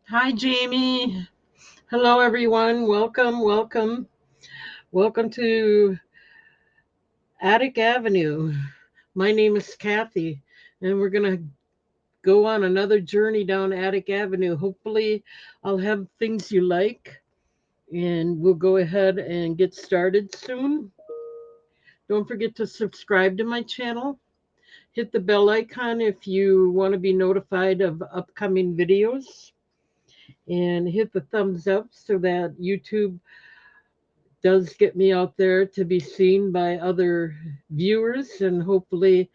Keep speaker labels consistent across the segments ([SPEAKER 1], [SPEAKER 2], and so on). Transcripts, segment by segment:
[SPEAKER 1] Hi, Jamie. Hello, everyone. Welcome to Attic Avenue. My name is Kathy, and we're going to go on another journey down Attic Avenue. Hopefully, I'll have things you like, and we'll go ahead and get started soon. Don't forget to subscribe to my channel. Hit the bell icon if you want to be notified of upcoming videos, and hit the thumbs up so that YouTube does get me out there to be seen by other viewers, and hopefully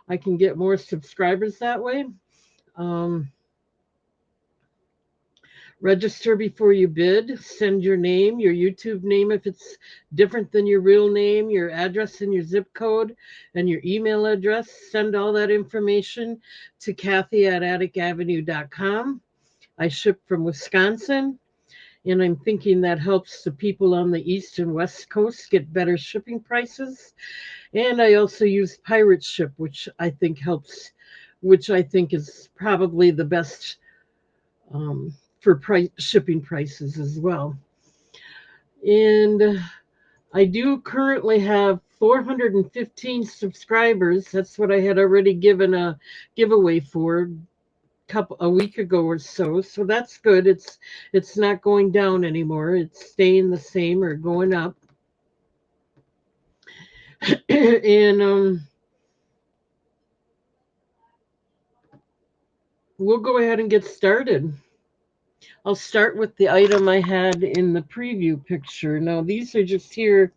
[SPEAKER 1] I can get more subscribers that way. Um, Register before you bid. Send your name, your YouTube name if it's different than your real name, your address and your zip code, and your email address. Send all that information to Kathy at atticavenue.com. I ship from Wisconsin, and I'm thinking that helps the people on the East and West Coast get better shipping prices. And I also use Pirate Ship, which I think is probably the best for shipping prices as well. And I do currently have 415 subscribers. That's what I had already given a giveaway for a week ago or so. So that's good. It's not going down anymore. It's staying the same or going up. And we'll go ahead and get started. I'll start with the item I had in the preview picture. Now, these are just here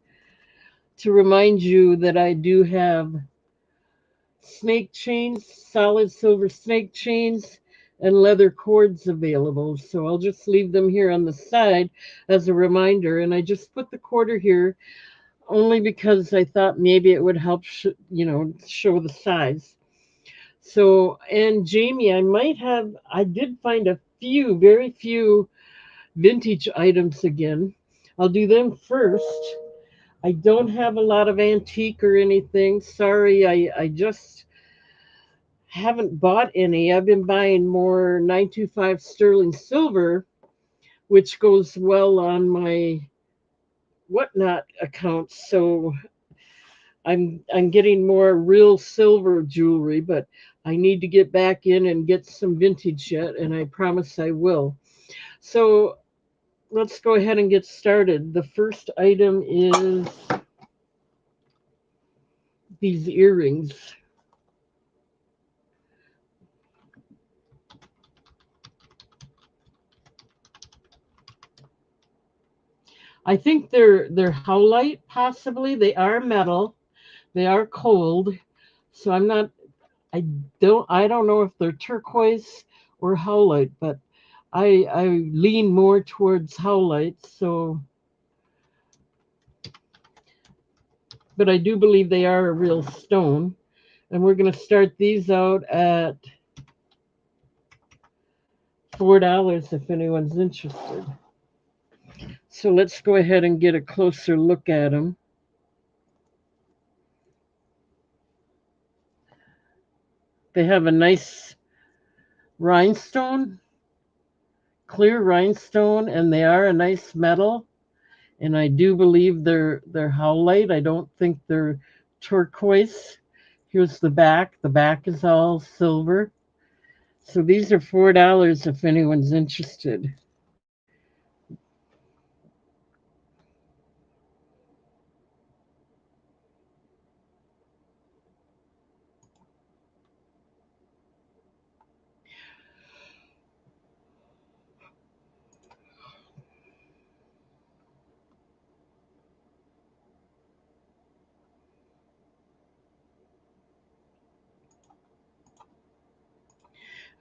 [SPEAKER 1] to remind you that I do have snake chains, solid silver snake chains, and leather cords available. So I'll just leave them here on the side as a reminder. And I just put the quarter here only because I thought maybe it would help, show the size. So, and Jamie, I did find a few, very few vintage items again. I'll do them first. I don't have a lot of antique or anything. Sorry, I just haven't bought any. I've been buying more 925 sterling silver, which goes well on my whatnot account. So I'm getting more real silver jewelry, but I need to get back in and get some vintage yet, and I promise I will. So let's go ahead and get started. The first item is these earrings. I think they're howlite, possibly. They are metal. They are cold. So I don't know if they're turquoise or howlite, but I lean more towards howlite, so but I do believe they are a real stone. And we're gonna start these out at $4 if anyone's interested. So let's go ahead and get a closer look at them. They have a nice rhinestone, clear rhinestone, and they are a nice metal. And I do believe they're howlite. I don't think they're turquoise. Here's the back. The back is all silver. So these are $4 if anyone's interested.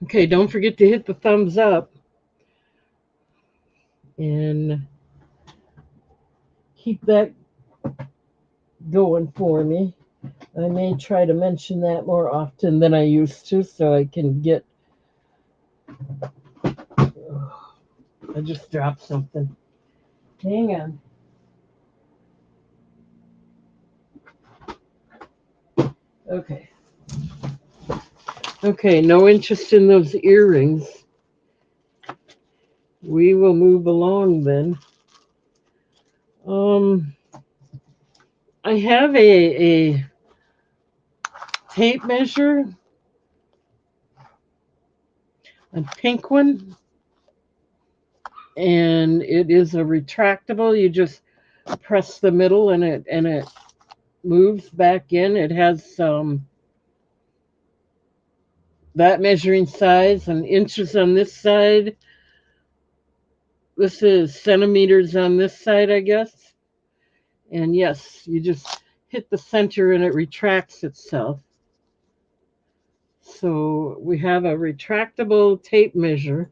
[SPEAKER 1] Okay, don't forget to hit the thumbs up and keep that going for me. I may try to mention that more often than I used to so I can get. I just dropped something. Hang on. Okay. Okay, no interest in those earrings. We will move along then. Um, I have a tape measure, a pink one, and it is a retractable. You just press the middle and it moves back in. It has that measuring size and inches on this side. This is centimeters on this side, I guess. And yes, you just hit the center and it retracts itself. So we have a retractable tape measure.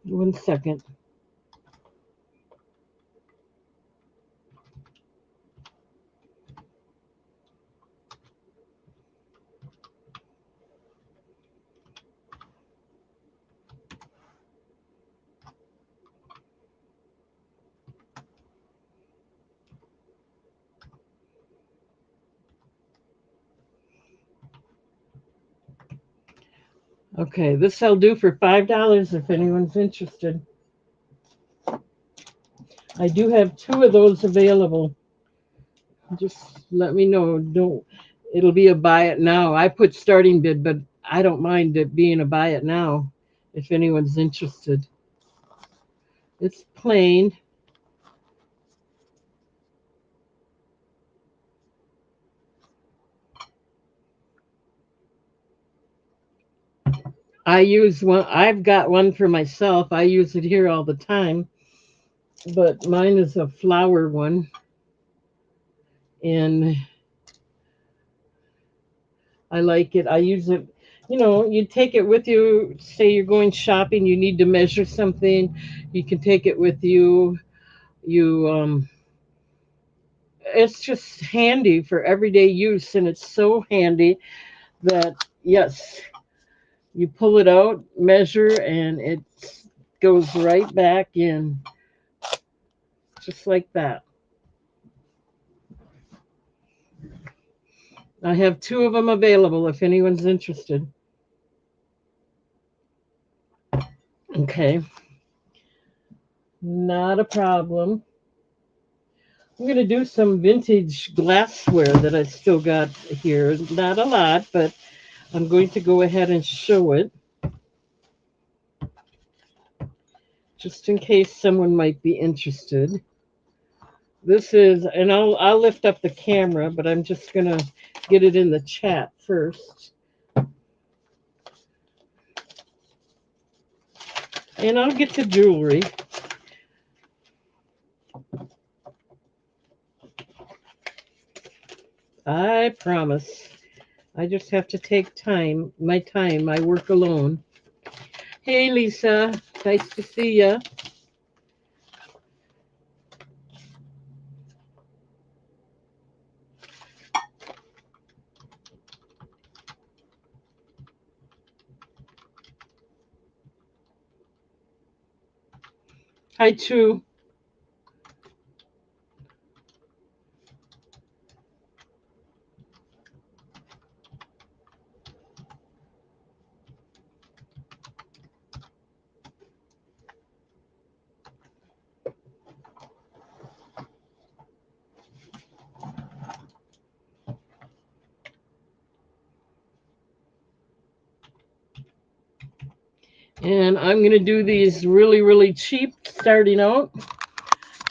[SPEAKER 1] One second. Okay, this I'll do for $5 if anyone's interested. I do have two of those available. Just let me know. Don't it'll be a buy it now. I put starting bid, but I don't mind it being a buy it now if anyone's interested. It's plain. I use one. I've got one for myself. I use it here all the time, but mine is a flower one. And I like it. I use it. You know, you take it with you. Say you're going shopping, you need to measure something. You can take it with you. You it's just handy for everyday use, and it's so handy that yes, you pull it out, measure, and it goes right back in, just like that. I have two of them available if anyone's interested. Okay, not a problem. I'm going to do some vintage glassware that I still got here. Not a lot, but I'm going to go ahead and show it just in case someone might be interested. This is, and I'll lift up the camera, but I'm just going to get it in the chat first. And I'll get to jewelry. I promise. I just have to take time, my time. I work alone. Hey, Lisa. Nice to see ya. Hi, Chu. And I'm going to do these really, really cheap starting out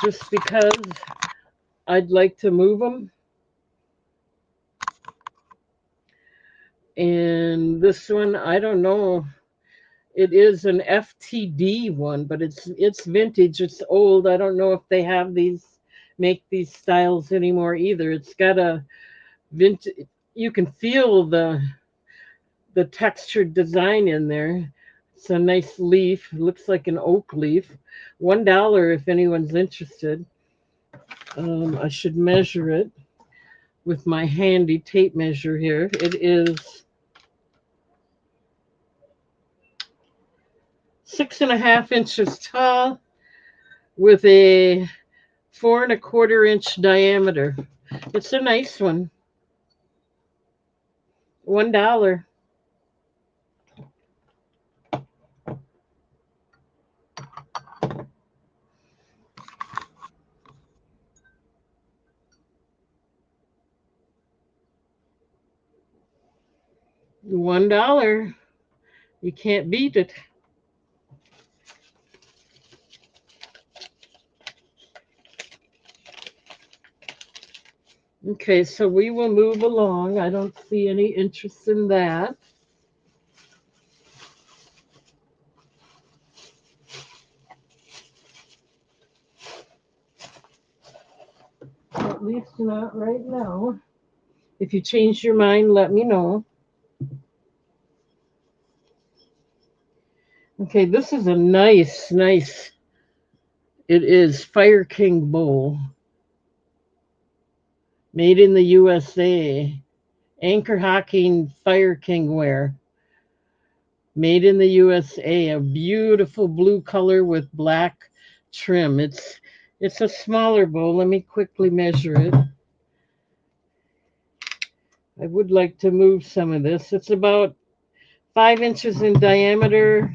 [SPEAKER 1] just because I'd like to move them. And this one, I don't know. It is an FTD one, but it's vintage. It's old. I don't know if they have make these styles anymore either. It's got a vintage. You can feel the textured design in there. It's a nice leaf. It looks like an oak leaf. $1 if anyone's interested. I should measure it with my handy tape measure here. It is 6.5 inches tall with a 4¼ inch diameter. It's a nice one. $1. $1. You can't beat it. Okay, so we will move along. I don't see any interest in that. At least not right now. If you change your mind, let me know. Okay, this is a nice, it is Fire King bowl. Made in the USA. Anchor Hocking Fire King ware. Made in the USA. A beautiful blue color with black trim. It's a smaller bowl. Let me quickly measure it. I would like to move some of this. It's about 5 inches in diameter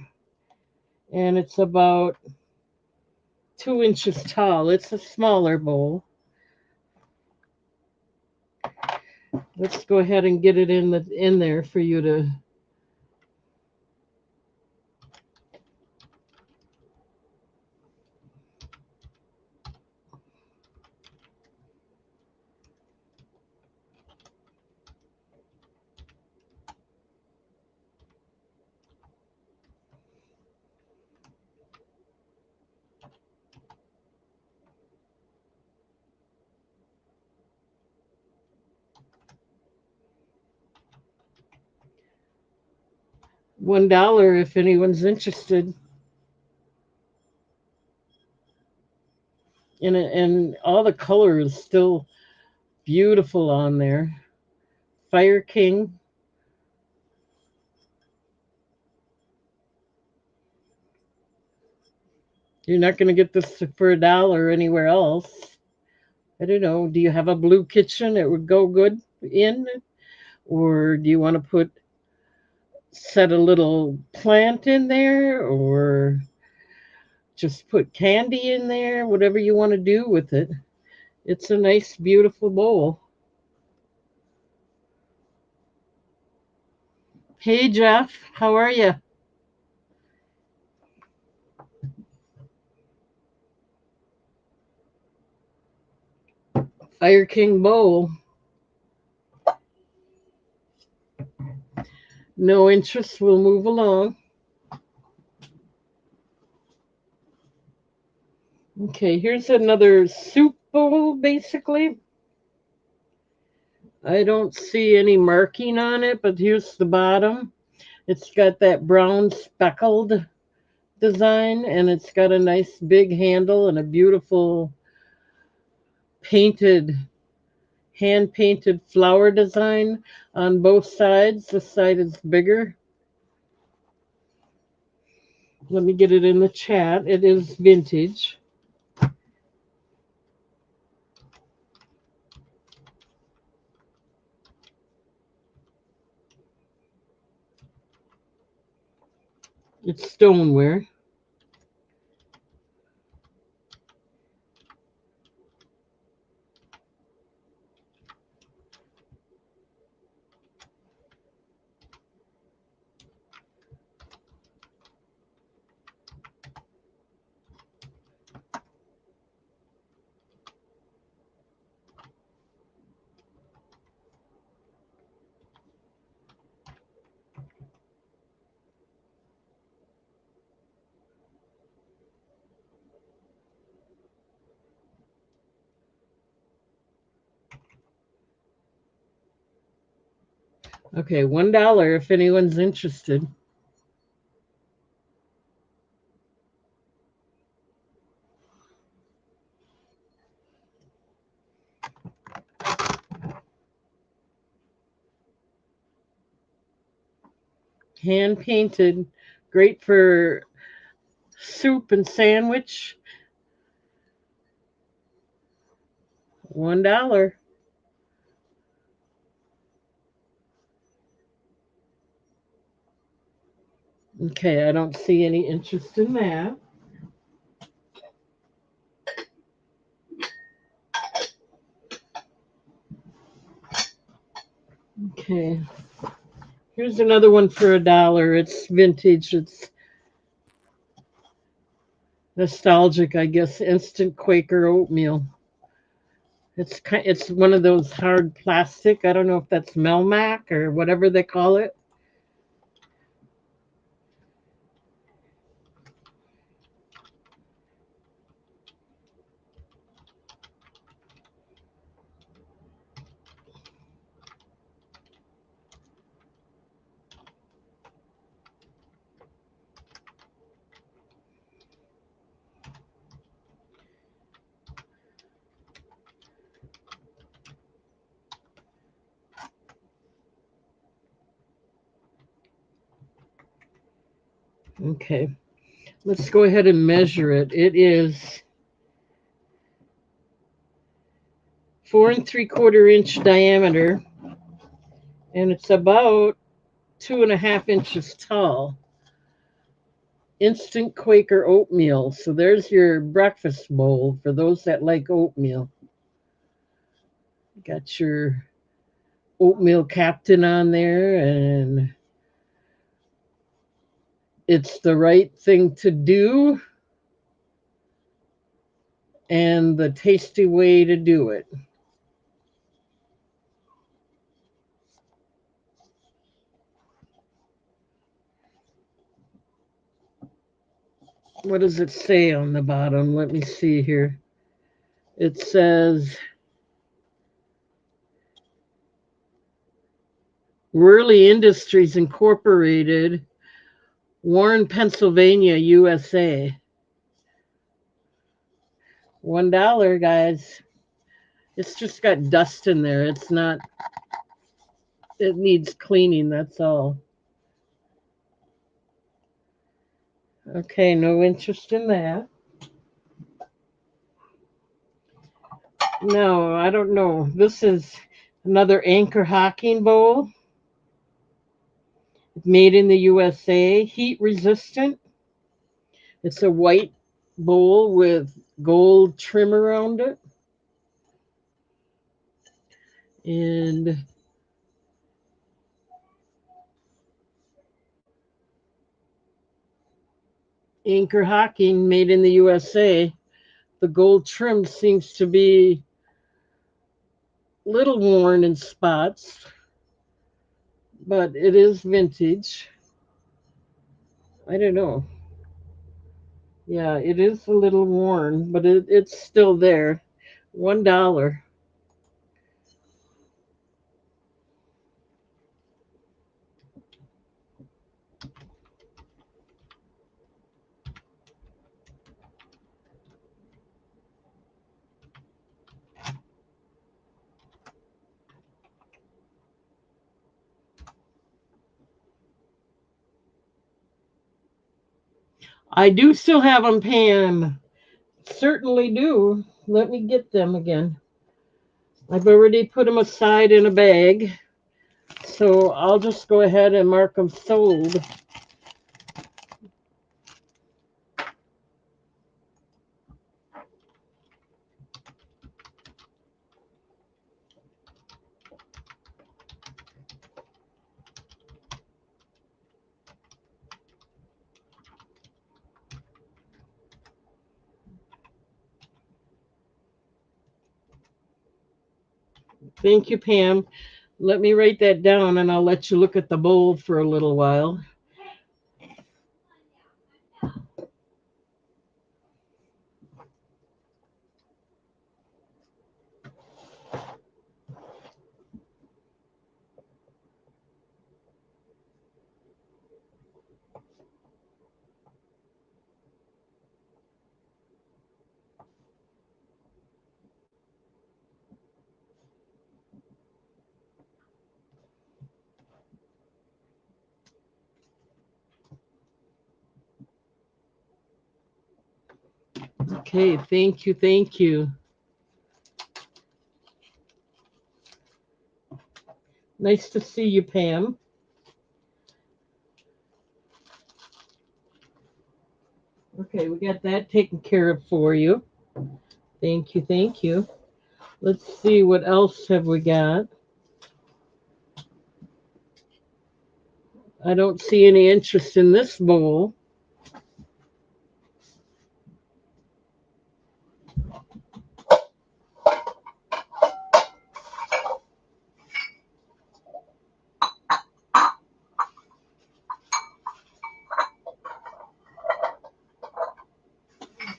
[SPEAKER 1] and it's about 2 inches tall. It's a smaller bowl. Let's go ahead and get it in there for you to. $1 if anyone's interested. And all the color is still beautiful on there. Fire King. You're not going to get this for $1 anywhere else. I don't know. Do you have a blue kitchen it would go good in? Or do you want to set a little plant in there? Or just put candy in there? Whatever you want to do with it. It's a nice, beautiful bowl. Hey, Jeff. How are you? Fire King bowl. No interest. We'll move along. Okay, here's another soup bowl, basically. I don't see any marking on it, but here's the bottom. It's got that brown speckled design, and it's got a nice big handle and a beautiful painted, hand painted flower design on both sides. This side is bigger. Let me get it in the chat. It is vintage. It's stoneware. Okay, $1 if anyone's interested. Hand painted, great for soup and sandwich. $1. Okay, I don't see any interest in that. Okay. Here's another one for $1. It's vintage. It's nostalgic, I guess. Instant Quaker oatmeal. It's one of those hard plastic. I don't know if that's Melmac or whatever they call it. Okay. Let's go ahead and measure it. It is 4 3/4 inch diameter, and it's about 2.5 inches tall. Instant Quaker oatmeal. So there's your breakfast bowl for those that like oatmeal. Got your oatmeal captain on there, and it's the right thing to do and the tasty way to do it. What does it say on the bottom? Let me see here. It says Worley Industries Incorporated, Warren, Pennsylvania, USA. $1, guys. It's just got dust in there. It's not, it needs cleaning, that's all. Okay, no interest in that. No, I don't know. This is another Anchor Hocking bowl. Made in the USA, heat resistant. It's a white bowl with gold trim around it. And Anchor Hocking, made in the USA. The gold trim seems to be a little worn in spots, but it is vintage. I don't know. Yeah, it is a little worn, but it's still there. $1. I do still have them, Pam. Certainly do. Let me get them again. I've already put them aside in a bag, so I'll just go ahead and mark them sold. Thank you, Pam. Let me write that down and I'll let you look at the bowl for a little while. Okay, thank you, thank you. Nice to see you, Pam. Okay, we got that taken care of for you. Thank you, thank you. Let's see, what else have we got? I don't see any interest in this bowl.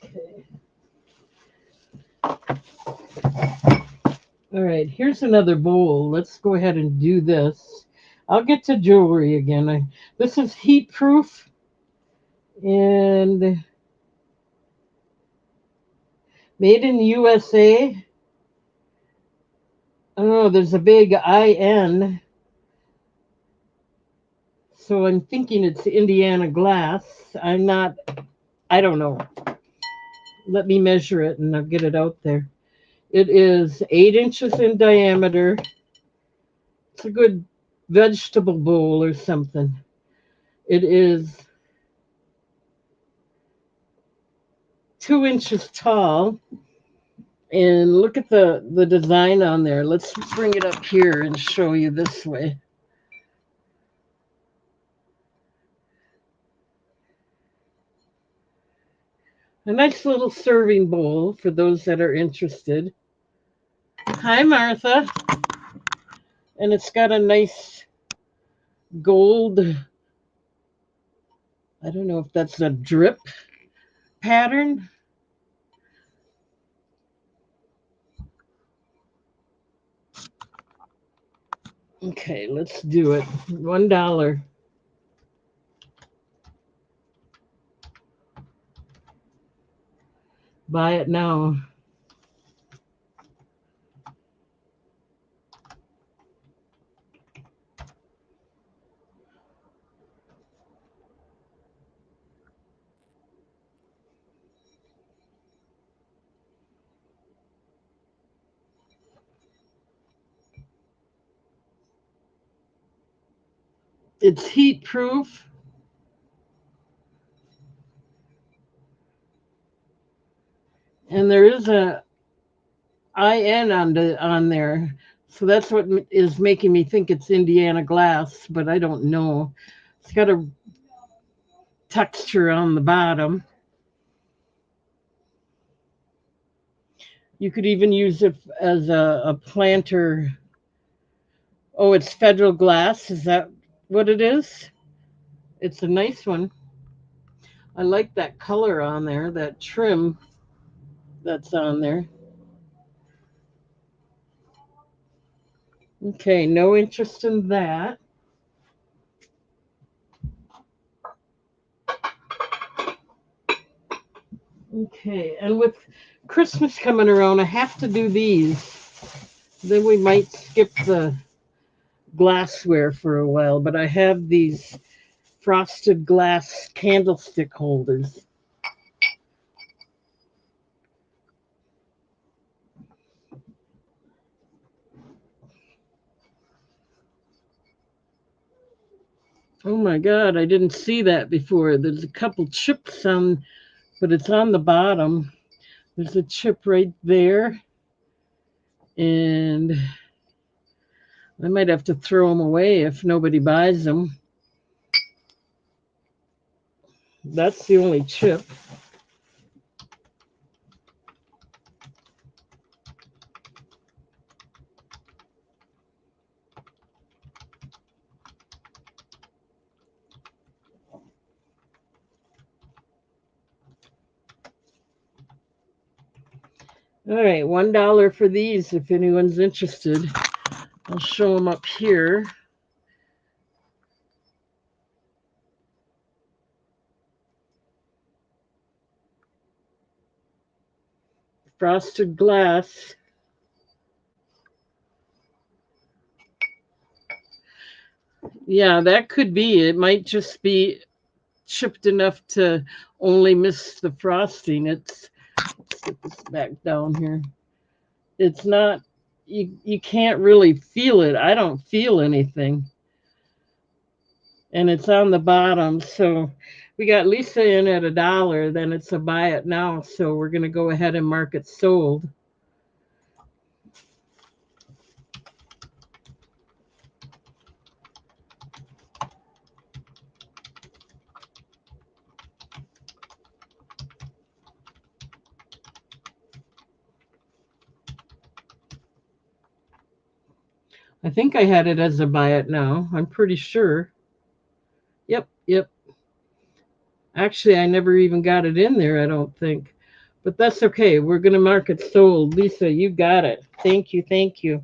[SPEAKER 1] Okay. All right, here's another bowl. Let's go ahead and do this. I'll get to jewelry again. This is heat proof and made in the USA. Oh, there's a big IN. So I'm thinking it's Indiana glass. I don't know. Let me measure it and I'll get it out there. It is 8 inches in diameter. It's a good vegetable bowl or something. It is 2 inches tall. And look at the design on there. Let's bring it up here and show you this way. A nice little serving bowl for those that are interested. Hi, Martha. And it's got a nice gold, I don't know if that's a drip pattern. Okay, let's do it. $1. Buy it now. It's heat proof. And there is a IN on there. So that's what is making me think it's Indiana glass, but I don't know. It's got a texture on the bottom. You could even use it as a planter. Oh, it's Federal glass. Is that what it is? It's a nice one. I like that color on there, that trim that's on there. Okay, no interest in that. Okay, and with Christmas coming around, I have to do these. Then we might skip the glassware for a while, but I have these frosted glass candlestick holders. Oh my God, I didn't see that before. There's a couple chips on, but it's on the bottom. There's a chip right there. And I might have to throw them away if nobody buys them. That's the only chip. All right, $1 for these if anyone's interested. I'll show them up here. Frosted glass. Yeah, that could be. It might just be chipped enough to only miss the frosting. Let's get this back down here. It's not you can't really feel it. I don't feel anything. And it's on the bottom. So we got Lisa in at $1. Then it's a buy it now. So we're going to go ahead and mark it sold. I think I had it as a buy it now. I'm pretty sure. Yep, yep. Actually, I never even got it in there, I don't think. But that's okay. We're going to mark it sold. Lisa, you got it. Thank you, thank you.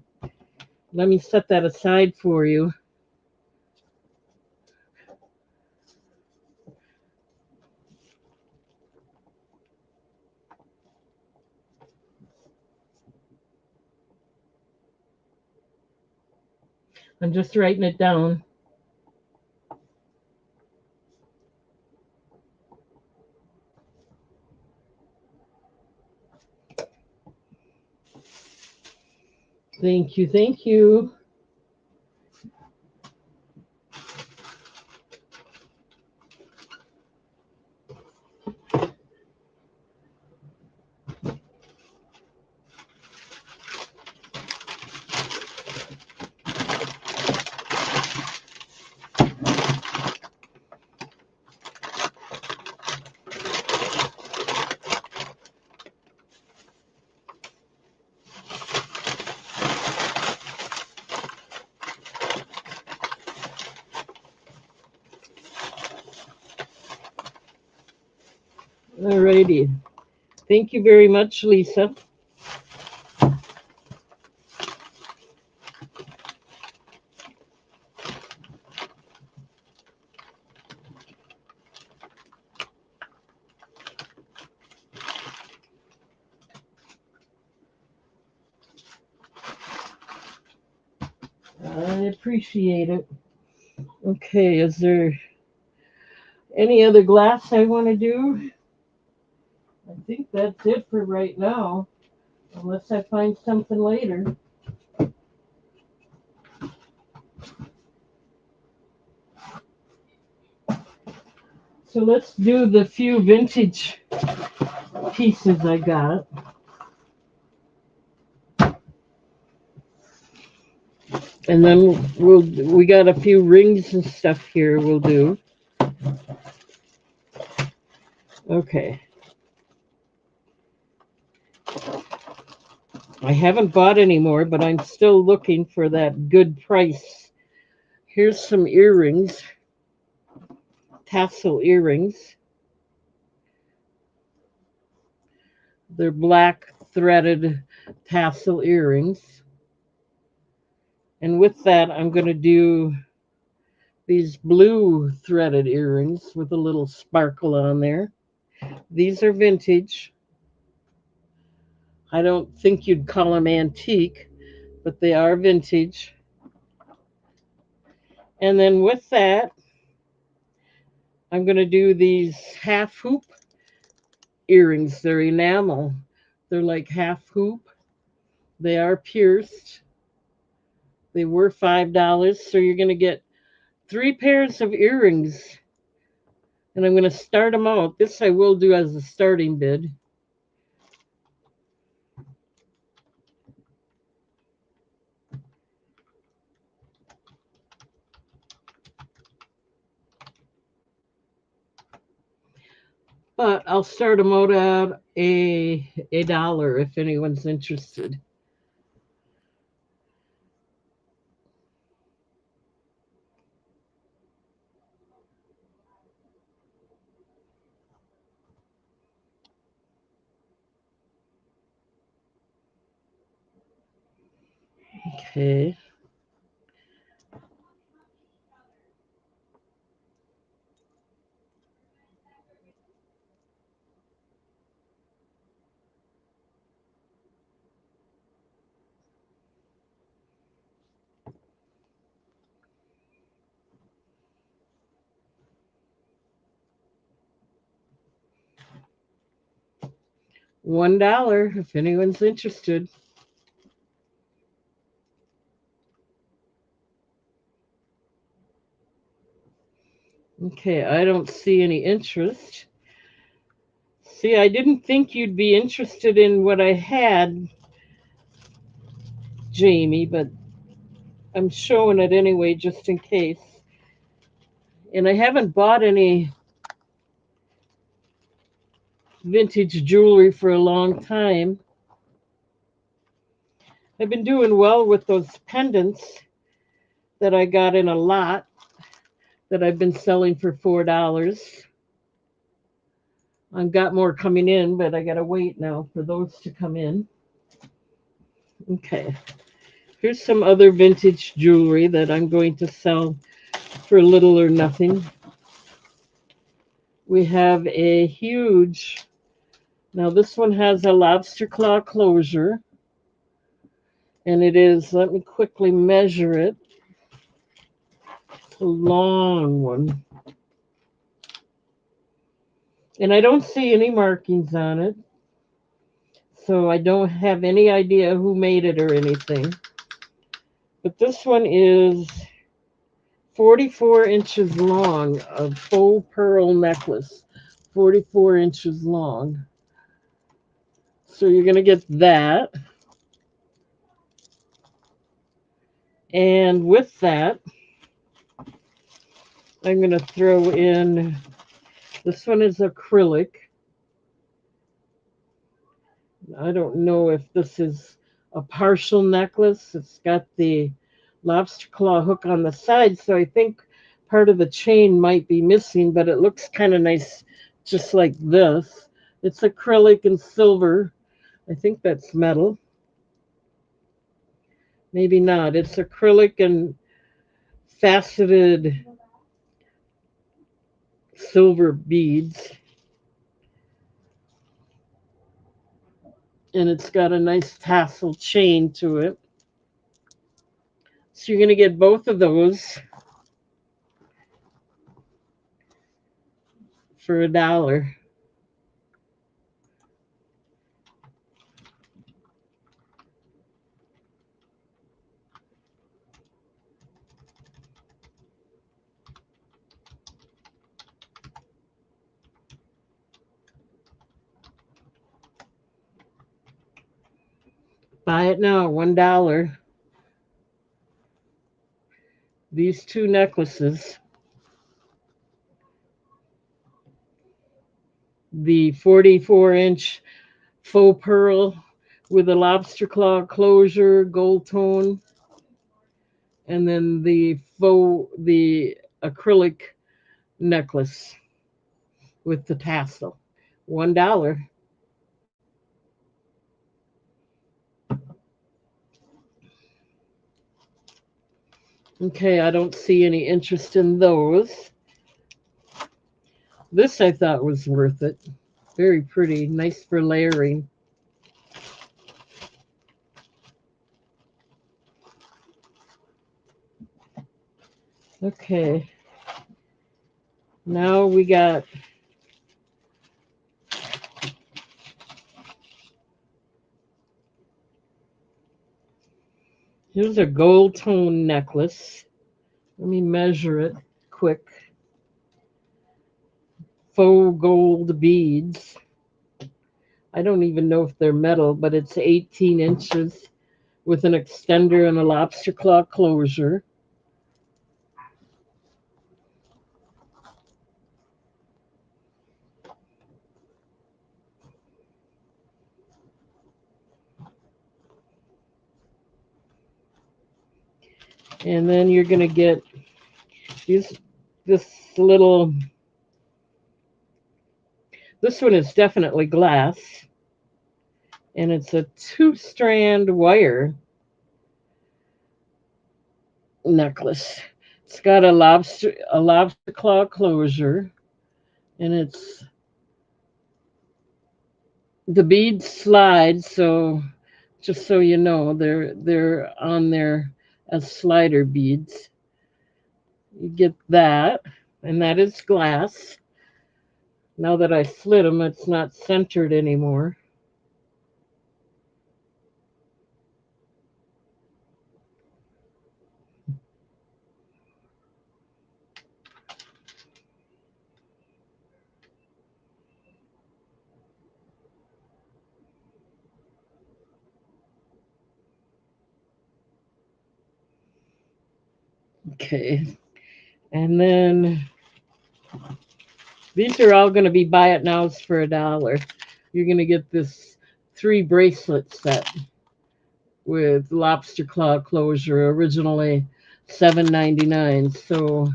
[SPEAKER 1] Let me set that aside for you. I'm just writing it down. Thank you, thank you. Alrighty. Thank you very much, Lisa. I appreciate it. Okay, is there any other glass I want to do? I think that's it for right now, unless I find something later. So let's do the few vintage pieces I got. And then we got a few rings and stuff here we'll do. Okay. I haven't bought any more, but I'm still looking for that good price. Here's some earrings, tassel earrings. They're black threaded tassel earrings. And with that, I'm going to do these blue threaded earrings with a little sparkle on there. These are vintage. I don't think you'd call them antique, but they are vintage. And then with that, I'm going to do these half hoop earrings. They're enamel. They're like half hoop. They are pierced. They were $5, so you're going to get 3 pairs of earrings. And I'm going to start them out. This I will do as a starting bid. But I'll start them out at a dollar if anyone's interested. Okay. $1 if anyone's interested. Okay, I don't see any interest. See, I didn't think you'd be interested in what I had, Jamie, but I'm showing it anyway just in case. And I haven't bought any vintage jewelry for a long time. I've been doing well with those pendants that I got in a lot that I've been selling for $4. I've got more coming in, but I gotta wait now for those to come in. Okay, here's some other vintage jewelry that I'm going to sell for little or nothing. We have a huge, now this one has a lobster claw closure, and it is, let me quickly measure it, a long one. And I don't see any markings on it, so I don't have any idea who made it or anything. But this one is 44 inches long, a faux pearl necklace, 44 inches long. So you're going to get that. And with that, I'm going to throw in, this one is acrylic. I don't know if this is a partial necklace. It's got the lobster claw hook on the side, so I think part of the chain might be missing, but it looks kind of nice just like this. It's acrylic and silver. I think that's metal. Maybe not. It's acrylic and faceted silver beads. And it's got a nice tassel chain to it. So you're going to get both of those for $1. Buy it now, $1. These two necklaces, the 44-inch faux pearl with a lobster claw closure, gold tone, and then the acrylic necklace with the tassel. $1. Okay, I don't see any interest in those. This I thought was worth it. Very pretty, nice for layering. Okay. Now we got here's a gold tone necklace. Let me measure it quick. Faux gold beads. I don't even know if they're metal, but it's 18 inches with an extender and a lobster claw closure. And then you're going to get this little, this one is definitely glass. And it's a 2-strand wire necklace. It's got a lobster claw closure, and it's the beads slide, so just so you know, they're on there as slider beads. You get that, and that is glass. Now that I slid them, it's not centered anymore. Okay. And then these are all going to be buy it nows for $1. You're going to get this 3 bracelet set with lobster claw closure, originally $7.99. So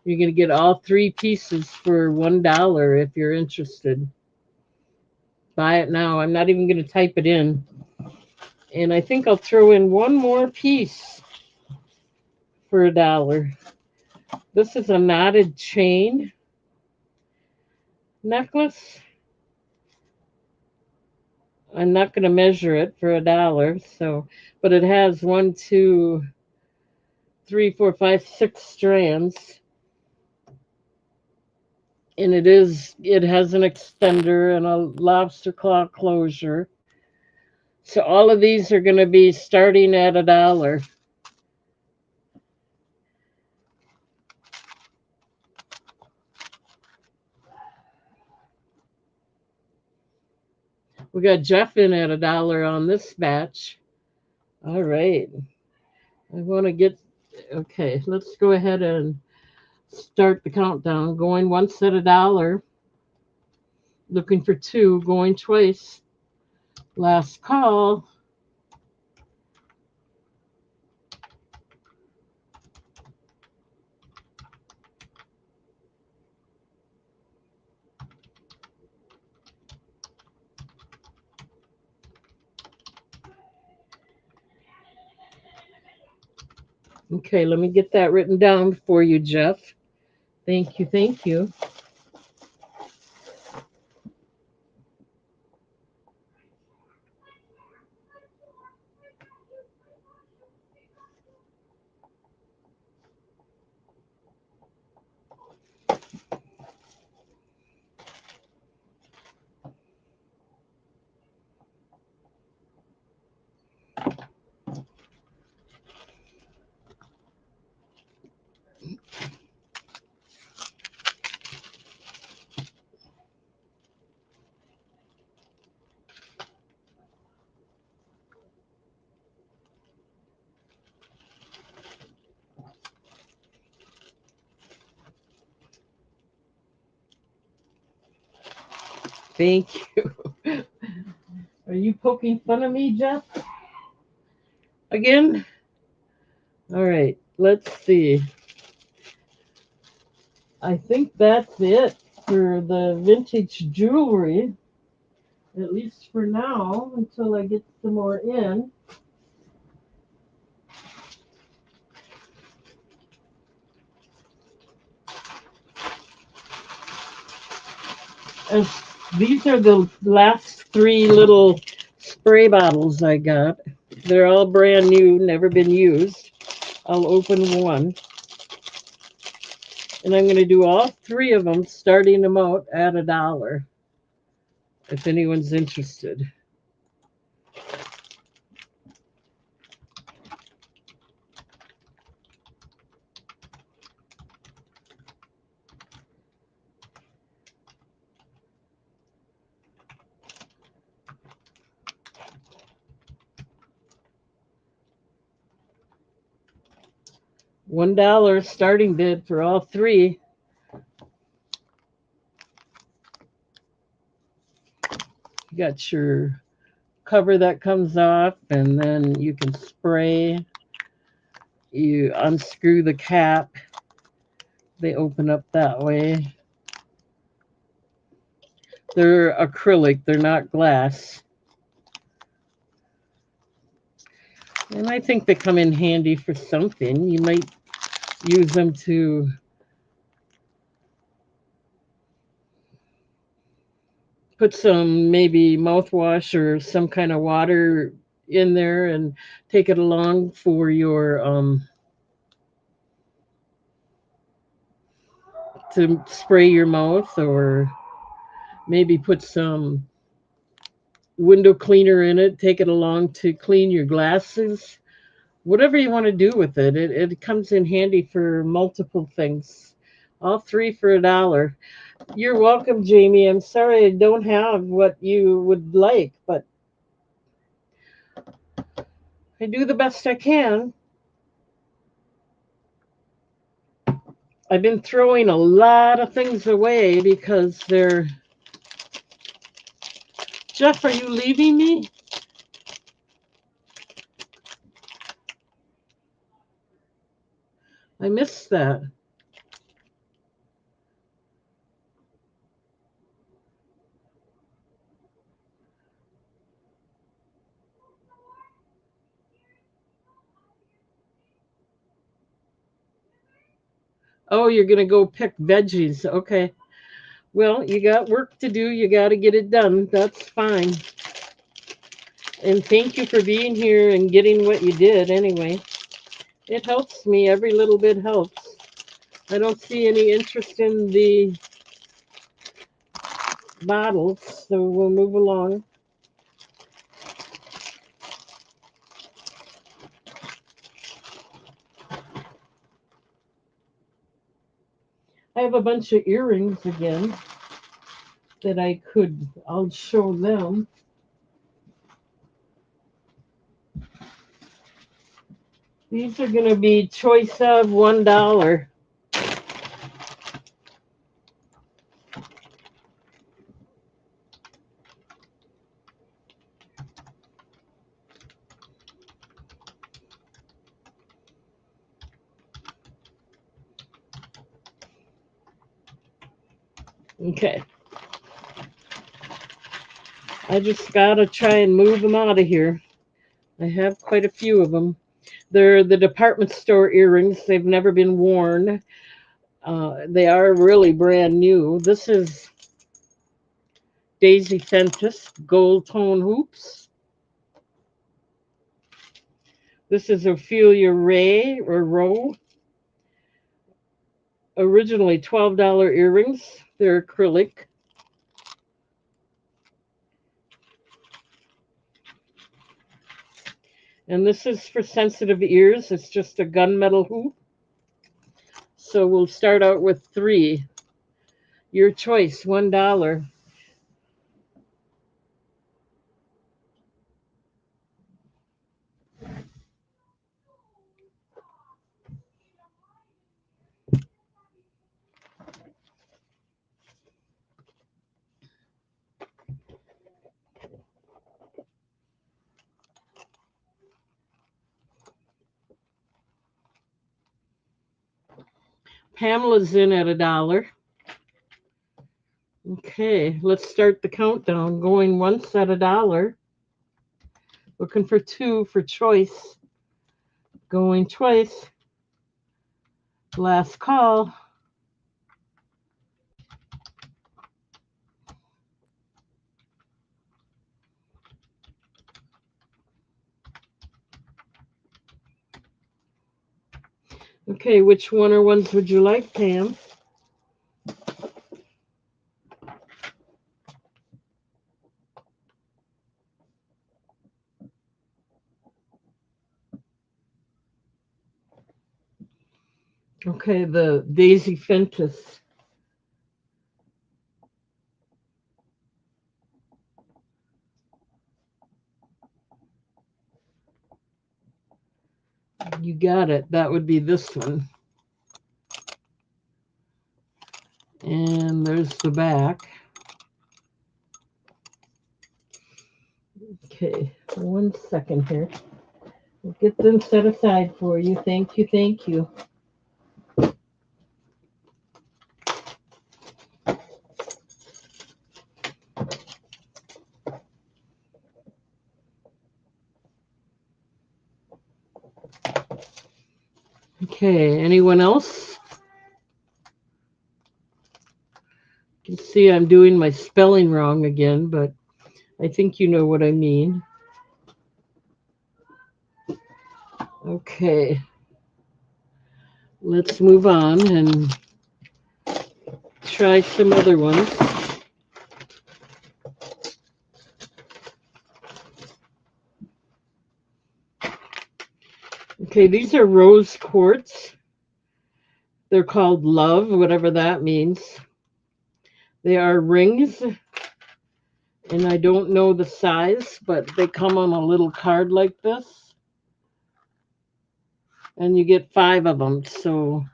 [SPEAKER 1] you're going to get all 3 pieces for $1 if you're interested. Buy it now. I'm not even going to type it in. And I think I'll throw in one more piece for $1. This is a knotted chain necklace. I'm not going to measure it for $1. So, but it has 1, 2, 3, 4, 5, 6 strands. And it has an extender and a lobster claw closure. So all of these are going to be starting at $1. We got Jeff in at $1 on this batch. All right. I want to get, okay, let's go ahead and start the countdown. Going once at $1, looking for 2, going twice. Last call. Okay, let me get that written down for you, Jeff. Thank you, thank you. Thank you. Are you poking fun of me, Jeff? Again? All right, let's see. I think that's it for the vintage jewelry, at least for now, until I get some more in. As these are the last 3 little spray bottles I got. They're all brand new, never been used. I'll open one. And I'm going to do all 3 of them, starting them out at $1, if anyone's interested. $1 starting bid for all 3. You got your cover that comes off, and then you can spray. You unscrew the cap. They open up that way. They're acrylic, they're not glass. And I think they come in handy for something. You might use them to put some maybe mouthwash or some kind of water in there and take it along for your to spray your mouth, or maybe put some window cleaner in it, take it along to clean your glasses. Whatever you want to do with it, it comes in handy for multiple things. All 3 for $1. You're welcome, Jamie. I'm sorry I don't have what you would like, but I do the best I can. I've been throwing a lot of things away because they're... Jeff, are you leaving me? I missed that. Oh, you're going to go pick veggies. Okay. Well, you got work to do. You got to get it done. That's fine. And thank you for being here and getting what you did anyway. It helps me. Every little bit helps. I don't see any interest in the bottles, so we'll move along. I have a bunch of earrings again that I'll show them. These are going to be choice of $1. Okay. I just got to try and move them out of here. I have quite a few of them. They're the department store earrings. They've never been worn. They are really brand new. This is Daisy Fentis gold tone hoops. This is Ophelia Ray or Rowe. Originally $12 earrings. They're acrylic. And this is for sensitive ears. It's just a gunmetal hoop. So we'll start out with 3. Your choice, $1. Pamela's in at $1. Okay, let's start the countdown. Going once at $1. Looking for 2 for choice. Going twice. Last call. Okay, which one or ones would you like, Pam? Okay, the Daisy Fentis. You got it. That would be this one. And there's the back. Okay, 1 second here. We'll get them set aside for you. Thank you, thank you. Okay, anyone else? You can see I'm doing my spelling wrong again, but I think you know what I mean. Okay, let's move on and try some other ones. Okay, these are rose quartz. They're called Love, whatever that means. They are rings, and I don't know the size, but they come on a little card like this. And you get 5 of them. So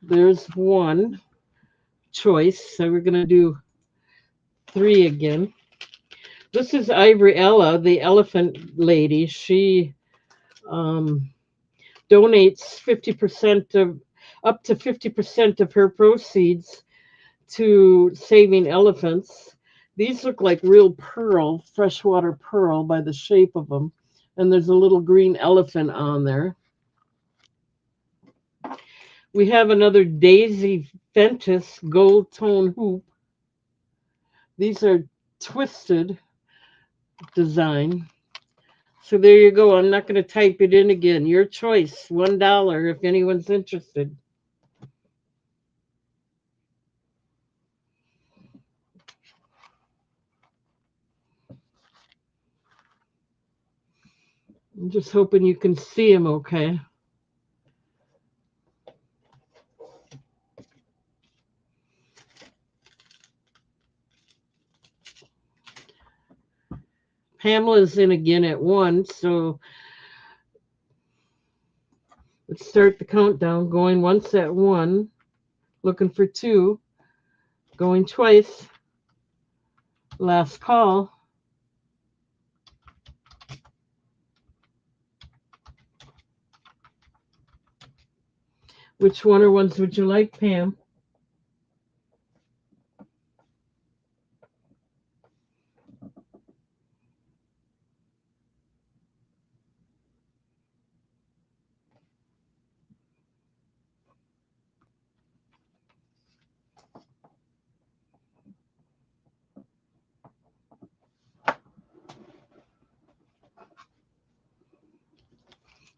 [SPEAKER 1] There's one choice. So we're going to do 3 again. This is Ivory Ella, the elephant lady. She um, donates 50% of up to 50% of her proceeds to saving elephants. These look like real pearl, freshwater pearl by the shape of them. And there's a little green elephant on there. We have another Daisy Ventus gold tone hoop. These are twisted design. So there you go. I'm not going to type it in again. Your choice. $1 if anyone's interested. I'm just hoping you can see them okay. Pamela's in again at 1, so let's start the countdown. Going once at 1, looking for 2, going twice. Last call. Which one or ones would you like, Pam?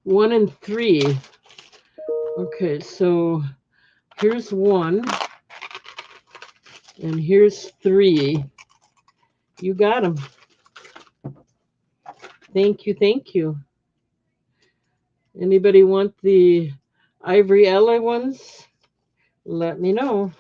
[SPEAKER 1] One and 3. Okay, so here's 1, and here's 3. You got them. Thank you, thank you. Anybody want the Ivory Ella ones? Let me know.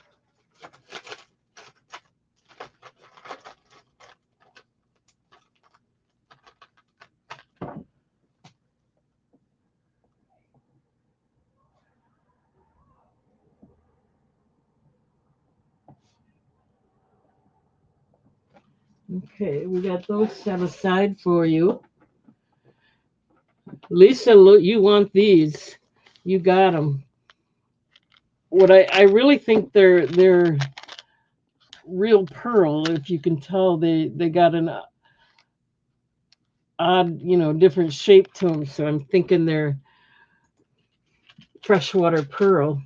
[SPEAKER 1] Okay, we got those set aside for you. Lisa, you want these? You got them. What I really think they're real pearl. If you can tell, they got an odd, different shape to them. So I'm thinking they're freshwater pearl.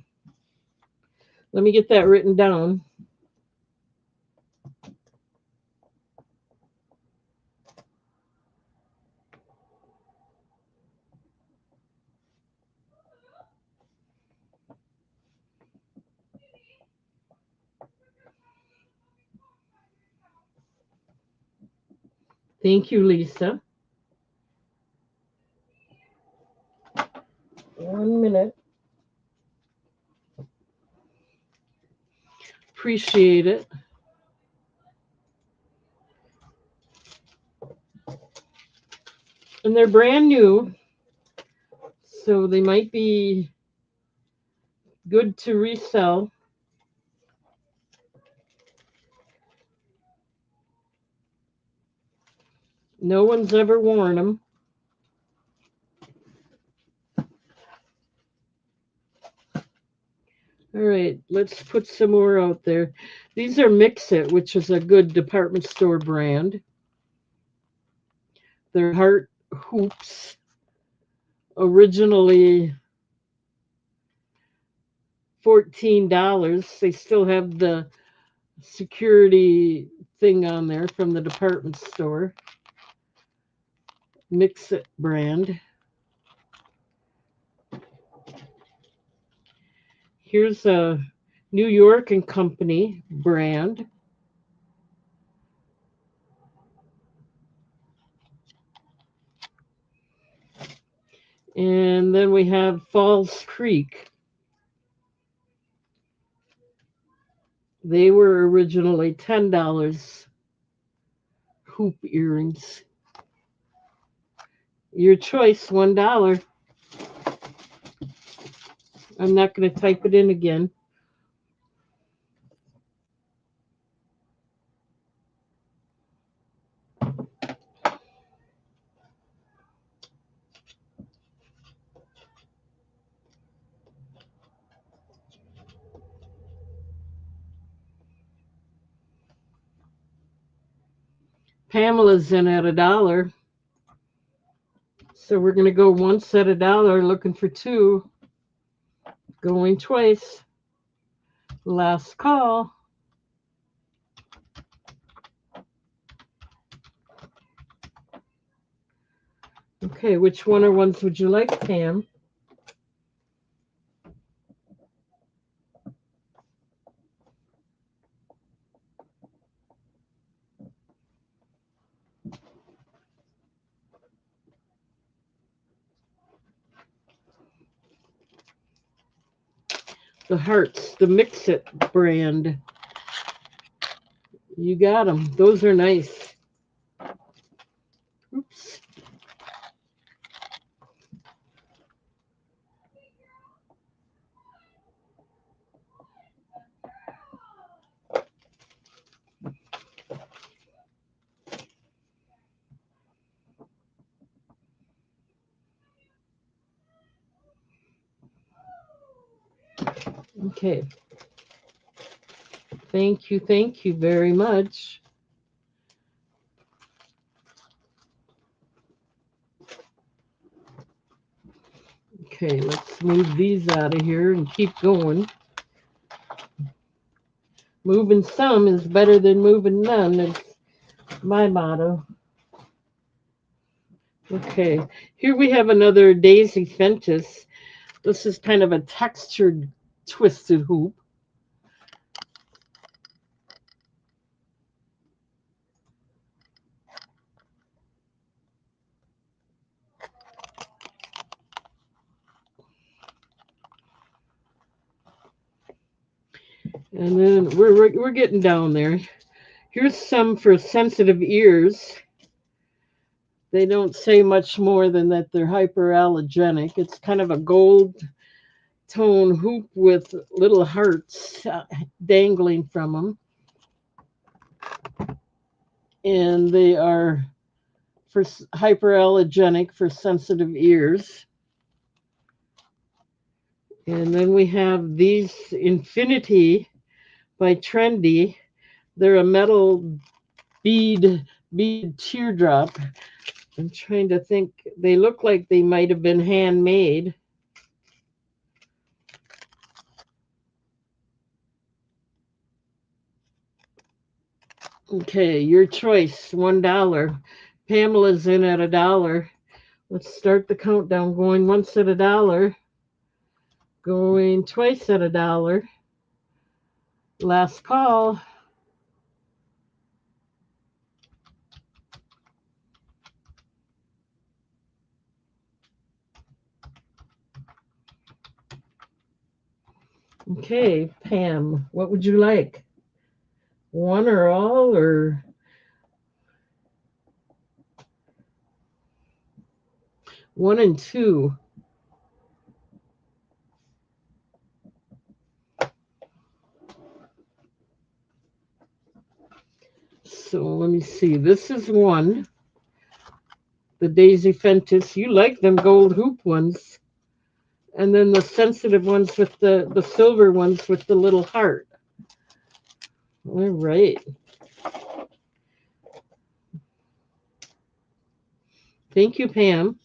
[SPEAKER 1] Let me get that written down. Thank you, Lisa. 1 minute. Appreciate it. And they're brand new, so they might be good to resell. No one's ever worn them. All right, let's put some more out there. These are Mix-It, which is a good department store brand. They're heart hoops. Originally $14. They still have the security thing on there from the department store. Mix-It brand. Here's a New York and Company brand. And then we have Falls Creek. They were originally $10 hoop earrings. Your choice, $1. I'm not going to type it in again. Pamela's in at $1. So we're going to go once at $1, looking for 2. Going twice. Last call. Okay, which one or ones would you like, Pam? The hearts, the Mix-It brand. You got them. Those are nice. Oops. Okay. Thank you very much. Okay, let's move these out of here and keep going. Moving some is better than moving none. It's my motto. Okay, here we have another Daisy Fentis. This is kind of a textured, twisted hoop. And then we're getting down there. Here's some for sensitive ears. They don't say much more than that they're hyperallergenic. It's kind of a gold tone hoop with little hearts dangling from them. And they are for hyperallergenic for sensitive ears. And then we have these Infinity by Trendy. They're a metal bead teardrop. I'm trying to think. They look like they might have been handmade. Okay, your choice. $1. Pamela's in at $1. Let's start the countdown. Going once at $1. Going twice at $1. Last call. Okay, Pam, what would you like? One or all, or one and two? So let me see. This is one. The Daisy Fentis. You like them gold hoop ones. And then the sensitive ones with the silver ones with the little heart. All right. Thank you, Pam.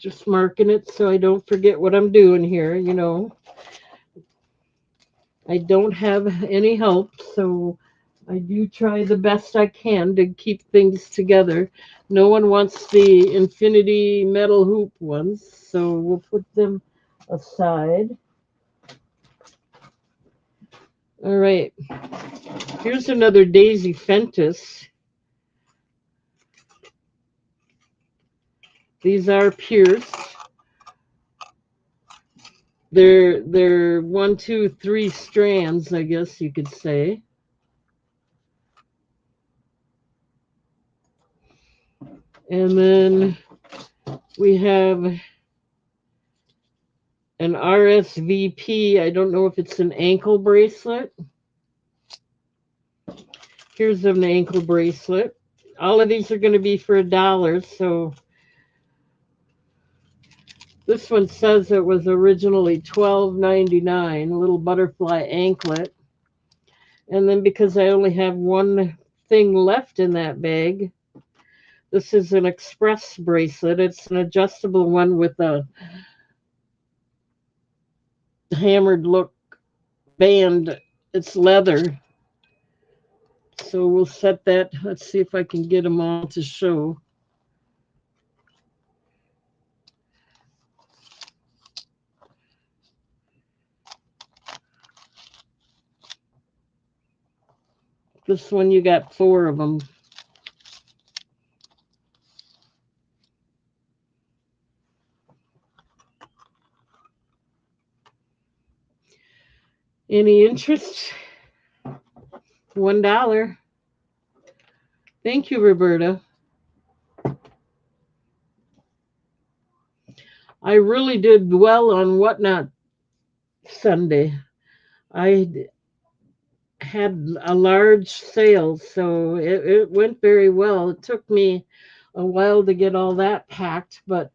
[SPEAKER 1] Just marking it so I don't forget what I'm doing here, you know. I don't have any help, so I do try the best I can to keep things together. No one wants the Infinity metal hoop ones, so we'll put them aside. All right. Here's another Daisy Fentis. These are pierced. They're 1, 2, 3 strands, I guess you could say. And then we have an RSVP. I don't know if it's an ankle bracelet. Here's an ankle bracelet. All of these are going to be for $1. So this one says it was originally $12.99, a little butterfly anklet. And then because I only have one thing left in that bag, this is an express bracelet. It's an adjustable one with a hammered look band. It's leather. So we'll set that. Let's see if I can get them all to show. This one, you got 4 of them. Any interest? $1. Thank you, Roberta. I really did well on Whatnot Sunday. I had a large sale, so it went very well. It took me a while to get all that packed, but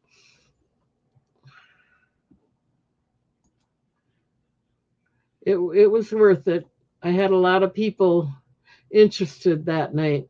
[SPEAKER 1] it was worth it. I had a lot of people interested that night.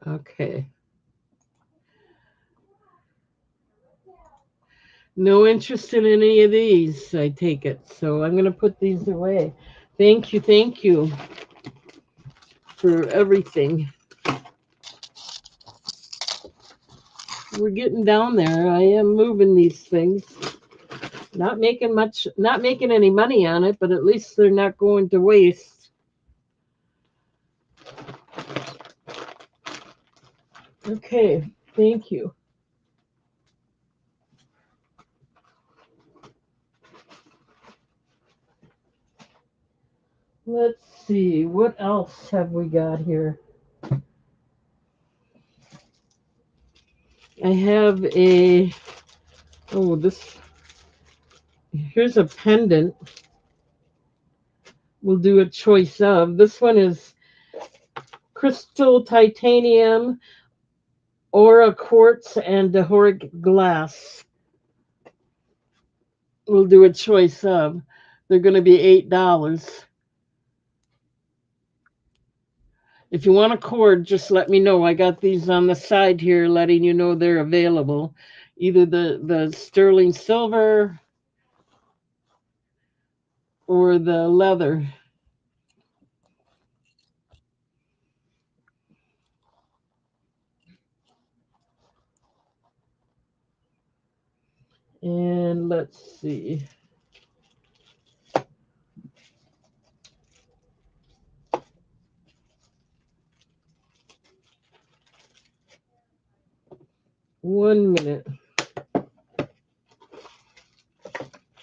[SPEAKER 1] Okay. No interest in any of these, I take it. So I'm going to put these away. Thank you for everything. We're getting down there. I am moving these things. Not making any money on it, but at least they're not going to waste. Okay, thank you. Let's see, what else have we got here? I have here's a pendant. We'll do a choice of. This one is crystal titanium, aura quartz, and dahoric glass. We'll do a choice of. They're going to be $8. If you want a cord, just let me know. I got these on the side here letting you know they're available. Either the sterling silver or the leather. And let's see. One minute.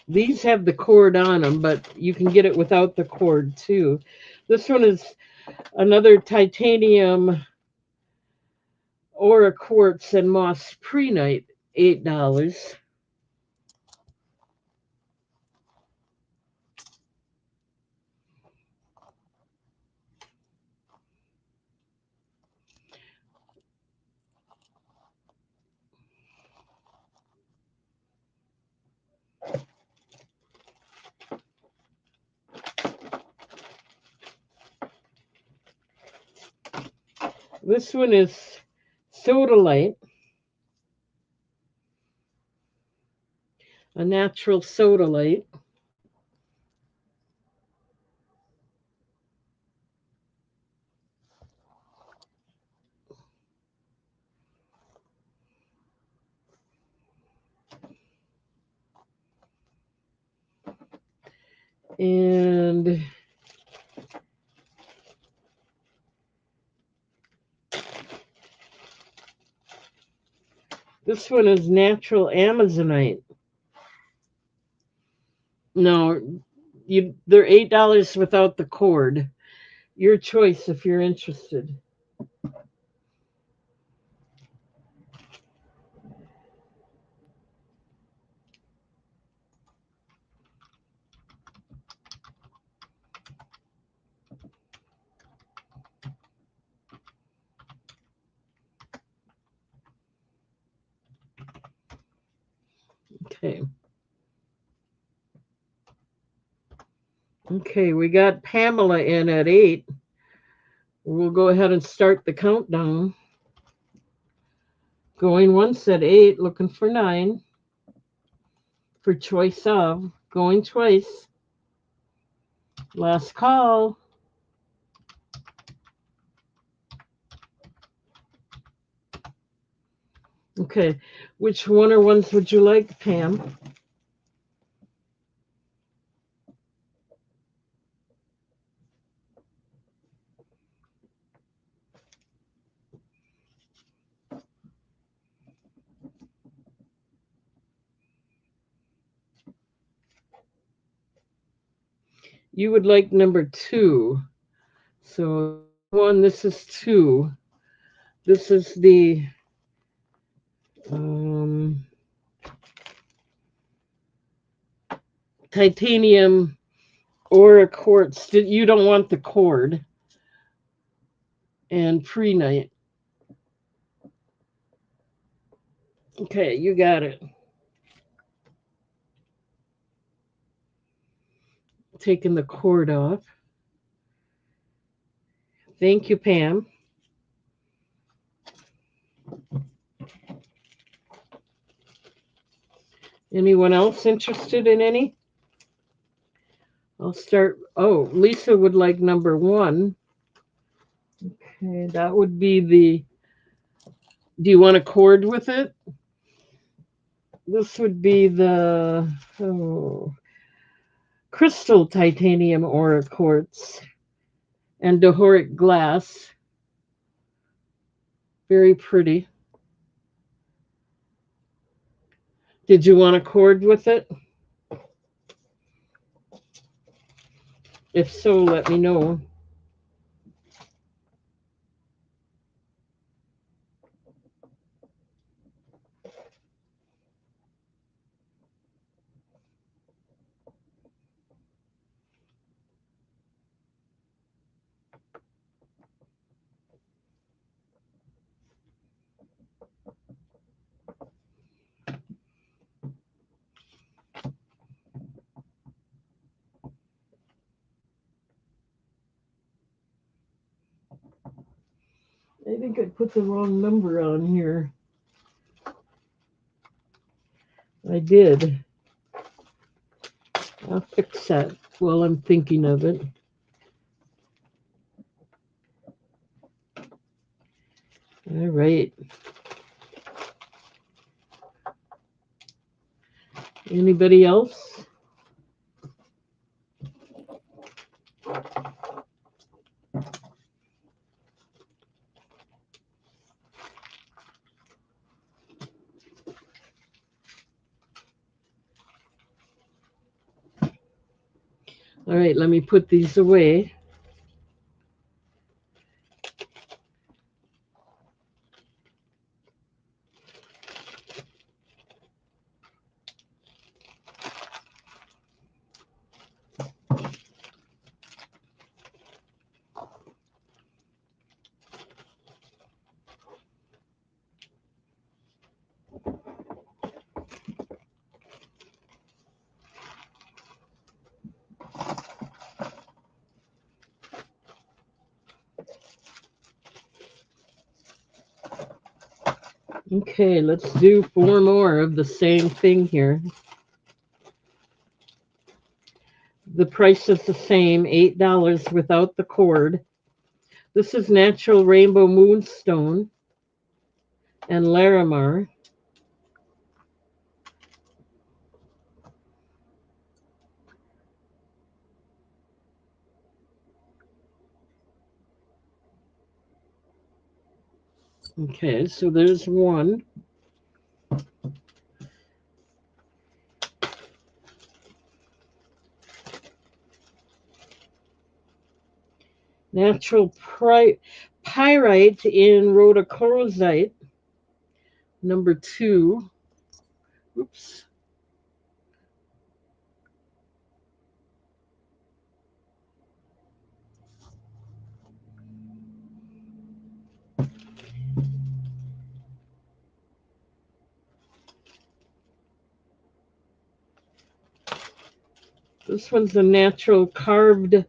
[SPEAKER 1] These have the cord on them, but you can get it without the cord too. This one is another titanium aura quartz and moss prehnite, $8. This one is sodalite, a natural sodalite. And this one is natural Amazonite. No, they're $8 without the cord. Your choice if you're interested. Okay. Okay, we got Pamela in at 8. We'll go ahead and start the countdown. Going once at 8, looking for 9. For choice of. Going twice. Last call. Okay, which one or ones would you like, Pam? You would like number 2. So this is 2. This is the titanium aura quartz. You don't want the cord. And prehnite. Okay, you got it. Taking the cord off. Thank you, Pam. Anyone else interested in any? I'll start. Oh, Lisa would like number 1. Okay, that would be the. Do you want a cord with it? This would be the crystal titanium aura quartz and dihoric glass. Very pretty. Did you want a cord with it? If so, let me know. I think I put the wrong number on here. I did. I'll fix that while I'm thinking of it. All right. Anybody else? All right, let me put these away. Okay, let's do 4 more of the same thing here. The price is the same, $8 without the cord. This is natural rainbow moonstone and Larimar. Okay, so there's one. Natural pyrite in rhodochrosite, number 2. Oops. This one's a natural carved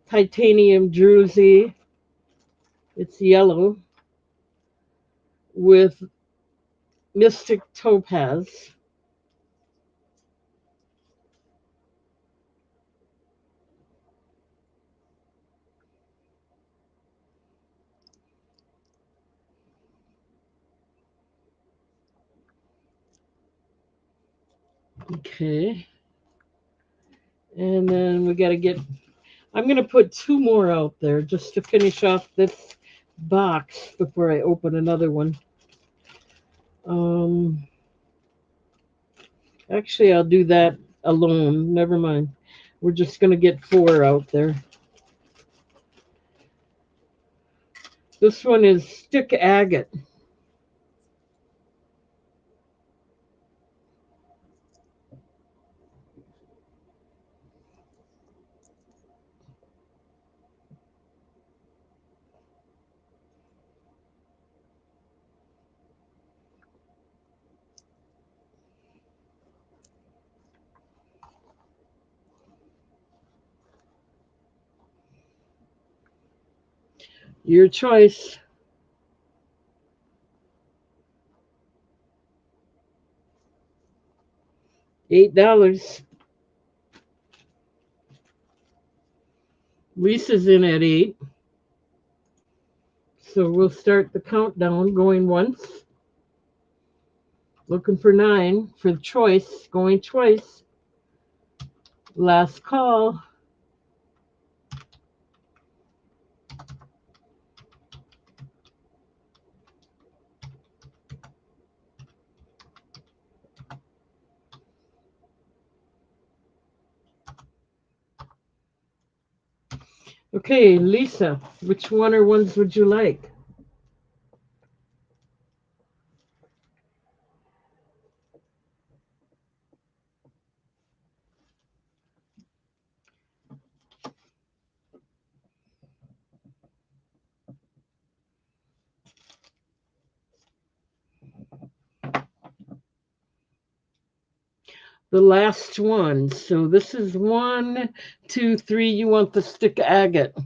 [SPEAKER 1] titanium druzy. It's yellow with mystic topaz. Okay. And then we got to get, I'm going to put 2 more out there just to finish off this box before I open another one. Actually, I'll do that alone. Never mind. We're just going to get 4 out there. This one is stick agate. Your choice. $8. Lisa's in at 8. So we'll start the countdown going once. Looking for 9 for the choice. Going twice. Last call. Okay, Lisa, which one or ones would you like? The last one. So this is 1, 2, 3. You want the stick agate.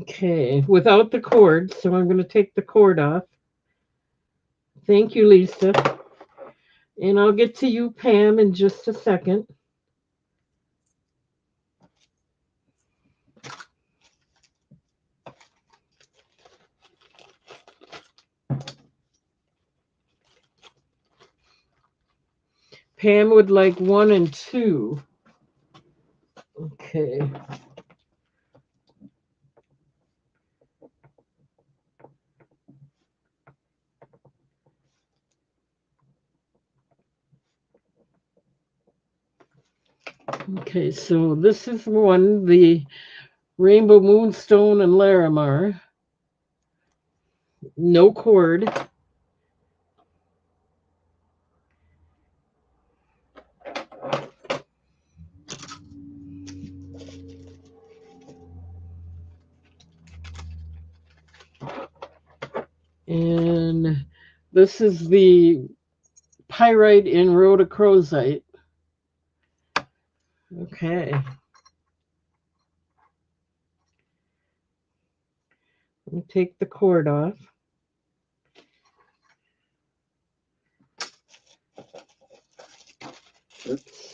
[SPEAKER 1] Okay, without the cord. So I'm going to take the cord off. Thank you, Lisa. And I'll get to you, Pam, in just a second. Pam would like 1 and 2. Okay. Okay, so this is one, the Rainbow Moonstone and Larimar. No cord. And this is the pyrite in rhodochrosite. Okay. Let me take the cord off. Oops.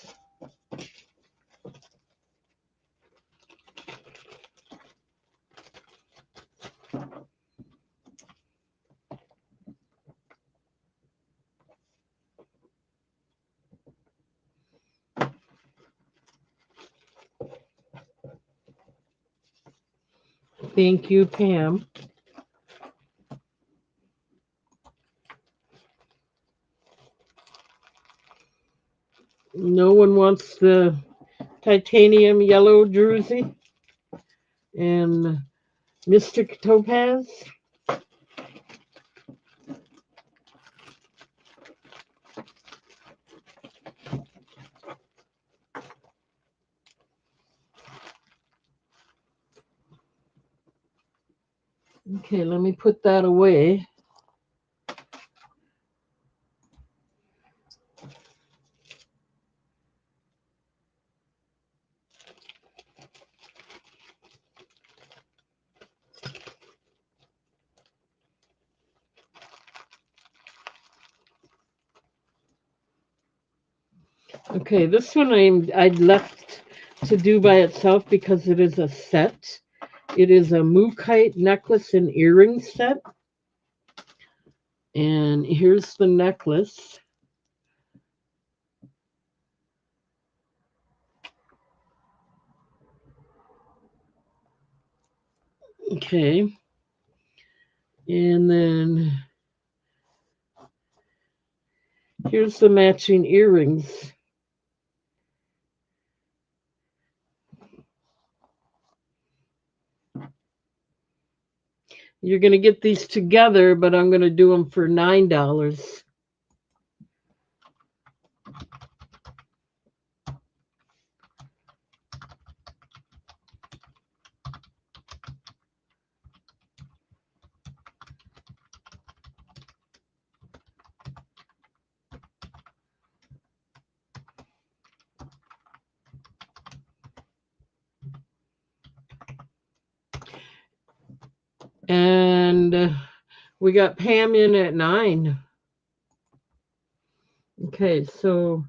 [SPEAKER 1] Thank you, Pam. No one wants the titanium yellow druzy and Mystic Topaz. Okay, let me put that away. Okay, this one I'd left to do by itself because it is a set. It is a Mookite necklace and earring set. And here's the necklace. Okay. And then here's the matching earrings. You're going to get these together, but I'm going to do them for $9. And we got Pam in at 9. Okay, so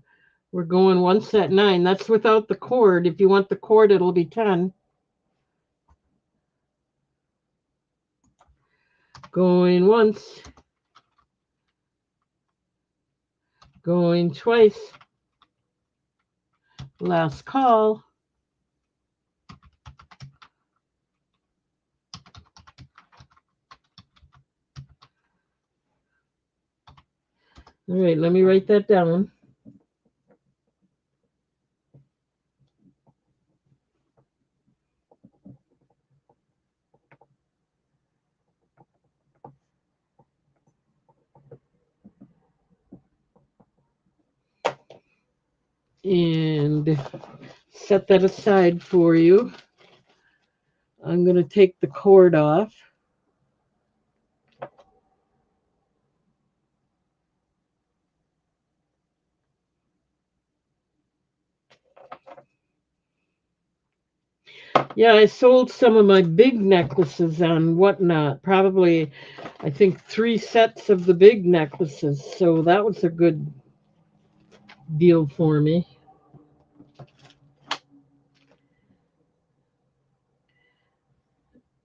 [SPEAKER 1] we're going once at 9. That's without the cord. If you want the cord, it'll be 10. Going once. Going twice. Last call. All right, let me write that down. And set that aside for you. I'm going to take the cord off. Yeah, I sold some of my big necklaces on Whatnot. Probably, I think 3 sets of the big necklaces. So that was a good deal for me.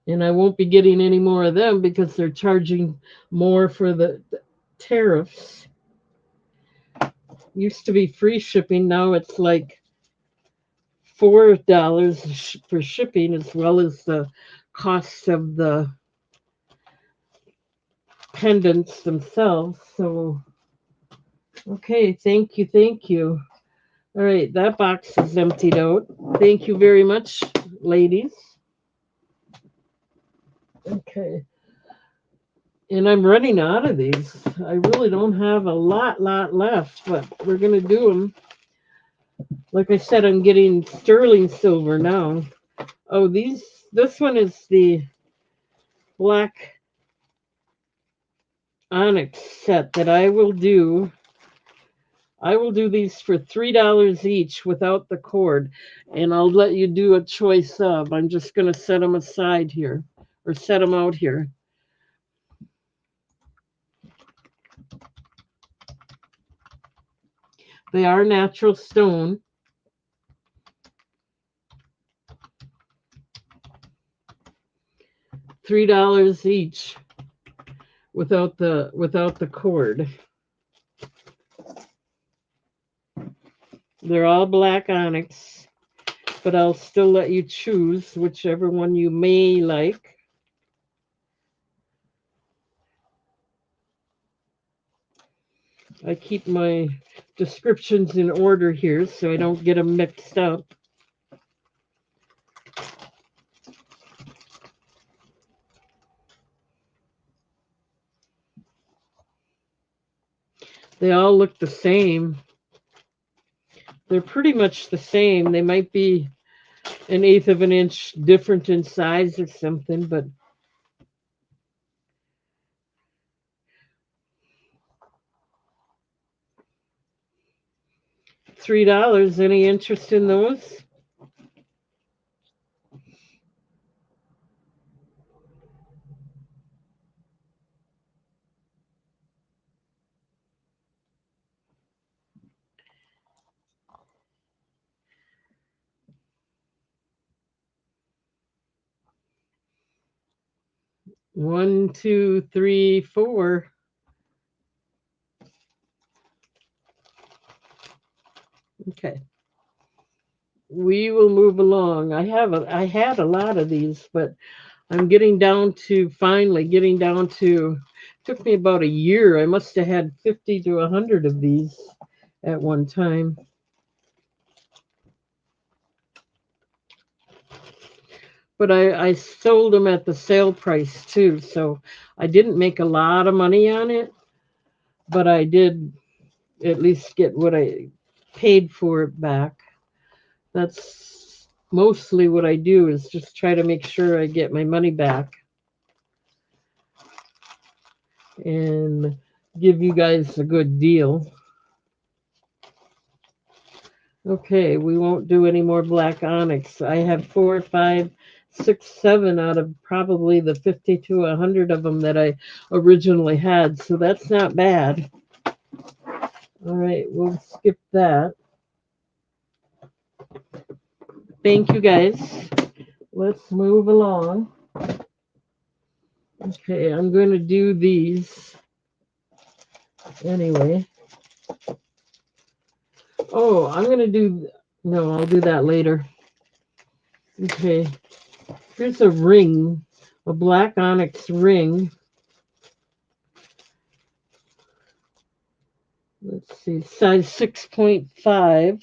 [SPEAKER 1] And I won't be getting any more of them because they're charging more for the tariffs. Used to be free shipping. Now it's like $4 for shipping, as well as the cost of the pendants themselves. So, okay, thank you, thank you. All right, that box is emptied out. Thank you very much, ladies. Okay. And I'm running out of these. I really don't have a lot left, but we're going to do them. Like I said, I'm getting sterling silver now. Oh, this one is the black onyx set that I will do. I will do these for $3 each without the cord, and I'll let you do a choice of. I'm just going to set them aside here, or set them out here. They are natural stone. $3 each without the cord. They're all black onyx, but I'll still let you choose whichever one you may like. I keep my descriptions in order here so I don't get them mixed up. They all look the same. They're pretty much the same. They might be an eighth of an inch different in size or something, but $3. Any interest in those? One, two, three, four. Okay. We will move along. I had a lot of these, but I'm getting down to finally getting down to took me about a year. I must have had 50 to 100 of these at one time. But I sold them at the sale price too, so I didn't make a lot of money on it, but I did at least get what I paid for it back. That's mostly what I do is just try to make sure I get my money back and give you guys a good deal. Okay, we won't do any more black onyx. I have 4, 5, 6, 7 out of probably the 50 to 100 of them that I originally had, so that's not bad. All right, we'll skip that. Thank you guys. Let's move along. Okay, I'm going to do these anyway. Oh, I'm going to do, no, I'll do that later. Okay, here's a ring, a black onyx ring. Let's see, size 6.5.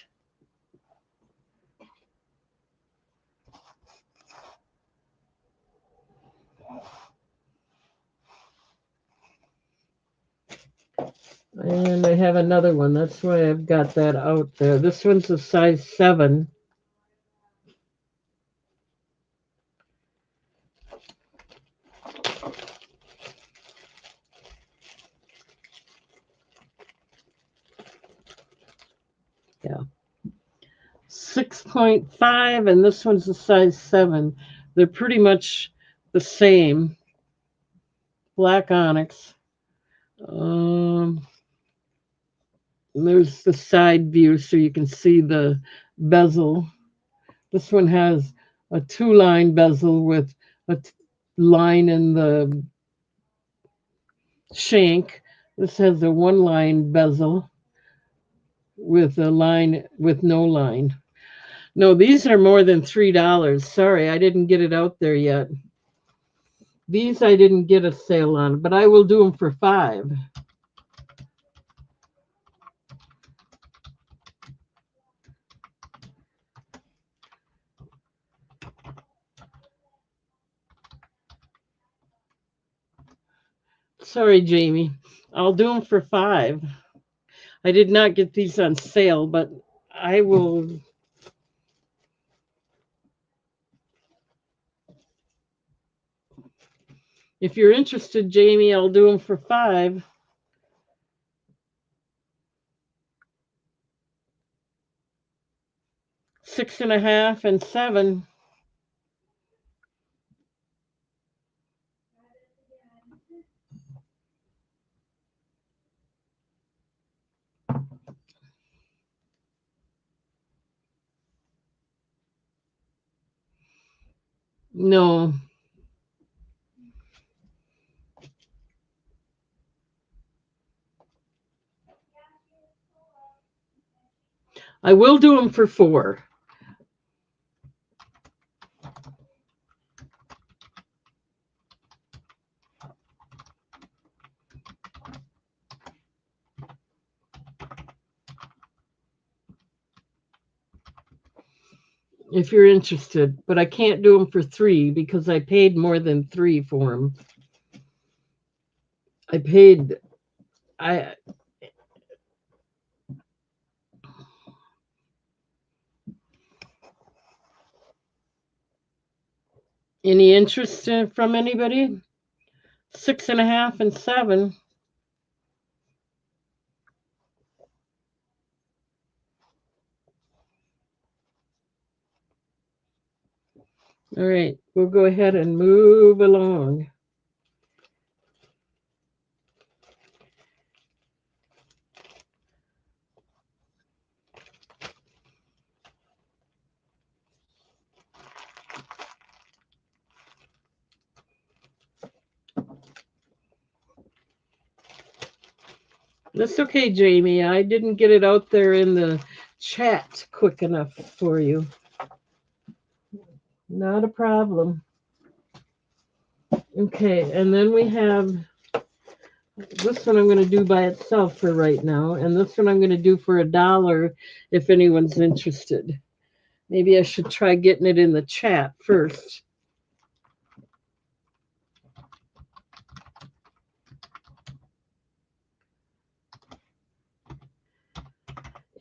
[SPEAKER 1] And I have another one. That's why I've got that out there. This one's a size 7. Yeah. 6.5, and this one's a size 7. They're pretty much the same. Black onyx. There's the side view so you can see the bezel. This one has a 2-line bezel with a line in the shank. This has a 1-line bezel with a line with no line. No, these are more than $3. Sorry, I didn't get it out there yet. These I didn't get a sale on, but I will do them for 5. Sorry, Jamie. I'll do them for 5. I did not get these on sale, but I will. If you're interested, Jamie, I'll do them for 5. Six and a half and 7. No. I will do them for 4. if you're interested. But I can't do them for 3 because I paid more than 3 for them. I paid I any interest from anybody? 6.5 and 7. All right, we'll go ahead and move along. That's okay, Jamie. I didn't get it out there in the chat quick enough for you. Not a problem. Okay, and then we have this one I'm going to do by itself for right now, and this one I'm going to do for $1 if anyone's interested. Maybe I should try getting it in the chat first.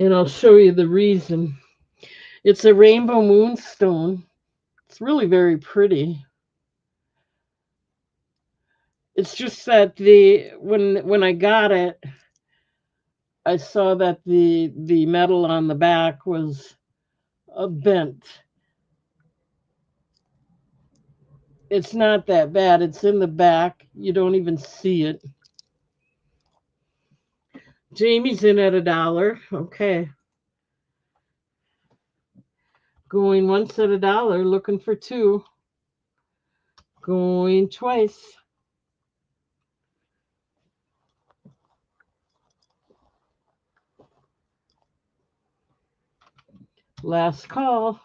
[SPEAKER 1] And I'll show you the reason. It's a rainbow moonstone. It's really very pretty. It's just that when I got it, I saw that the metal on the back was bent. It's not that bad. It's in the back. You don't even see it. Jamie's in at $1. Okay. Going once at $1, looking for 2. Going twice. Last call.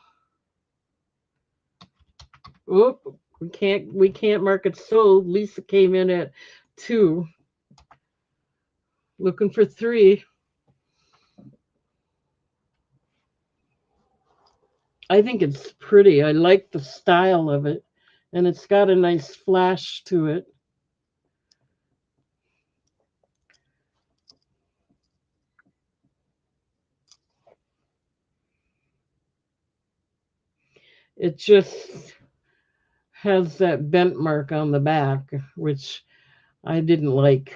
[SPEAKER 1] Oop, we can't mark it sold. Lisa came in at 2. Looking for 3. I think it's pretty. I like the style of it. And it's got a nice flash to it. It just has that bent mark on the back, which I didn't like.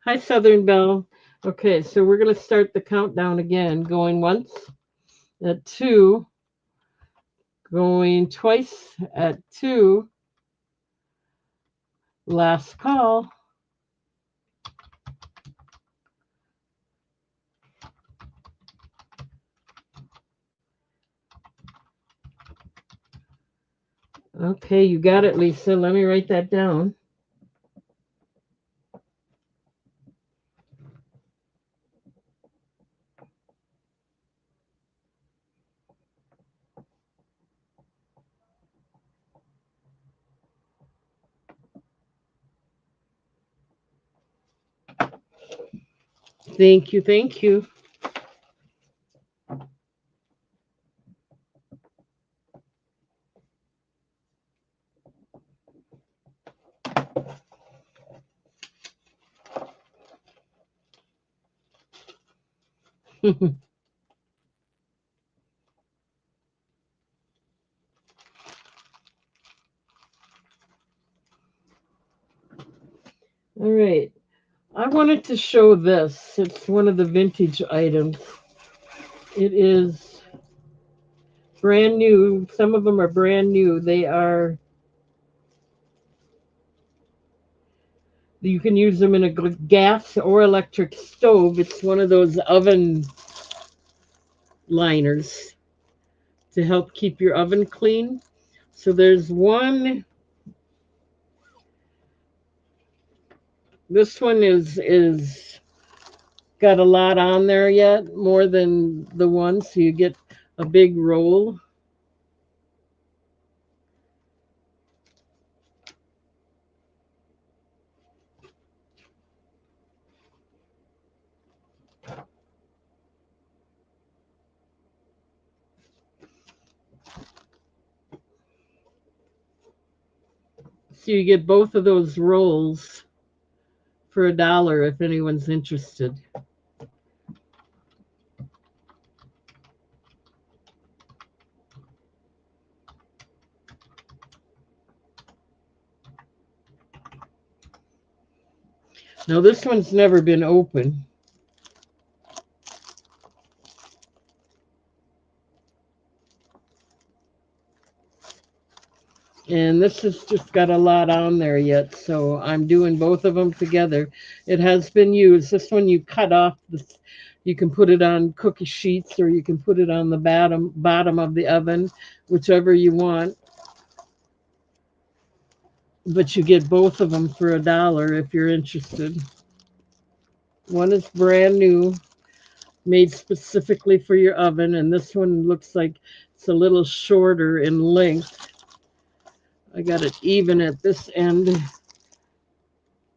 [SPEAKER 1] Hi, Southern Belle. Okay, so we're going to start the countdown again. Going once at 2. Going twice at 2. Last call. Okay, you got it, Lisa. Let me write that down. Thank you, thank you. All right. I wanted to show this. It's one of the vintage items. It is brand new. Some of them are brand new. You can use them in a gas or electric stove. It's one of those oven liners to help keep your oven clean. So there's one. This one is got a lot on there yet, more than the one, so you get a big roll. So you get both of those rolls for $1 if anyone's interested. Now this one's never been open. And this has just got a lot on there yet, so I'm doing both of them together. It has been used. This one you cut off this, you can put it on cookie sheets or you can put it on the bottom of the oven, whichever you want. But you get both of them for $1 if you're interested. One is brand new, made specifically for your oven, and this one looks like it's a little shorter in length. I got it even at this end.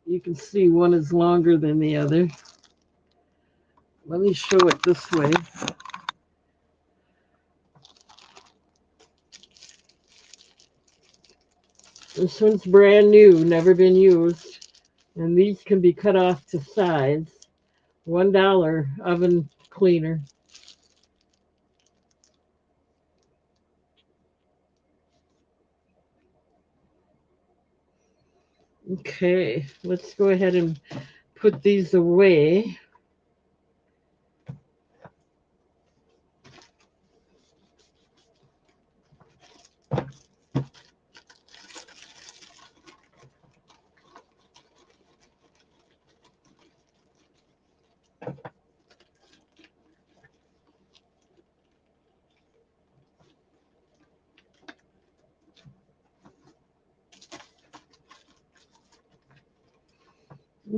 [SPEAKER 1] You can see one is longer than the other. Let me show it this way. This one's brand new, never been used. And these can be cut off to size. $1 oven cleaner. Okay, let's go ahead and put these away.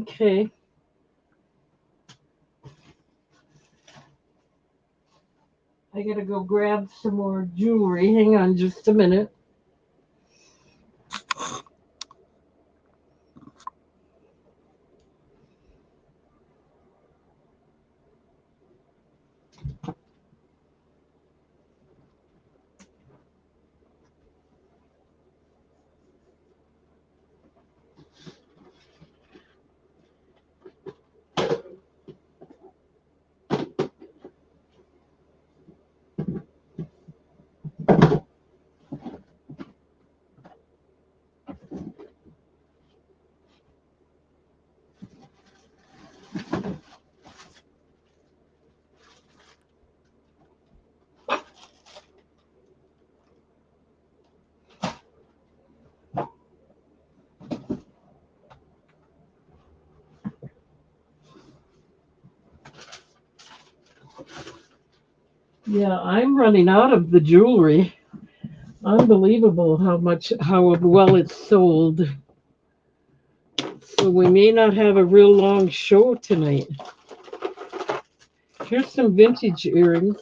[SPEAKER 1] Okay. I gotta go grab some more jewelry. Hang on just a minute. Yeah, I'm running out of the jewelry. Unbelievable how well it's sold. So we may not have a real long show tonight. Here's some vintage earrings.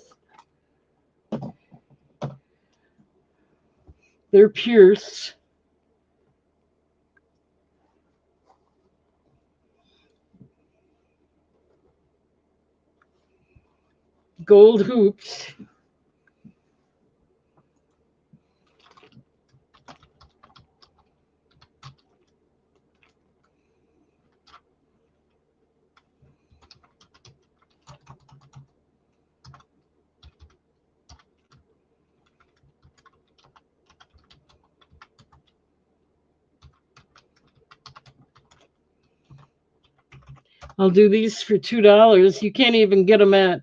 [SPEAKER 1] They're pierced. Gold hoops. I'll do these for $2. You can't even get them at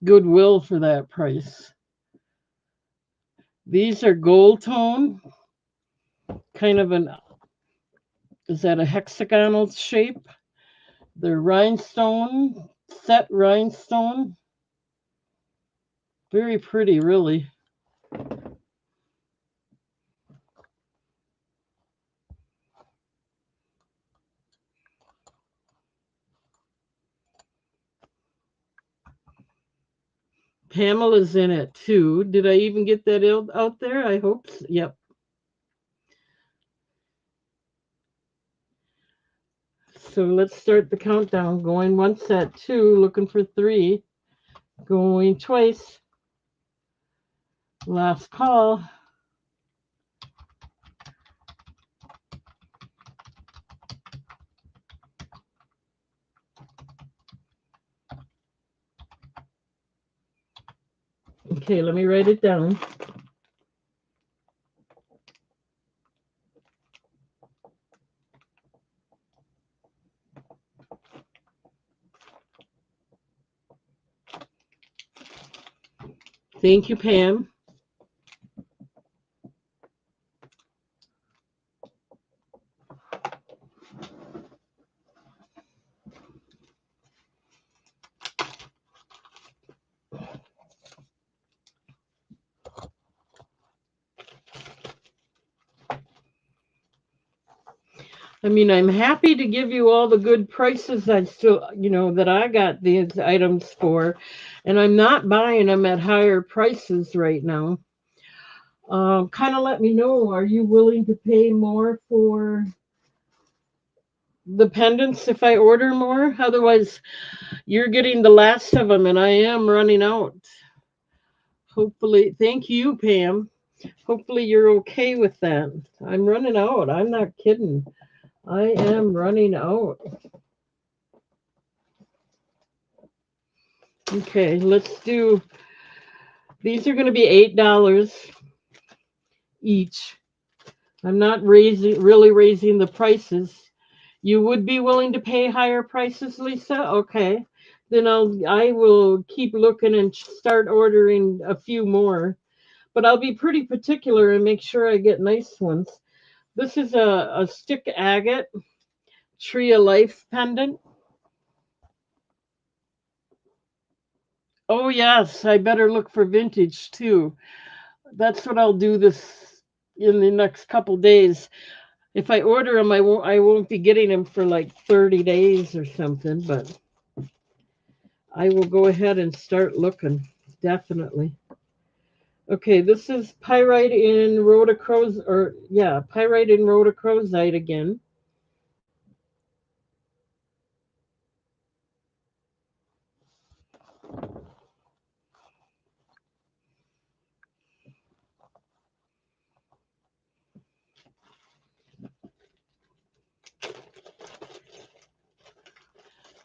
[SPEAKER 1] Goodwill for that price. These are gold tone, kind of is that a hexagonal shape? They're rhinestone, set rhinestone. Very pretty, really. Pamela's in it too. Did I even get that out there? I hope so. Yep. So let's start the countdown. Going once at 2, looking for 3. Going twice. Last call. Okay, let me write it down. Thank you, Pam. I mean, I'm happy to give you all the good prices I still, that I got these items for, and I'm not buying them at higher prices right now. Kind of let me know, are you willing to pay more for the pendants if I order more? Otherwise, you're getting the last of them, and I am running out. Hopefully, thank you, Pam. Hopefully, you're okay with that. I'm running out. I'm not kidding. I am running out. Okay, let's do. These are going to be $8 each. I'm not really raising the prices. You would be willing to pay higher prices, Lisa? Okay. Then I will keep looking and start ordering a few more. But I'll be pretty particular and make sure I get nice ones. This is a stick agate tree of life pendant. Oh yes, I better look for vintage too. That's what I'll do this in the next couple days. If I order them, I won't be getting them for like 30 days or something, but I will go ahead and start looking. Definitely. Okay, this is pyrite in rhodochrosite, or yeah, pyrite in rhodochrosite again.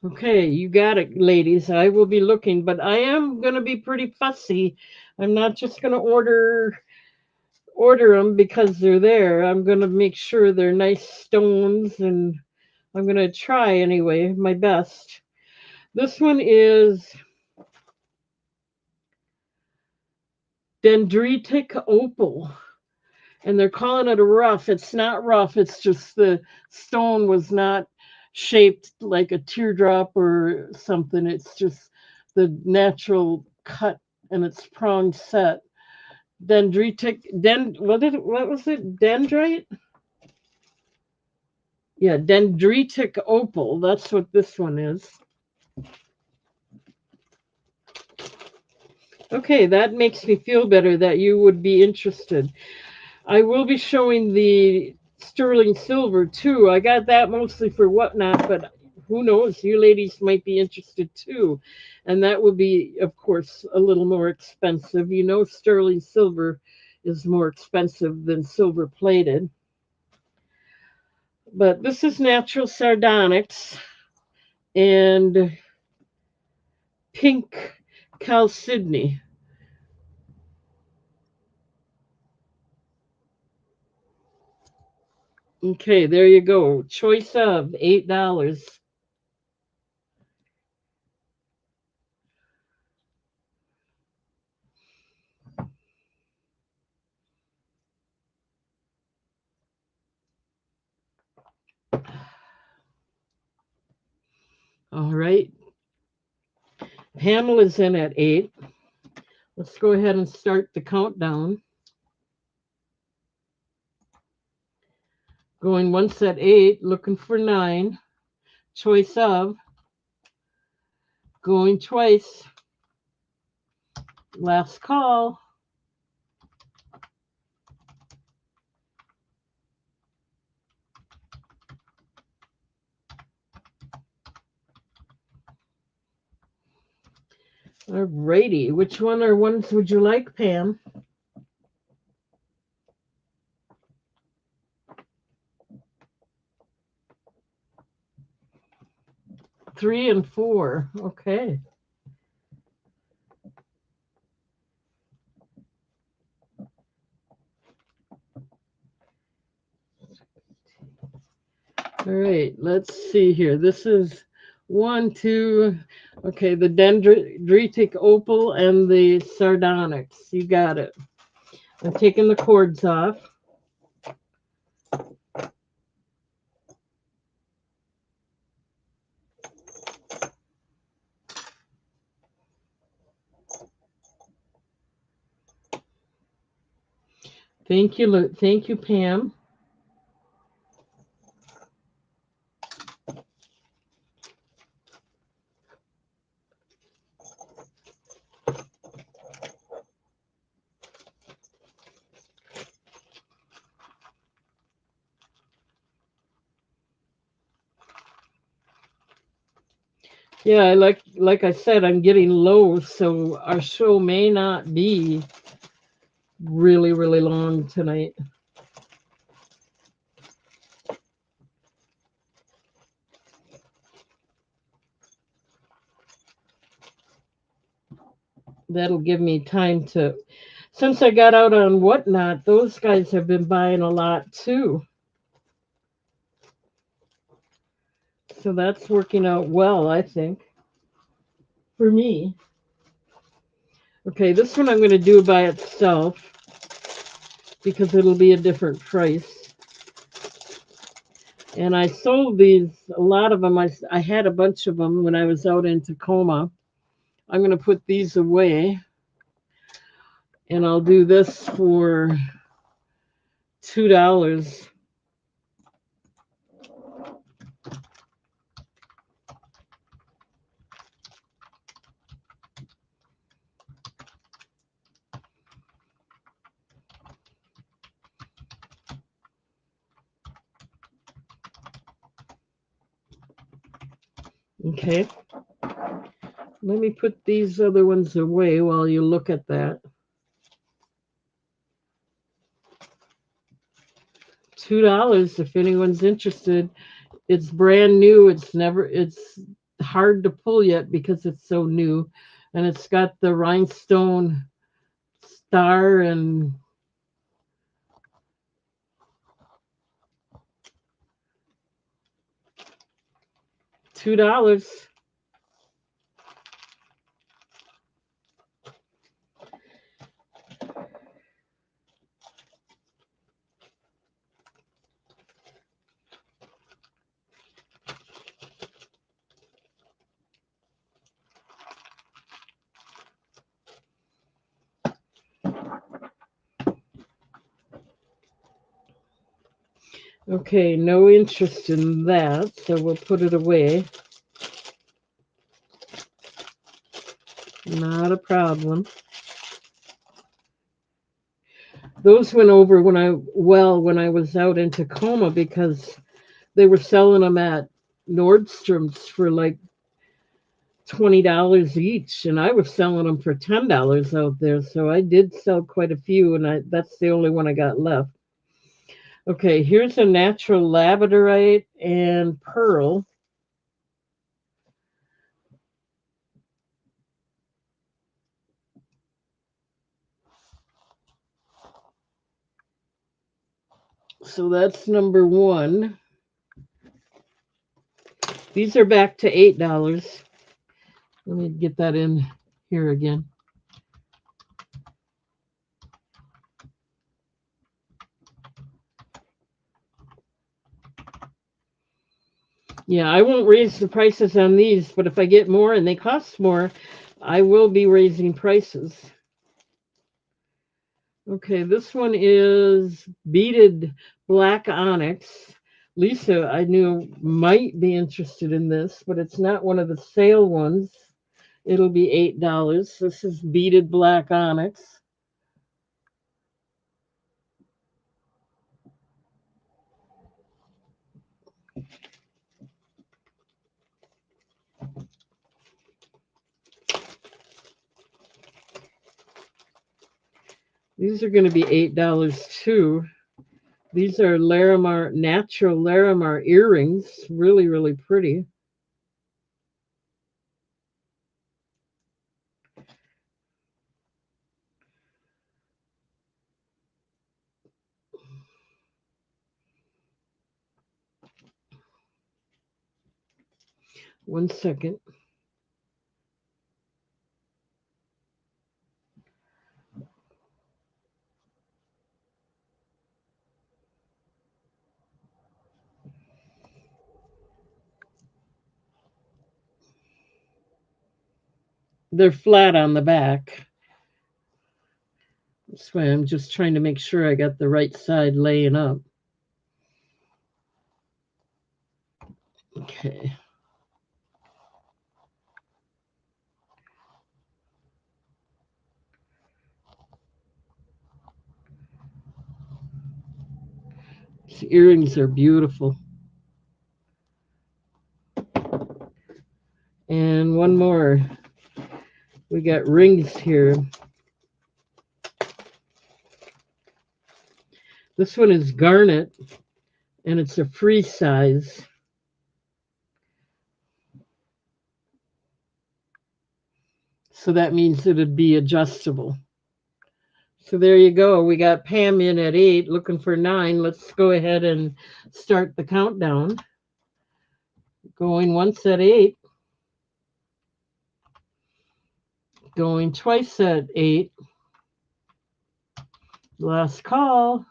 [SPEAKER 1] Okay, you got it, ladies. I will be looking, but I am going to be pretty fussy. I'm not just going to order them because they're there. I'm going to make sure they're nice stones, and I'm going to try anyway, my best. This one is dendritic opal, and they're calling it a rough. It's not rough, it's just the stone was not shaped like a teardrop or something. It's just the natural cut, and it's pronged set. What was it? Dendrite? Yeah, dendritic opal. That's what this one is. Okay, that makes me feel better that you would be interested. I will be showing the sterling silver too. I got that mostly for whatnot, but who knows? You ladies might be interested too. And that would be, of course, a little more expensive. You know, sterling silver is more expensive than silver plated. But this is natural sardonyx and pink chalcedony. Okay, there you go. Choice of $8. All right. Pamela's in at 8. Let's go ahead and start the countdown. Going once at 8, looking for 9. Choice of. Going twice. Last call. All righty. Which ones would you like, Pam? 3 and 4. Okay. All right, let's see here. This is one, two, okay, the dendritic opal and the sardonyx. You got it. I'm taking the cords off. Thank you, Pam. Yeah, like I said, I'm getting low, so our show may not be really long tonight. That'll give me time to, since I got out on Whatnot, those guys have been buying a lot too. So that's working out well, I think, for me. Okay, this one I'm going to do by itself because it'll be a different price. And I sold these, a lot of them. I had a bunch of them when I was out in Tacoma. I'm going to put these away. And I'll do this for $2. Okay. Let me put these other ones away while you look at that. $2 if anyone's interested. It's brand new. It's hard to pull yet because it's so new. And it's got the rhinestone star and $2. Okay, no interest in that, so we'll put it away. Not a problem. Those went over when I was out in Tacoma because they were selling them at Nordstrom's for like $20 each, and I was selling them for $10 out there. So I did sell quite a few, and that's the only one I got left. Okay, here's a natural labradorite and pearl. So that's number one. These are back to $8. Let me get that in here again. Yeah, I won't raise the prices on these, but if I get more and they cost more, I will be raising prices. Okay, this one is beaded black onyx. Lisa, I knew might be interested in this, but it's not one of the sale ones. It'll be $8. This is beaded black onyx. These are going to be $8 too. These are Larimar, natural Larimar earrings. Really pretty. 1 second. They're flat on the back. That's why I'm just trying to make sure I got the right side laying up. Okay. These earrings are beautiful. And one more. We got rings here. This one is garnet, and it's a free size. So that means it'd be adjustable. So there you go. We got Pam in at 8, looking for 9. Let's go ahead and start the countdown. Going once at 8. Going twice at 8. Last call.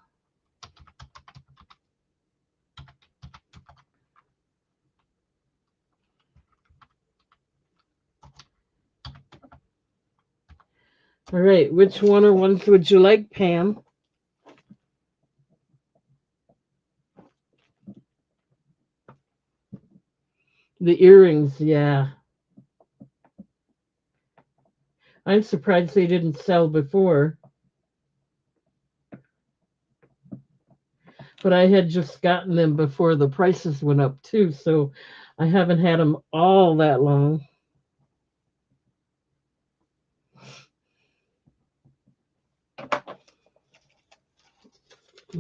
[SPEAKER 1] All right, which one or ones would you like, Pam? The earrings, yeah. I'm surprised they didn't sell before. But I had just gotten them before the prices went up too, so I haven't had them all that long.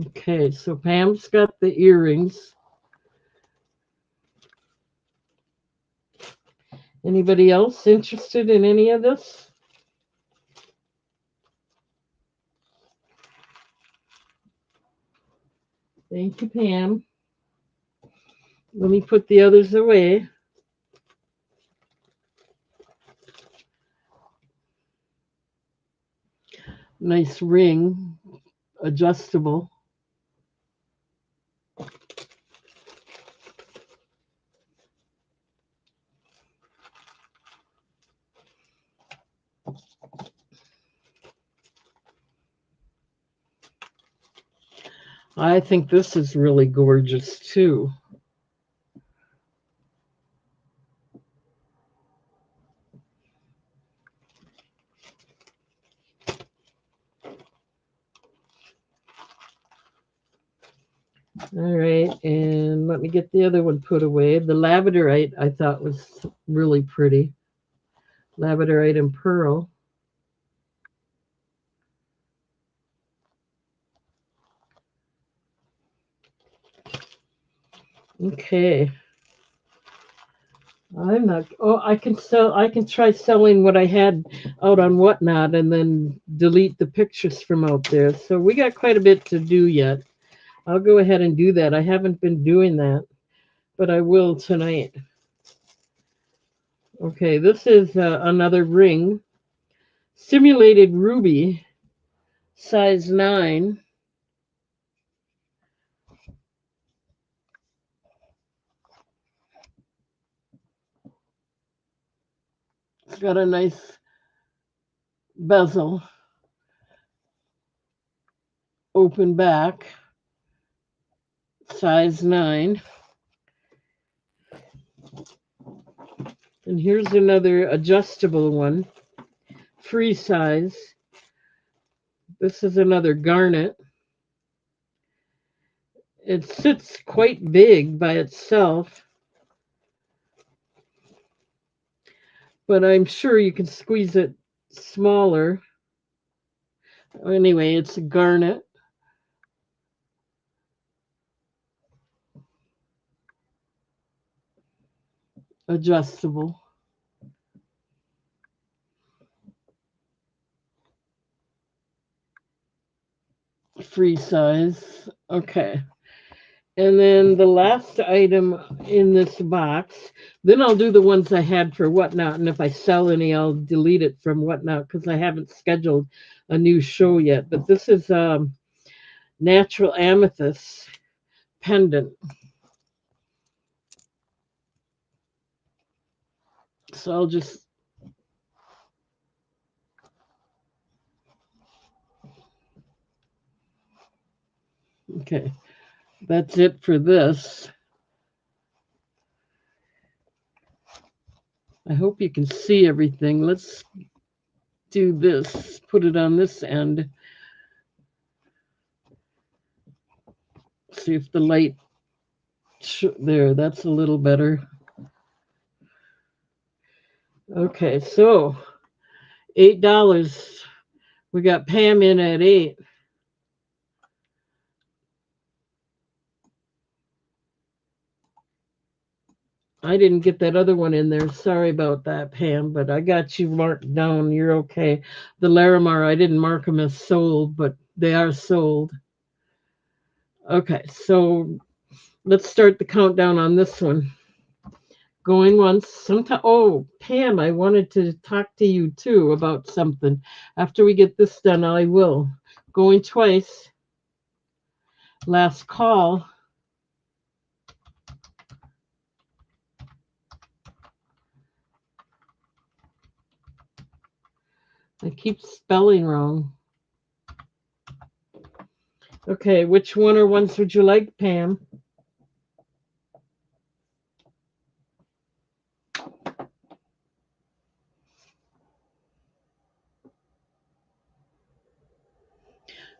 [SPEAKER 1] Okay, so Pam's got the earrings. Anybody else interested in any of this? Thank you, Pam. Let me put the others away. Nice ring, adjustable. I think this is really gorgeous too. All right, and let me get the other one put away. The labradorite I thought was really pretty. Labradorite and pearl. Okay. I'm not. Oh, I can sell. I can try selling what I had out on Whatnot, and then delete the pictures from out there. So we got quite a bit to do yet. I'll go ahead and do that. I haven't been doing that, but I will tonight. Okay, this is another ring, simulated ruby, size 9. It's got a nice bezel, open back, size 9. And here's another adjustable one, free size. This is another garnet. It sits quite big by itself, but I'm sure you can squeeze it smaller. Anyway, it's a garnet, adjustable, free size. Okay. And then the last item in this box, then I'll do the ones I had for Whatnot. And if I sell any, I'll delete it from Whatnot because I haven't scheduled a new show yet. But this is natural amethyst pendant. So I'll just, okay, that's it for this. I hope you can see everything. Let's do this, put it on this end. See if the light, there, that's a little better. Okay, so $8. We got Pam in at 8. I didn't get that other one in there. Sorry about that, Pam, but I got you marked down. You're okay. The Larimar, I didn't mark them as sold, but they are sold. Okay, so let's start the countdown on this one. Going once, sometime. Oh, Pam, I wanted to talk to you too about something. After we get this done, I will. Going twice. Last call. I keep spelling wrong. Okay, which one or ones would you like, Pam?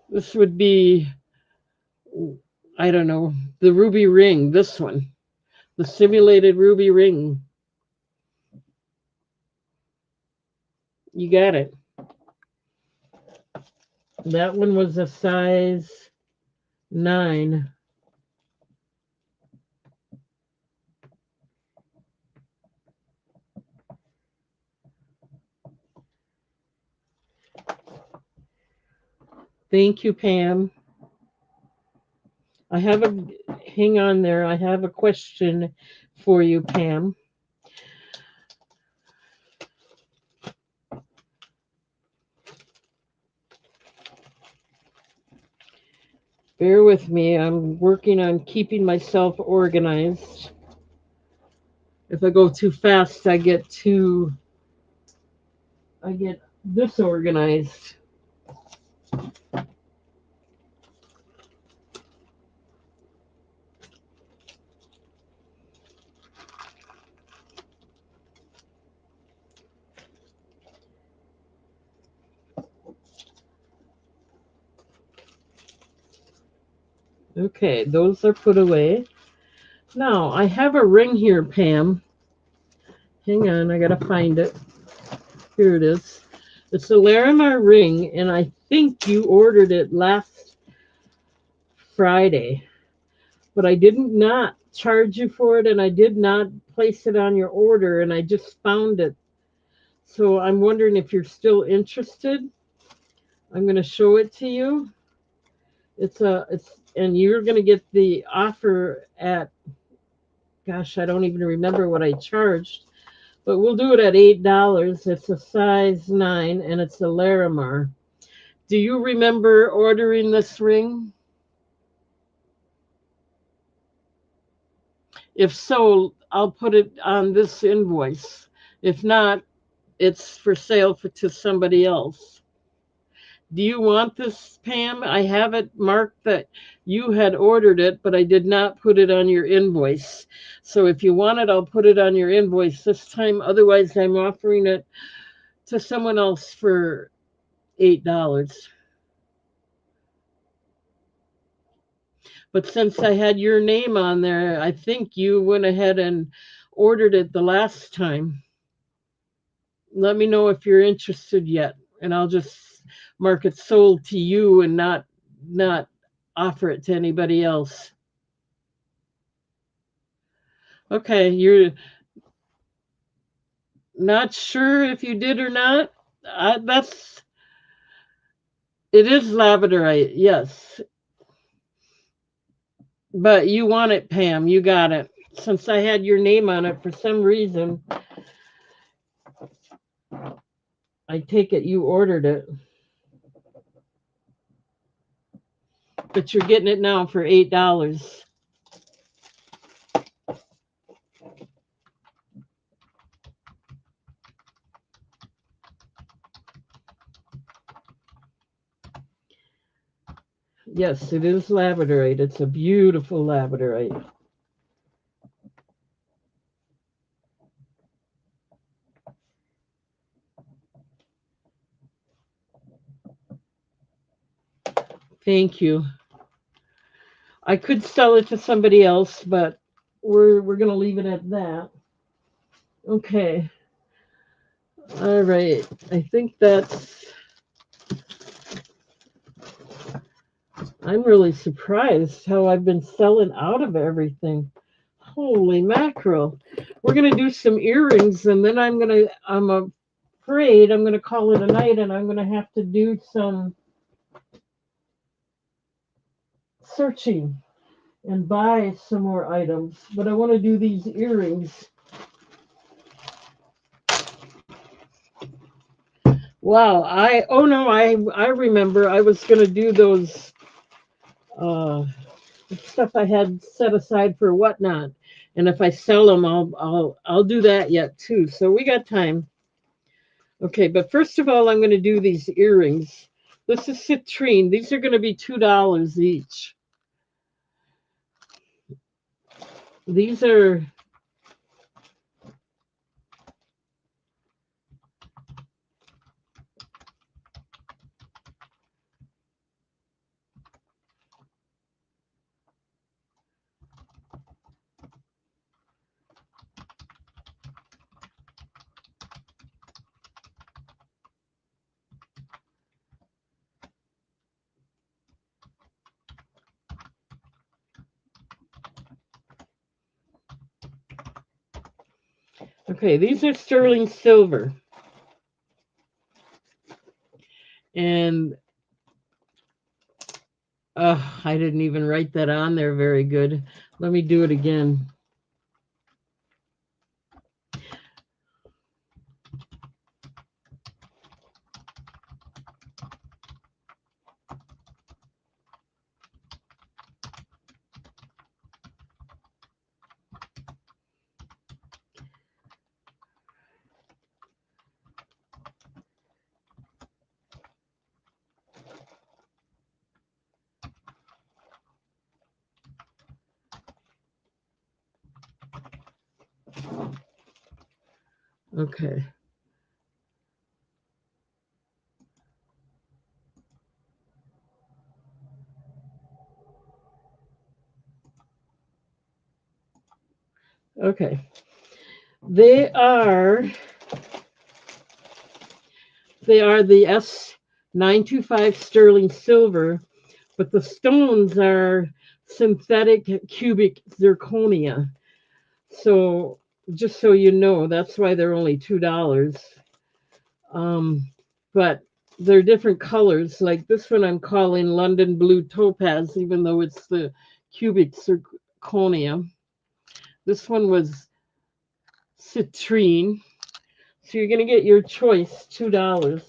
[SPEAKER 1] This would be, I don't know, the ruby ring, this one, the simulated ruby ring. You got it. That one was a size 9. Thank you, Pam. Hang on there. I have a question for you, Pam. Bear with me. I'm working on keeping myself organized. If I go too fast, I get disorganized. Okay, those are put away. Now, I have a ring here, Pam. Hang on, I gotta find it. Here it is. It's a Larimar ring, and I think you ordered it last Friday. But I did not charge you for it, and I did not place it on your order, and I just found it. So I'm wondering if you're still interested. I'm going to show it to you. And you're going to get the offer at, gosh, I don't even remember what I charged, but we'll do it at $8. It's a size 9, and it's a Larimar. Do you remember ordering this ring? If so, I'll put it on this invoice. If not, it's for sale to somebody else. Do you want this, Pam? I have it marked that you had ordered it, but I did not put it on your invoice. So if you want it, I'll put it on your invoice this time. Otherwise, I'm offering it to someone else for $8. But since I had your name on there, I think you went ahead and ordered it the last time. Let me know if you're interested yet, and I'll just mark it sold to you and not offer it to anybody else. Okay, you're not sure if you did or not. It is labradorite, yes. But you want it, Pam. You got it. Since I had your name on it for some reason, I take it you ordered it. But you're getting it now for $8. Yes, it is labradorite. It's a beautiful labradorite. Thank you. I could sell it to somebody else, but we're gonna leave it at that. Okay. All right. I think that's. I'm really surprised how I've been selling out of everything. Holy mackerel. We're gonna do some earrings, and then I'm afraid I'm gonna call it a night, and I'm gonna have to do some searching and buy some more items. But I want to do these earrings. Wow, I remember I was gonna do those uh stuff I had set aside for whatnot. And if I sell them, I'll do that yet too. So we got time. Okay, but first of all, I'm going to do these earrings. This is citrine. These are going to be $2 each. These are okay. These are sterling silver, and I didn't even write that on there very good. Let me do it again. Okay. Okay. They are they are the S925 sterling silver, but the stones are synthetic cubic zirconia. So just so you know, that's why they're only $2. Um, but they're different colors. Like this one, I'm calling London Blue Topaz, even though it's the cubic zirconia. This one was citrine. So you're gonna get your choice, $2.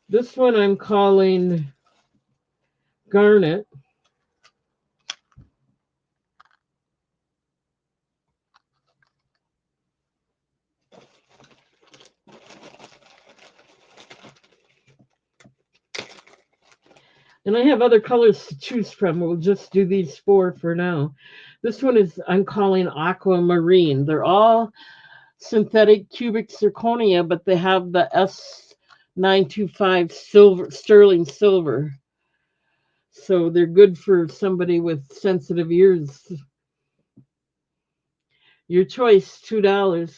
[SPEAKER 1] This one I'm calling garnet. And I have other colors to choose from. We'll just do these four for now. This one is I'm calling aquamarine. They're all synthetic cubic zirconia, but they have the S925 silver sterling silver. So they're good for somebody with sensitive ears. Your choice, $2.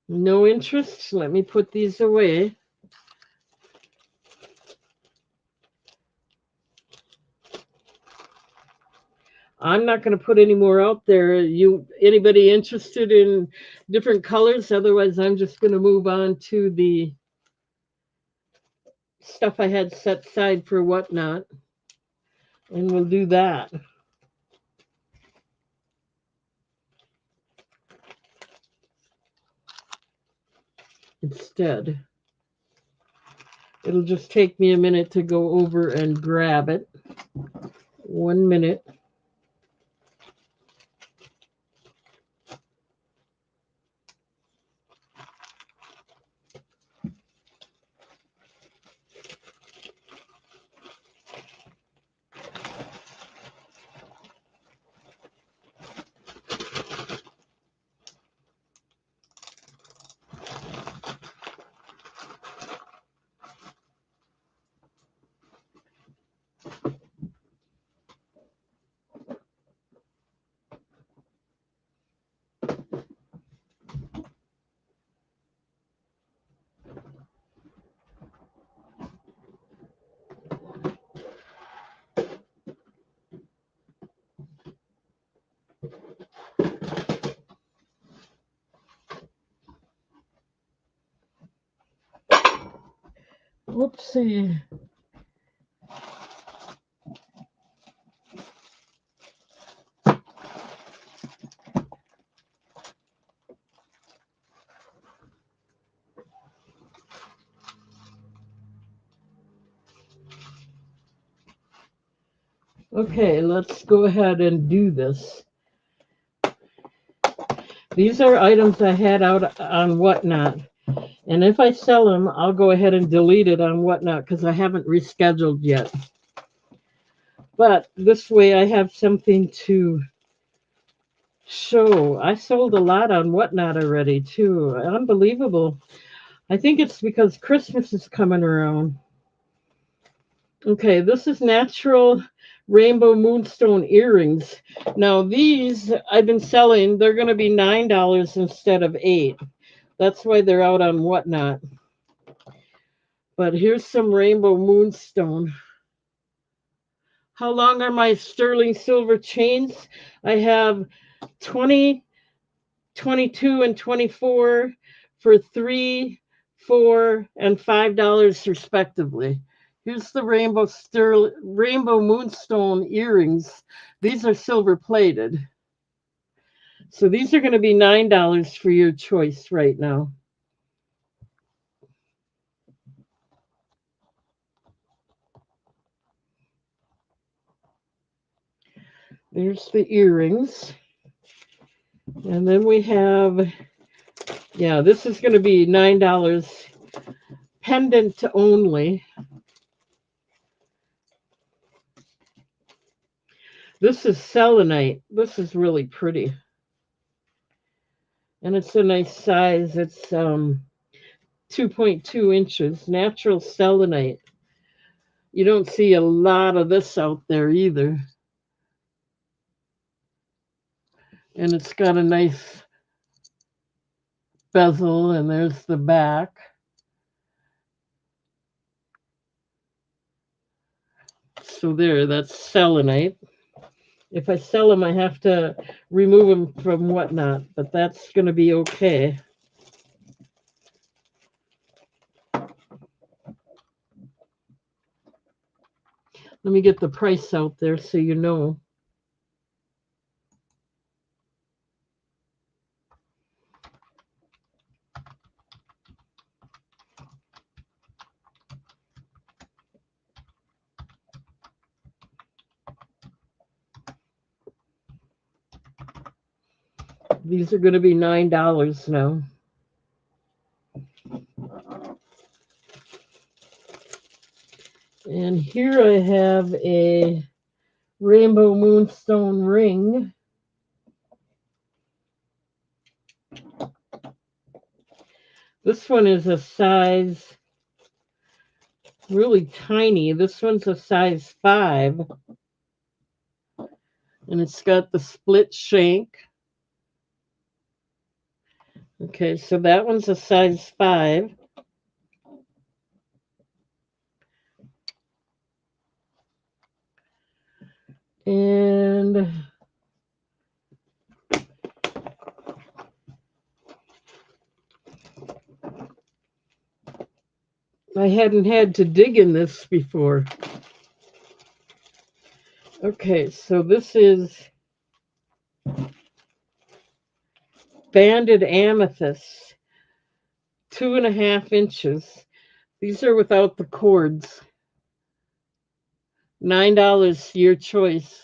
[SPEAKER 1] No interest. Let me put these away. I'm not going to put any more out there. Anybody interested in different colors? Otherwise, I'm just going to move on to the stuff I had set aside for whatnot, and we'll do that instead. It'll just take me a minute to go over and grab it. 1 minute. Whoopsie. Okay, let's go ahead and do this. These are items I had out on Whatnot. And if I sell them, I'll go ahead and delete it on Whatnot because I haven't rescheduled yet. But this way I have something to show. I sold a lot on Whatnot already, too. Unbelievable. I think it's because Christmas is coming around. Okay, this is natural rainbow moonstone earrings. Now these I've been selling, they're going to be $9 instead of $8. That's why they're out on Whatnot. But here's some rainbow moonstone. How long are my sterling silver chains? I have 20, 22, and 24 for $3, $4, and $5 respectively. Here's the rainbow moonstone earrings. These are silver plated. So these are going to be $9 for your choice right now. There's the earrings. And then we have, yeah, this is going to be $9 pendant only. This is selenite. This is really pretty. And it's a nice size. It's 2.2 inches, natural selenite. You don't see a lot of this out there either. And it's got a nice bezel, and there's the back. So there, that's selenite. If I sell them, I have to remove them from Whatnot, but that's going to be okay. Let me get the price out there so you know. These are going to be $9 now. And here I have a rainbow moonstone ring. This one is a size really tiny. This one's a size 5. And it's got the split shank. Okay, so that one's a size 5. And I hadn't had to dig in this before. Okay, so this is banded amethyst, 2.5 inches. These are without the cords. $9, your choice.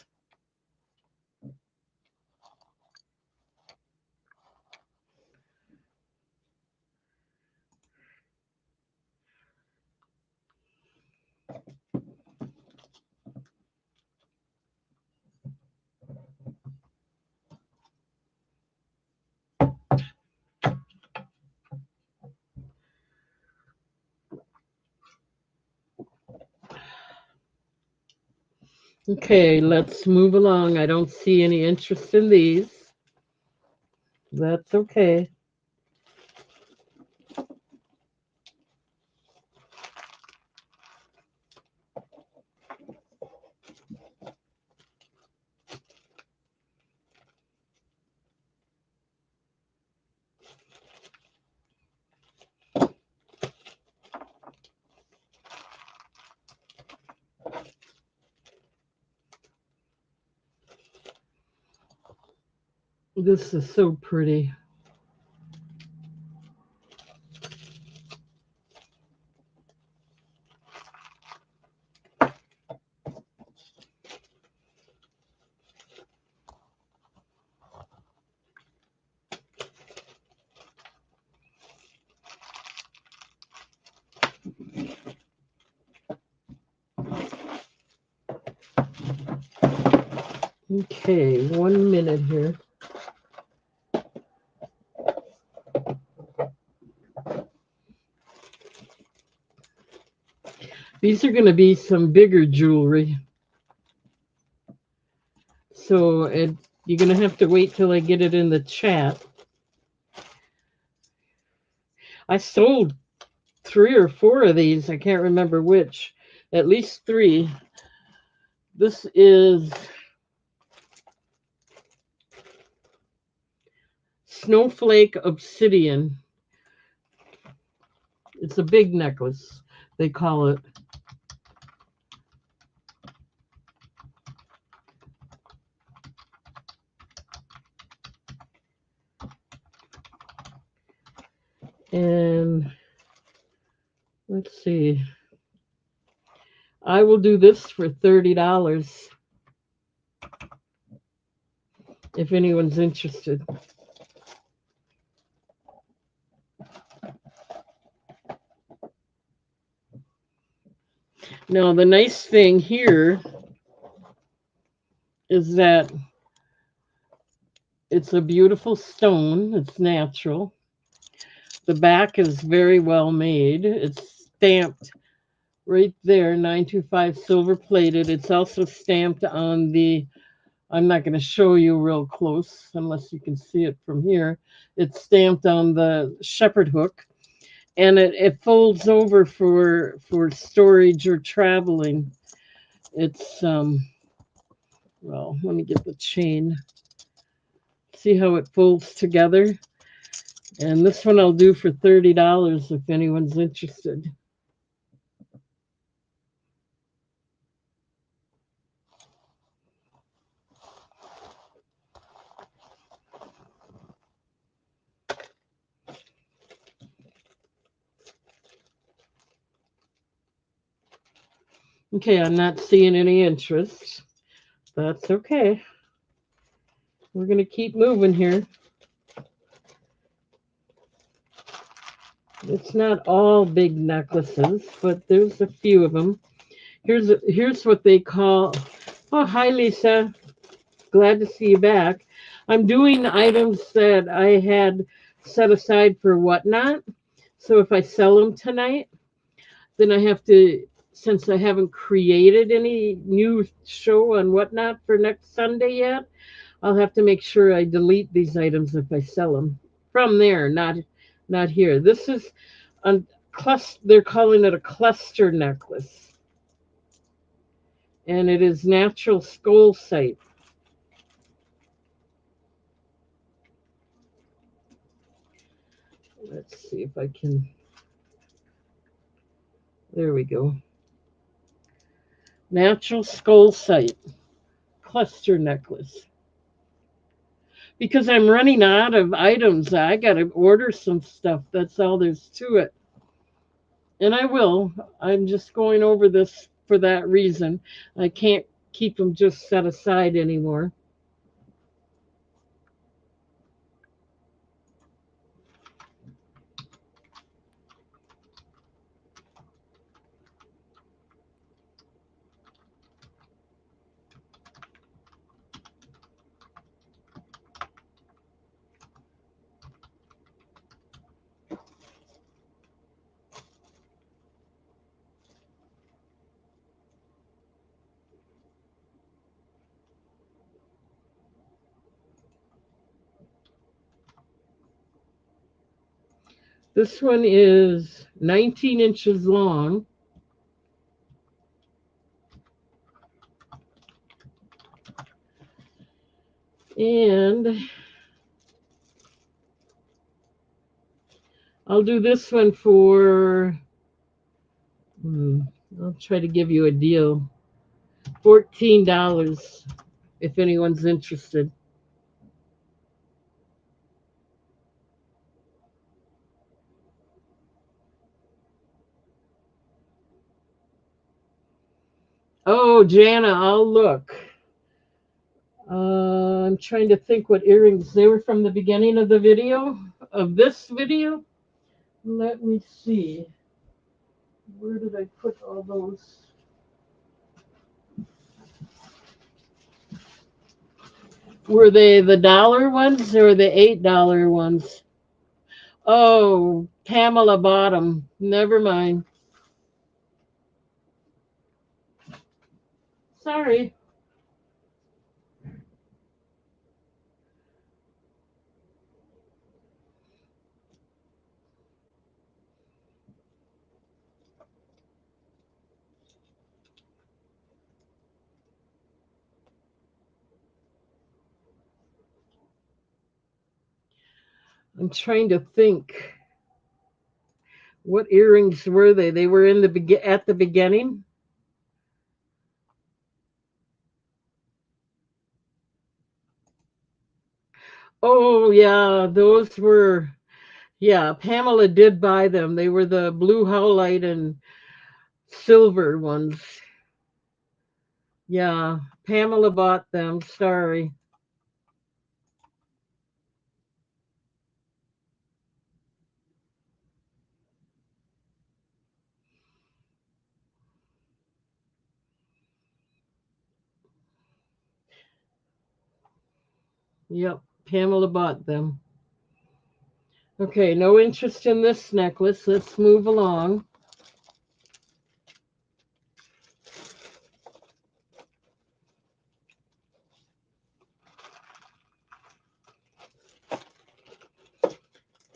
[SPEAKER 1] Okay, let's move along. I don't see any interest in these. That's okay. This is so pretty. Okay, 1 minute here. These are going to be some bigger jewelry. So you're going to have to wait till I get it in the chat. I sold 3 or 4 of these. I can't remember which. At least 3. This is Snowflake Obsidian. It's a big necklace, they call it. And let's see. I will do this for $30 if anyone's interested. Now, the nice thing here is that it's a beautiful stone. It's natural. The back is very well made. It's stamped right there, 925 silver plated. It's also stamped on the, I'm not going to show you real close unless you can see it from here. It's stamped on the shepherd hook, and it folds over for storage or traveling. It's well, let me get the chain. See how it folds together? And this one I'll do for $30 if anyone's interested. Okay, I'm not seeing any interest. That's okay. We're going to keep moving here. It's not all big necklaces, but there's a few of them. Here's what they call. Oh, hi, Lisa. Glad to see you back. I'm doing items that I had set aside for Whatnot. So if I sell them tonight, then I have to, since I haven't created any new show on Whatnot for next Sunday yet, I'll have to make sure I delete these items if I sell them. from there, not here. This is a cluster. They're calling it a cluster necklace, and it is natural scolsite. Let's see if I can. There we go. Natural scolsite cluster necklace. Because I'm running out of items, I got to order some stuff. That's all there's to it. And I will. I'm just going over this for that reason. I can't keep them just set aside anymore. This one is 19 inches long. And I'll do this one for, I'll try to give you a deal. $14 if anyone's interested. Oh, Jana, I'll look. I'm trying to think what earrings they were from the beginning of the video, of this video. Let me see. Where did I put all those? Were they the dollar ones or the $8 ones? Oh, Pamela bought them. Never mind. Sorry. I'm trying to think. What earrings were they? They were in the at the beginning. Oh yeah, those were. Yeah, Pamela did buy them. They were the blue howlite and silver ones. Yeah, Pamela bought them. Sorry. Yep, Pamela bought them. Okay, no interest in this necklace. Let's move along.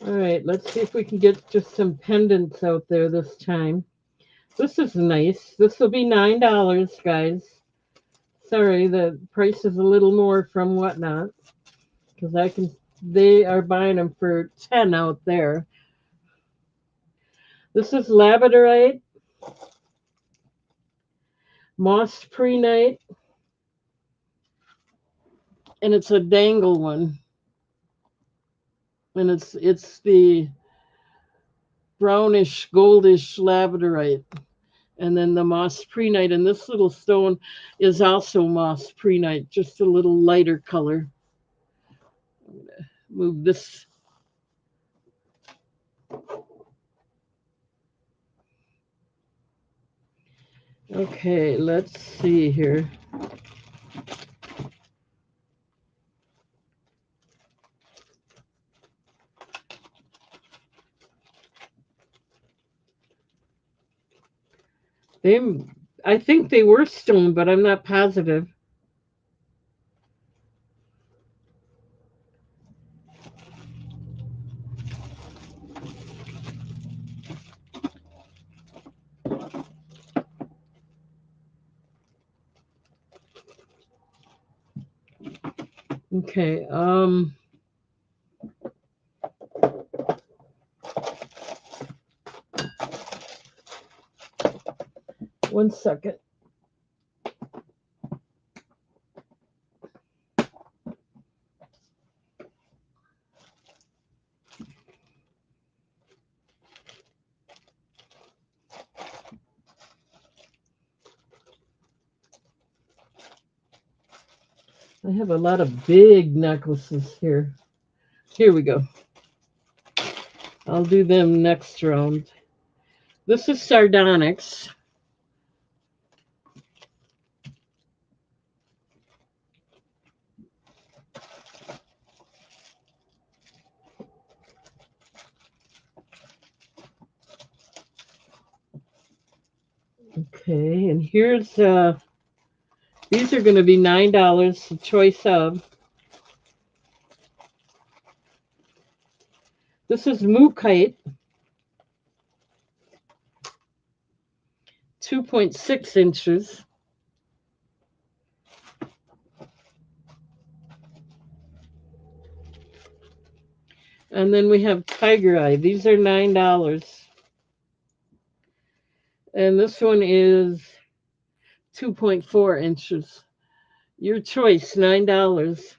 [SPEAKER 1] All right, let's see if we can get just some pendants out there this time. This is nice. This will be $9, guys. Sorry, the price is a little more from Whatnot because I can. They are buying them for 10 out there. This is labradorite, moss prehnite, and it's a dangle one. And it's the brownish goldish labradorite, and then the moss prehnite. And this little stone is also moss prehnite, just a little lighter color. I'm gonna move this. Okay, let's see here. They, I think they were stone, but I'm not positive. Okay. 1 second. I have a lot of big necklaces here. Here we go. I'll do them next round. This is sardonyx. Okay, and here's these are going to be $9, the choice of. This is Mookite, 2.6 inches. And then we have Tiger Eye. These are $9. And this one is 2.4 inches. Your choice, $9.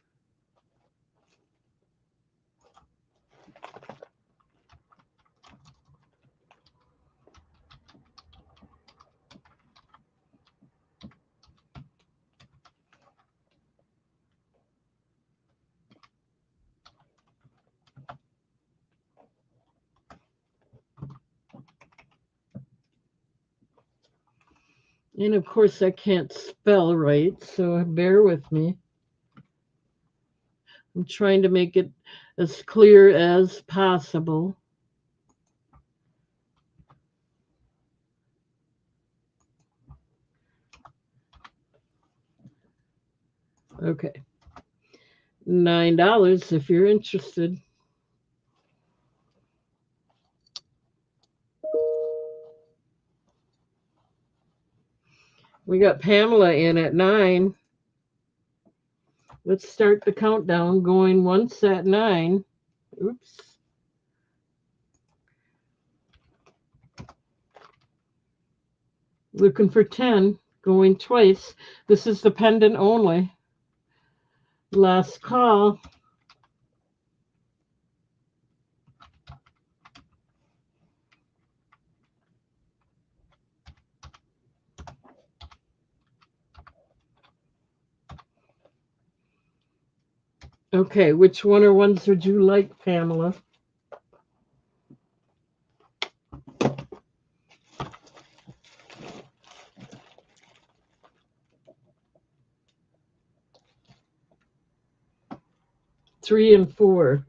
[SPEAKER 1] And of course, I can't spell right, so bear with me. I'm trying to make it as clear as possible. Okay. $9 if you're interested. We got Pamela in at 9. Let's start the countdown going once at 9. Oops. Looking for 10, going twice. This is the pendant only. Last call. Okay, which one or ones would you like, Pamela? Three and 4.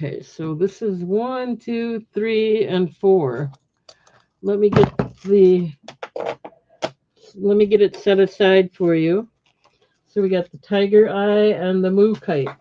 [SPEAKER 1] Okay, so this is 1, 2, 3, and 4. Let me get it set aside for you. So we got the Tiger Eye and the Mookite.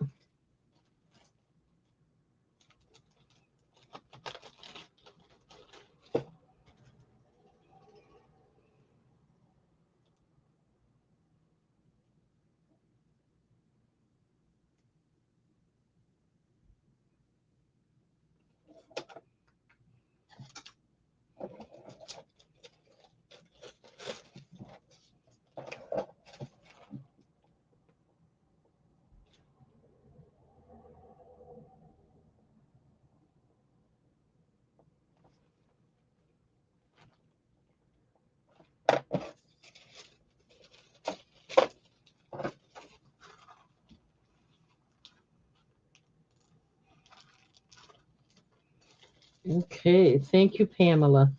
[SPEAKER 1] Okay, thank you, Pamela.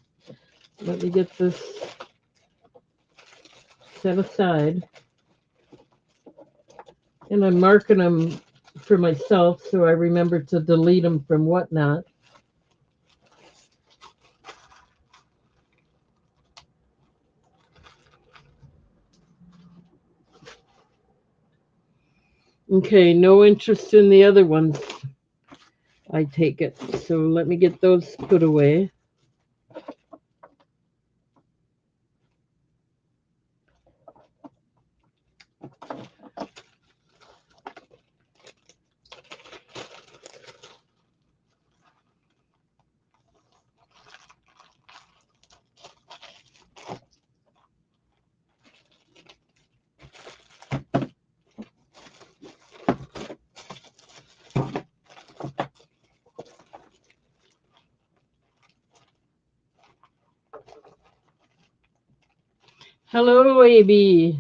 [SPEAKER 1] Let me get this set aside. And I'm marking them for myself so I remember to delete them from Whatnot. Okay, no interest in the other ones, I take it. So let me get those put away. Hello, AB.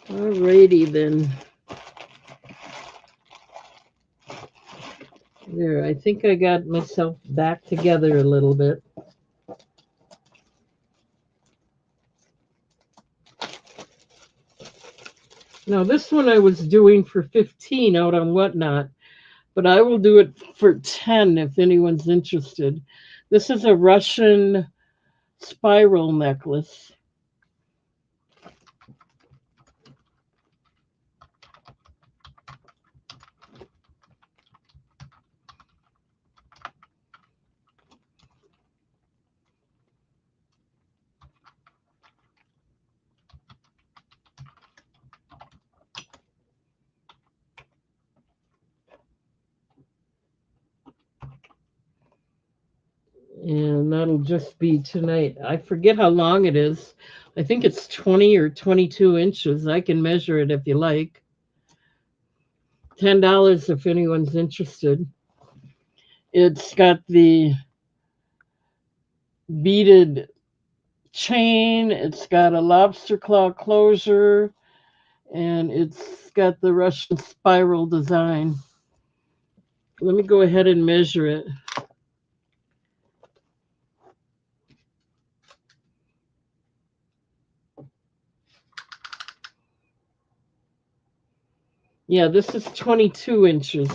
[SPEAKER 1] Alrighty then. There, I think I got myself back together a little bit. Now, this one I was doing for 15 out on Whatnot, but I will do it for 10 if anyone's interested. This is a Russian spiral necklace. And that'll just be tonight. I forget how long it is. I think it's 20 or 22 inches. I can measure it if you like. $10 if anyone's interested. It's got the beaded chain, it's got a lobster claw closure, and it's got the Russian spiral design. Let me go ahead and measure it. Yeah, this is 22 inches.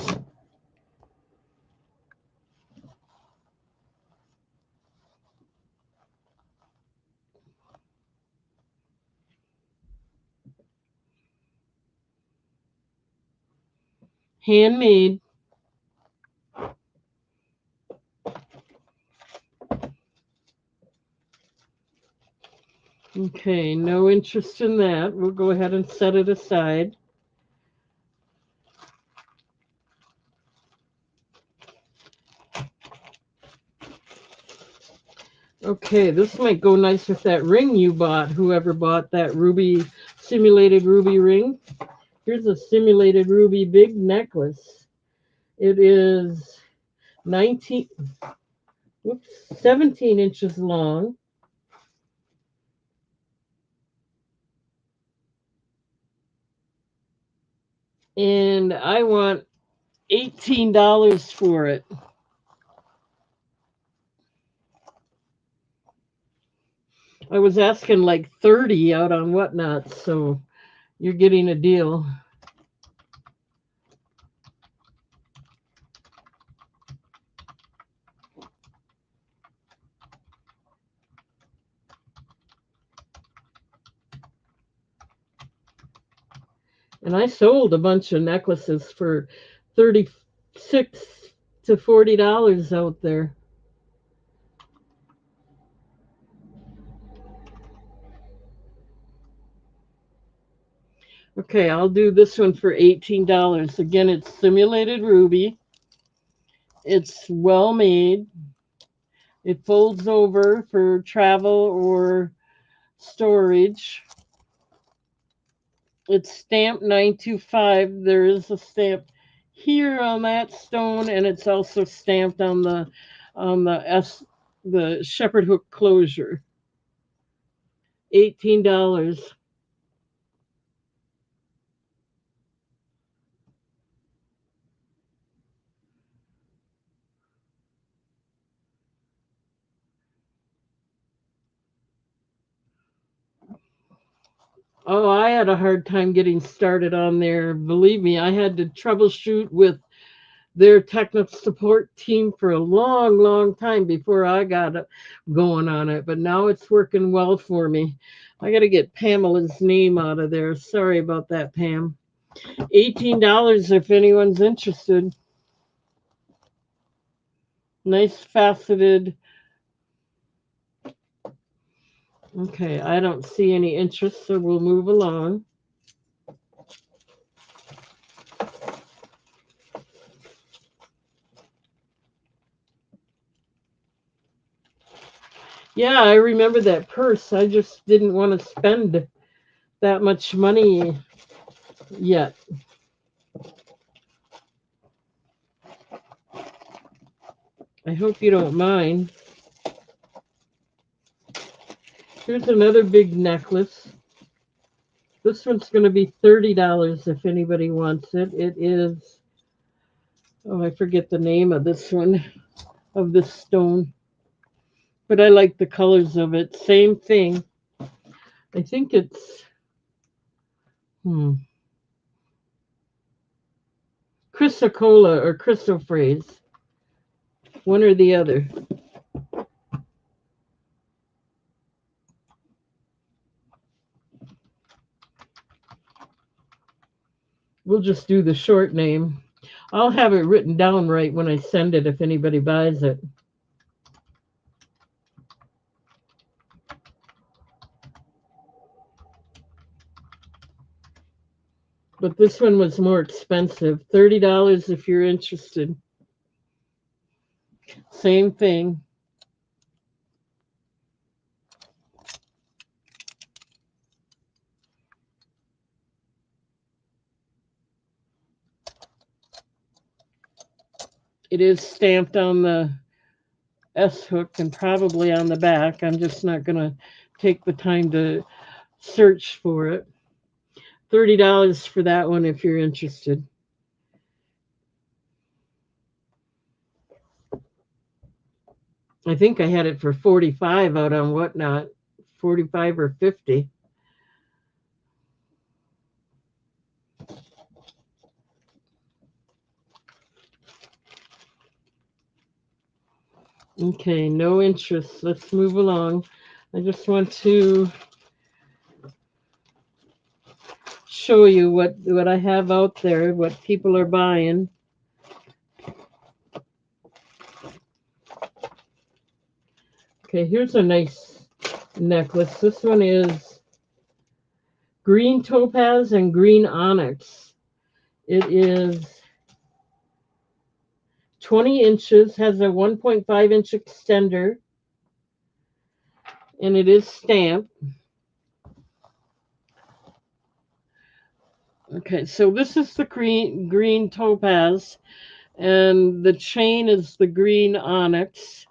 [SPEAKER 1] Handmade. Okay, no interest in that. We'll go ahead and set it aside. Okay, this might go nice with that ring you bought, whoever bought that ruby, simulated ruby ring. Here's a simulated ruby big necklace. It is 19, whoops, 17 inches long. And I want $18 for it. I was asking like 30 out on Whatnot, so you're getting a deal. And I sold a bunch of necklaces for 36 to $40 out there. Okay, I'll do this one for $18. Again, it's simulated ruby. It's well made. It folds over for travel or storage. It's stamped 925. There is a stamp here on that stone, and it's also stamped on the shepherd hook closure. $18. Oh, I had a hard time getting started on there. Believe me, I had to troubleshoot with their technical support team for a long, long time before I got going on it. But now it's working well for me. I got to get Pamela's name out of there. Sorry about that, Pam. $18 if anyone's interested. Nice faceted. Okay, I don't see any interest, so we'll move along. Yeah, I remember that purse. I just didn't want to spend that much money yet. I hope you don't mind. Here's another big necklace. This one's going to be $30 if anybody wants it. It is, oh, I forget the name of this one, of this stone. But I like the colors of it. Same thing. I think it's, chrysocolla or chrysoprase. One or the other. We'll just do the short name. I'll have it written down right when I send it if anybody buys it. But this one was more expensive. $30 if you're interested. Same thing. It is stamped on the S hook and probably on the back. I'm just not going to take the time to search for it. $30 for that one if you're interested. I think I had it for 45 out on Whatnot, 45 or 50. Okay, no interest. Let's move along. I just want to show you what I have out there, what people are buying. Okay, here's a nice necklace. This one is green topaz and green onyx. It is 20 inches, has a 1.5 inch extender, and it is stamped. Okay, so this is the green topaz, and the chain is the green onyx.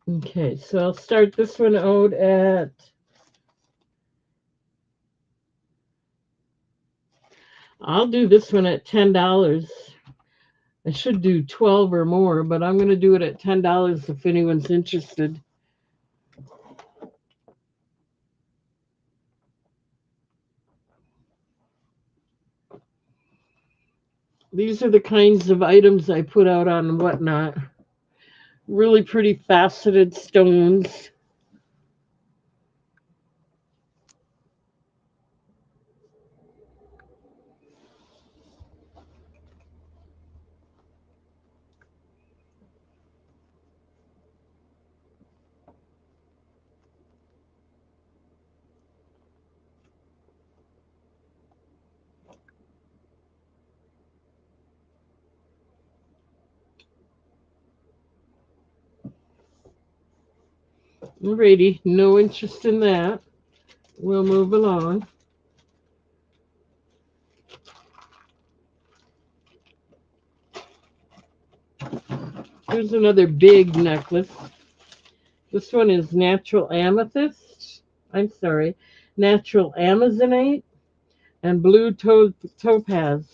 [SPEAKER 1] Okay, so I'll start this one out at I'll do this one at $10. I should do 12 or more, but I'm going to do it at $10 if anyone's interested. These are the kinds of items I put out on Whatnot. Really pretty faceted stones. Alrighty, no interest in that. We'll move along. Here's another big necklace. This one is natural amethyst. I'm sorry, natural amazonite and blue topaz.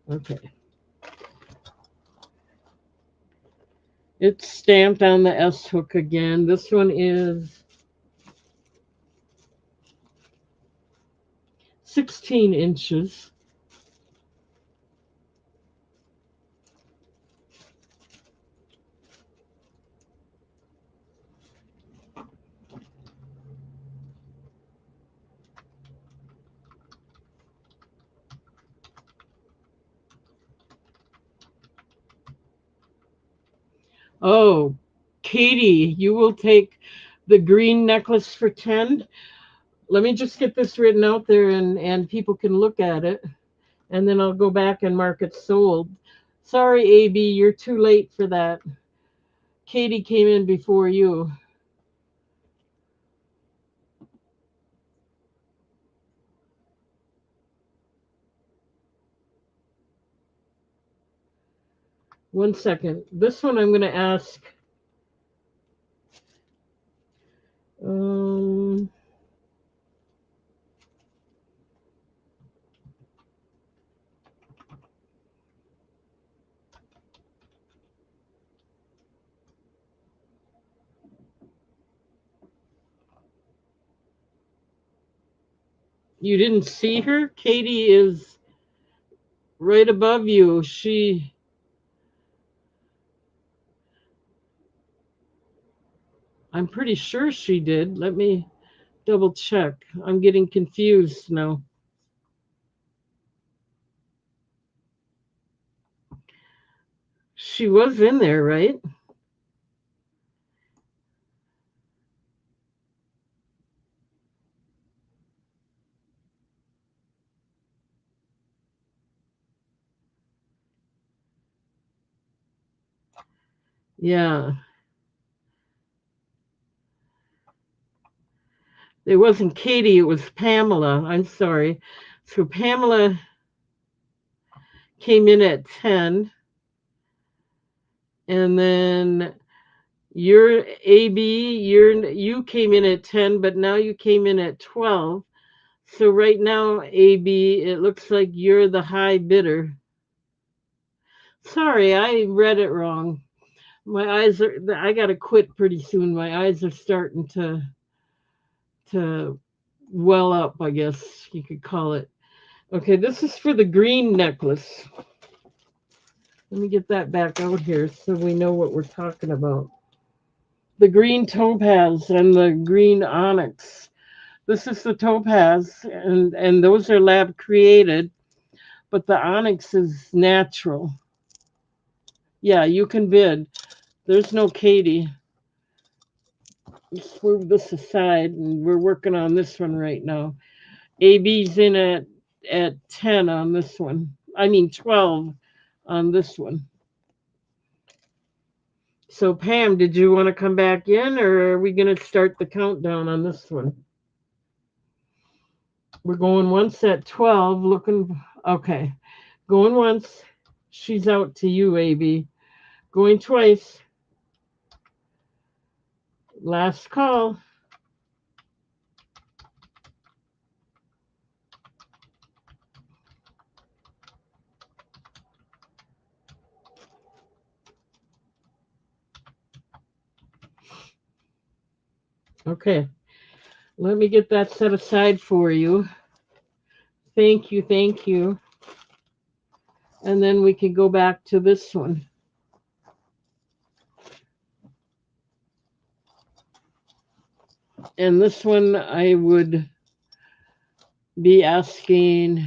[SPEAKER 1] Okay. It's stamped on the S hook again. This one is 16 inches. Oh, Katie, you will take the green necklace for 10. Let me just get this written out there and people can look at it. And then I'll go back and mark it sold. Sorry, AB, you're too late for that. Katie came in before you. One second. This one I'm going to ask. Um, you didn't see her? Katie is right above you. I'm pretty sure she did. Let me double check. I'm getting confused now. She was in there, right? Yeah. It wasn't Katie, it was Pamela. I'm sorry. So Pamela came in at 10, and then your AB, you came in at 10, but now you came in at 12. So right now, AB, it looks like you're the high bidder. Sorry, I read it wrong. My eyes are, I got to quit pretty soon. My eyes are starting to well up, I guess you could call it. Okay, this is for the green necklace. Let me get that back out here so we know what we're talking about. The green topaz and the green onyx. This is the topaz, and those are lab created, but the onyx is natural. Yeah, you can bid. There's no Katie. Let's move this aside, and we're working on this one right now. AB's in at 10 on this one. I mean 12 on this one. So Pam, did you want to come back in, or are we going to start the countdown on this one? We're going once at 12, looking okay. Going once. She's out to you, AB. Going twice. Last call. Okay. Let me get that set aside for you. Thank you, thank you. And then we can go back to this one. And this one I would be asking.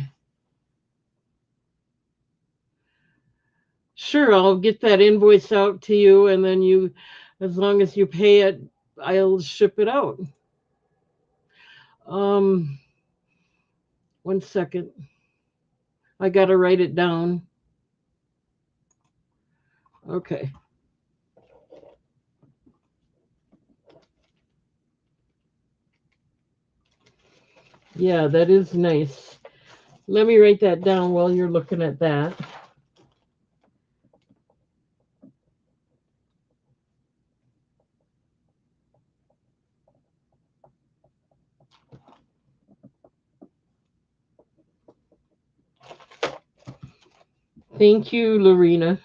[SPEAKER 1] Sure, I'll get that invoice out to you, and then you, as long as you pay it, I'll ship it out. Um, one second. I gotta write it down. Okay. Yeah, that is nice. Let me write that down while you're looking at that. Thank you, Lorena.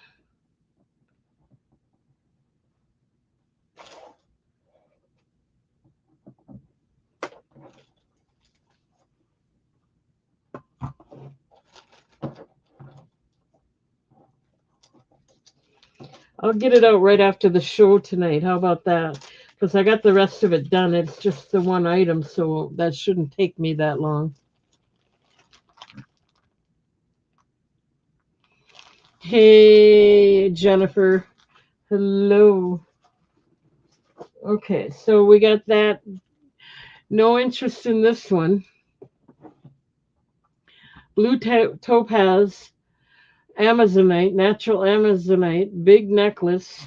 [SPEAKER 1] I'll get it out right after the show tonight. How about that? Because I got the rest of it done. It's just the one item, so that shouldn't take me that long. Hey, Jennifer. Hello. Okay, so we got that. No interest in this one. Blue topaz, Amazonite, natural Amazonite, big necklace.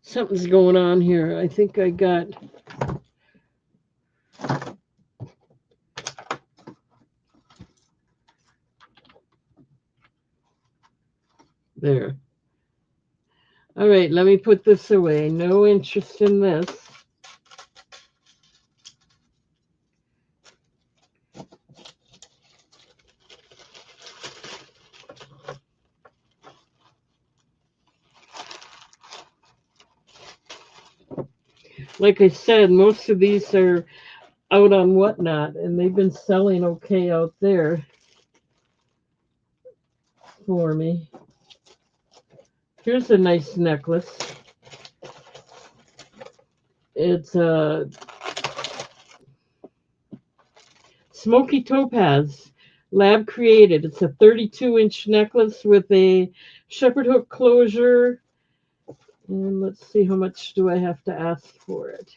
[SPEAKER 1] Something's going on here. I think I got. There. All right, let me put this away. No interest in this. Like I said, most of these are out on Whatnot, and they've been selling okay out there for me. Here's a nice necklace. It's a smoky topaz, lab created. It's a 32-inch necklace with a shepherd hook closure. And let's see, how much do I have to ask for it?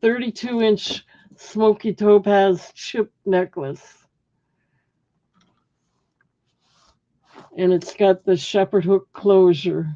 [SPEAKER 1] $32-inch smoky topaz chip necklace. And it's got the shepherd hook closure.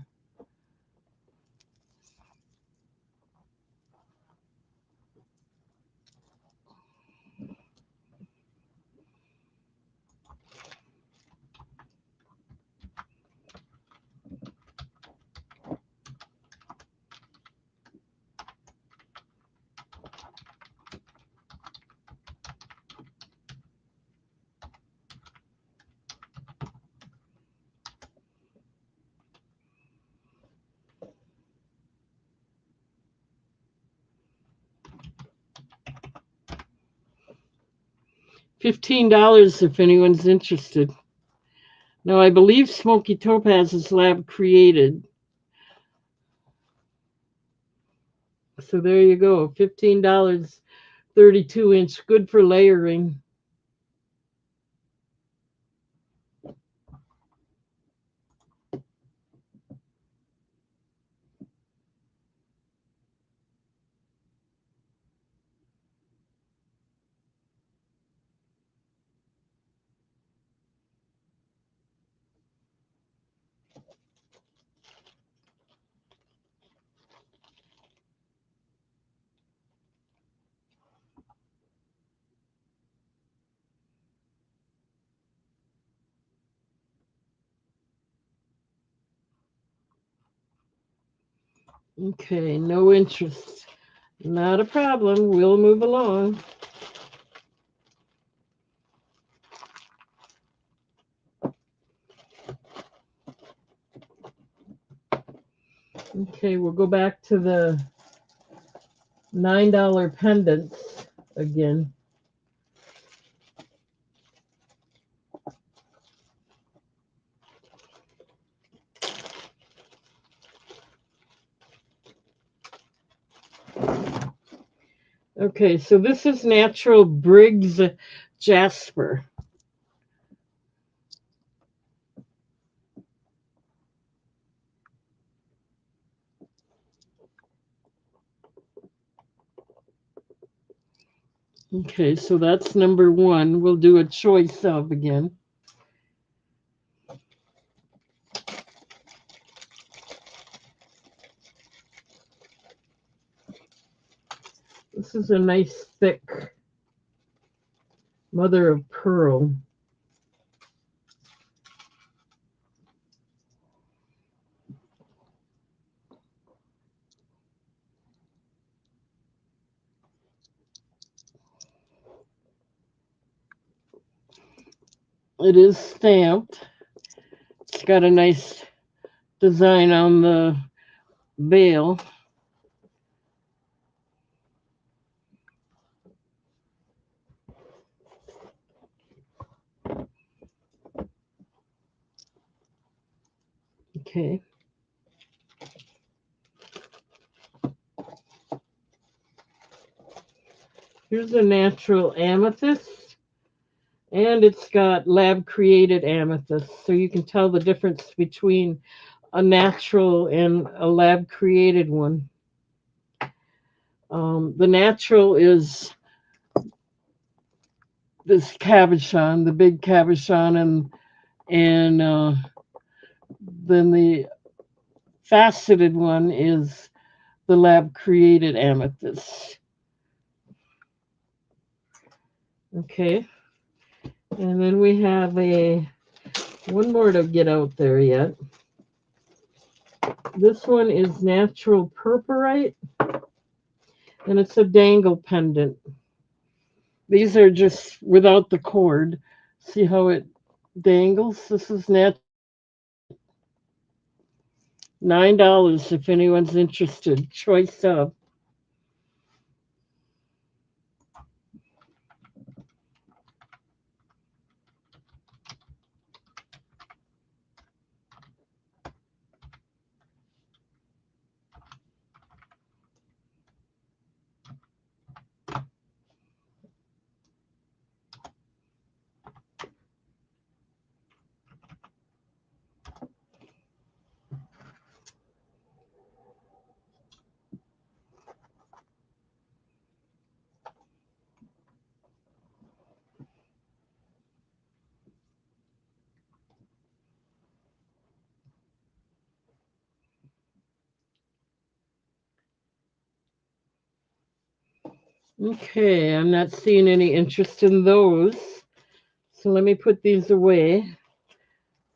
[SPEAKER 1] $15 if anyone's interested. Now, I believe Smoky Topaz is lab created. So there you go, $15, 32-inch, good for layering. Okay, no interest. Not a problem. We'll move along. Okay, we'll go back to the $9 pendants again. Okay, so this is natural Briggs jasper. Okay, so that's number one. We'll do a choice of again. This is a nice thick mother of pearl. It is stamped. It's got a nice design on the bail. Okay. Here's a natural amethyst, and it's got lab created amethyst. So you can tell the difference between a natural and a lab created one. The natural is this cabochon, the big cabochon, and then the faceted one is the lab created amethyst. Okay, and then we have a one more to get out there yet. This one is natural purpurite, and it's a dangle pendant. These are just without the cord. See how it dangles? This is natural purpurite. $9 if anyone's interested. Choice of. Okay, I'm not seeing any interest in those. So let me put these away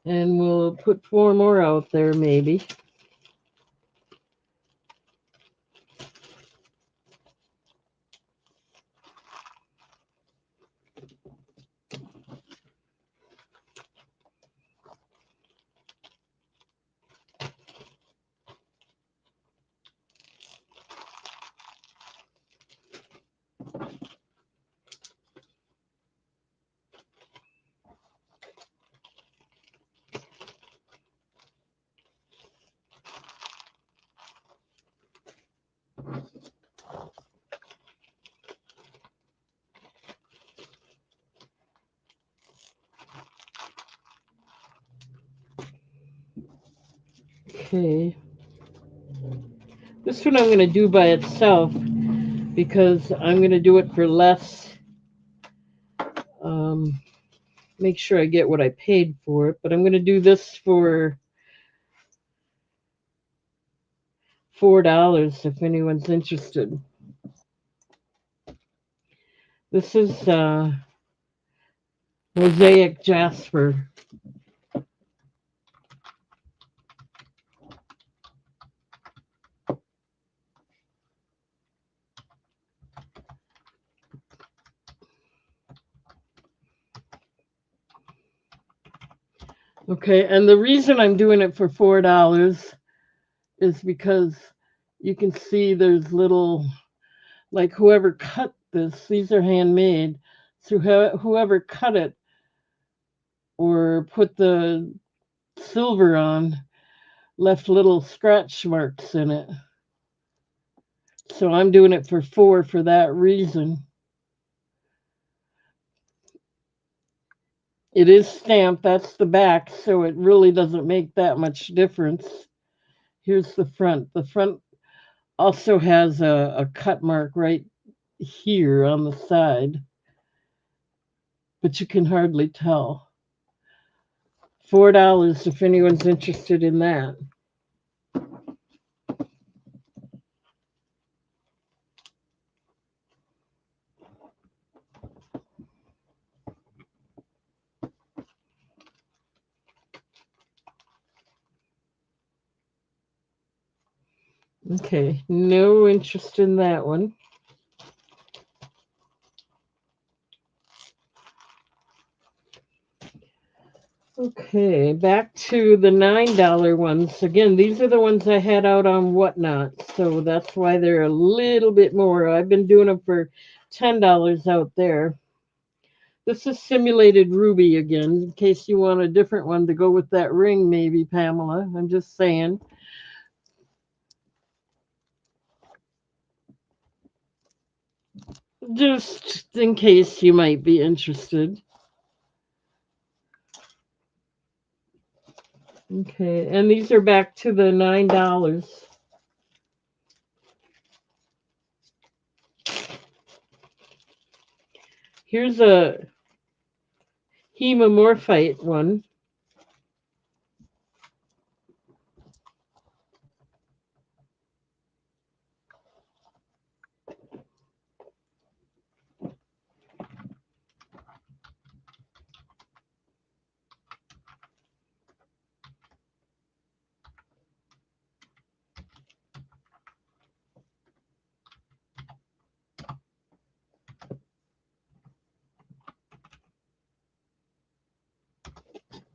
[SPEAKER 1] and we'll put four more out there maybe. Okay. This one I'm going to do by itself because I'm going to do it for less. Um, Make sure I get what I paid for it, but I'm going to do this for $4 if anyone's interested. This is mosaic jasper. Okay, and the reason I'm doing it for $4 is because you can see there's little, like whoever cut this, these are handmade. So whoever cut it or put the silver on left little scratch marks in it. So I'm doing it for $4 for that reason. It is stamped, that's the back, so it really doesn't make that much difference. Here's the front. The front also has a cut mark right here on the side, but you can hardly tell. $4 if anyone's interested in that. Okay, no interest in that one. Okay, back to the $9 ones. Again, these are the ones I had out on Whatnot, so that's why they're a little bit more. I've been doing them for $10 out there. This is simulated ruby again, in case you want a different one to go with that ring, maybe, Pamela. I'm just saying. just in case you might be interested. Okay, and these are back to the $9. Here's a hemomorphite one.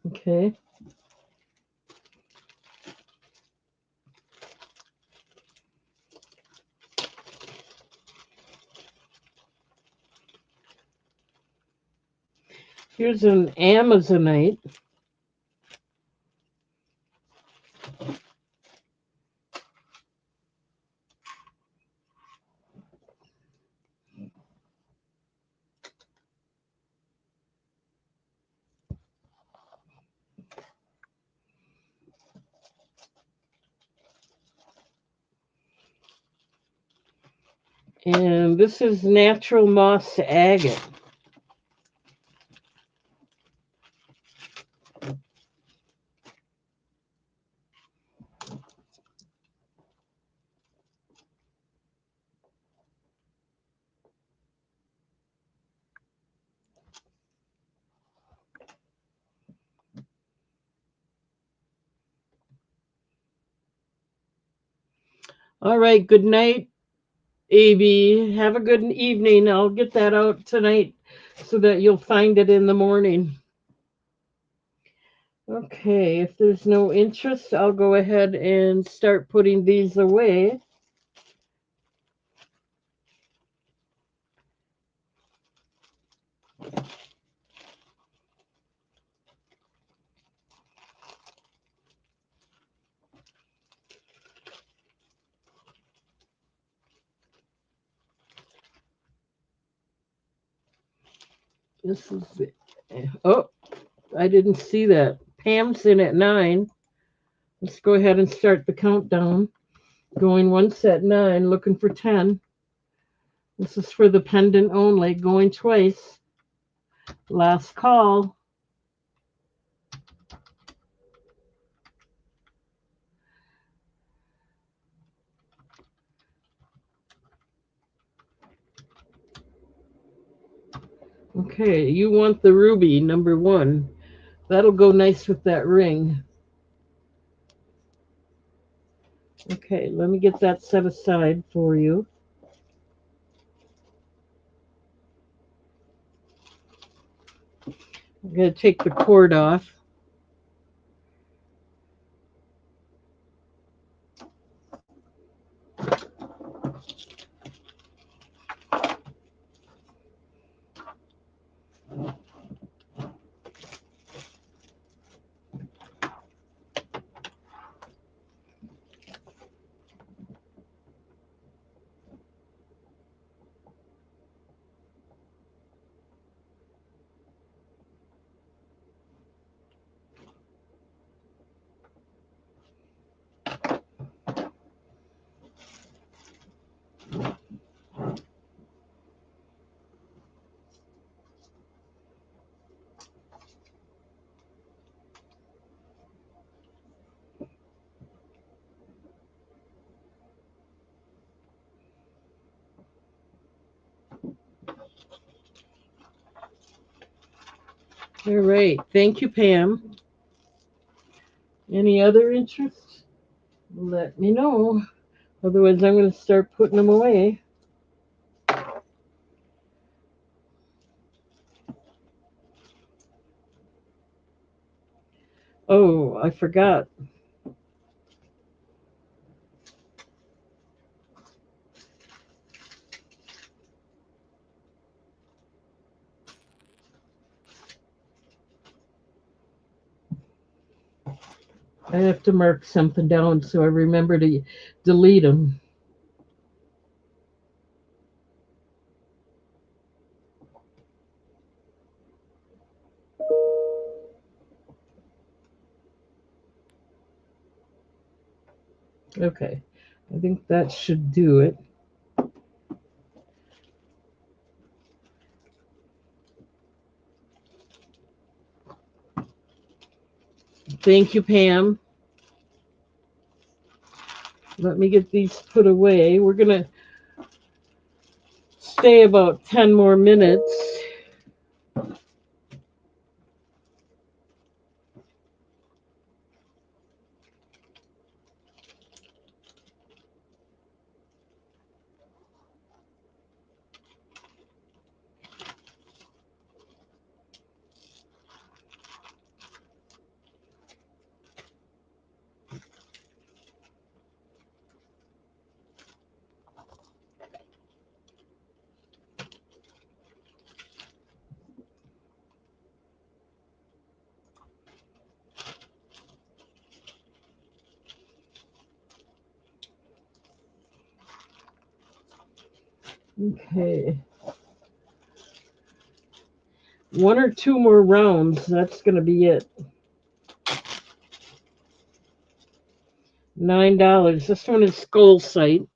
[SPEAKER 1] Okay. Here's an Amazonite. And this is natural moss agate. All right, good night, AB. Have a good evening. I'll get that out tonight so that you'll find it in the morning. Okay, if there's no interest, I'll go ahead and start putting these away. This is it. Oh, I didn't see that. Pam's in at 9. Let's go ahead and start the countdown. Going once at 9, looking for 10. This is for the pendant only, going twice. Last call. Okay, you want the ruby, number 1. That'll go nice with that ring. Okay, let me get that set aside for you. I'm going to take the cord off. All right, thank you, Pam. Any other interest? Let me know. Otherwise, I'm going to start putting them away. Oh, I forgot. I have to mark something down so I remember to delete them. Okay, I think that should do it. Thank you, Pam. Let me get these put away. We're going to stay about 10 more minutes. Okay. One or two more rounds. That's going to be it. $9. This one is Skull Sight.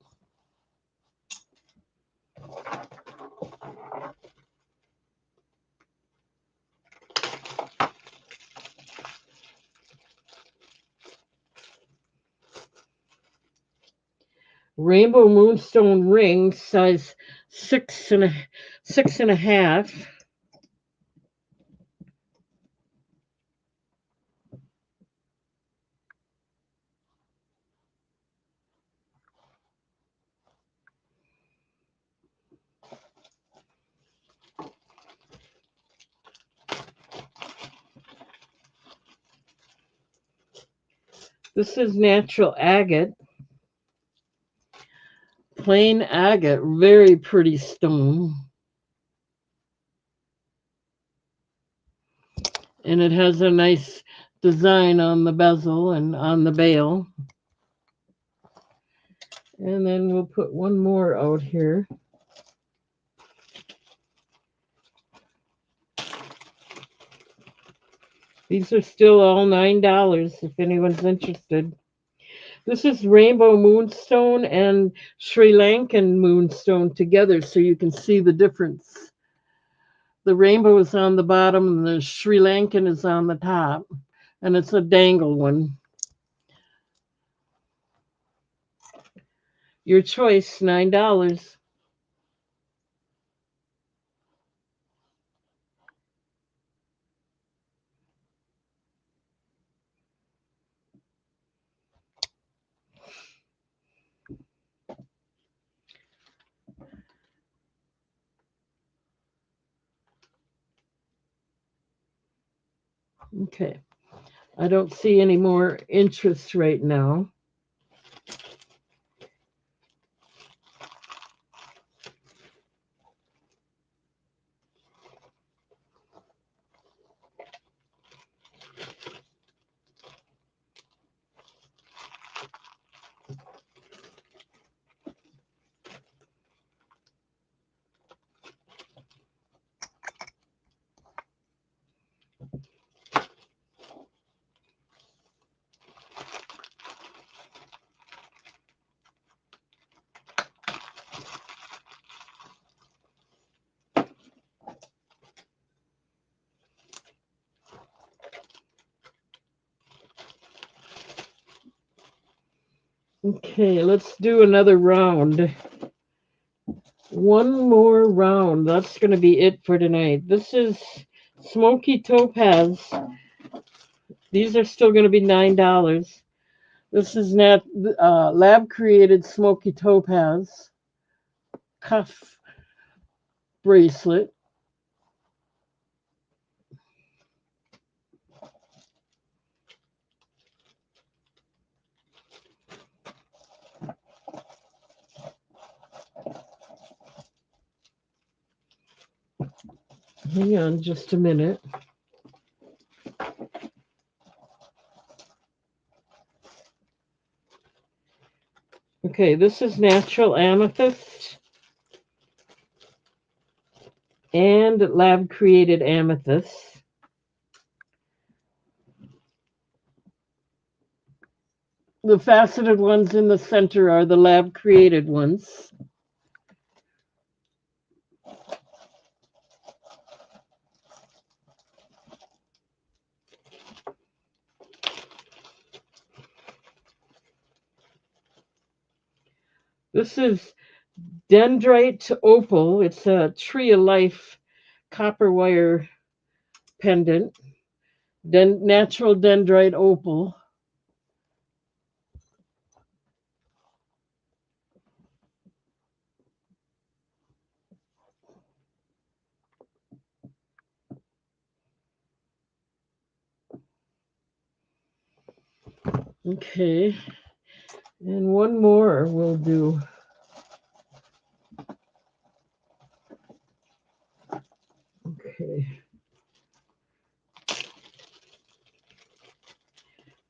[SPEAKER 1] Rainbow Moonstone ring, size 6.5. This is natural agate. Plain agate, very pretty stone. And it has a nice design on the bezel and on the bail. And then we'll put one more out here. These are still all $9 if anyone's interested. This is Rainbow Moonstone and Sri Lankan Moonstone together so you can see the difference. The rainbow is on the bottom and the Sri Lankan is on the top. And it's a dangle one. Your choice, $9. Okay. I don't see any more interest right now. Okay, let's do another round. One more round. That's going to be it for tonight. This is Smoky Topaz. These are still going to be $9. This is lab created Smoky Topaz cuff bracelet. Hang on just a minute. Okay, this is natural amethyst and lab created amethyst. The faceted ones in the center are the lab created ones. This is dendrite opal. It's a tree of life copper wire pendant. Natural dendrite opal. Okay. And one more we'll do. Okay.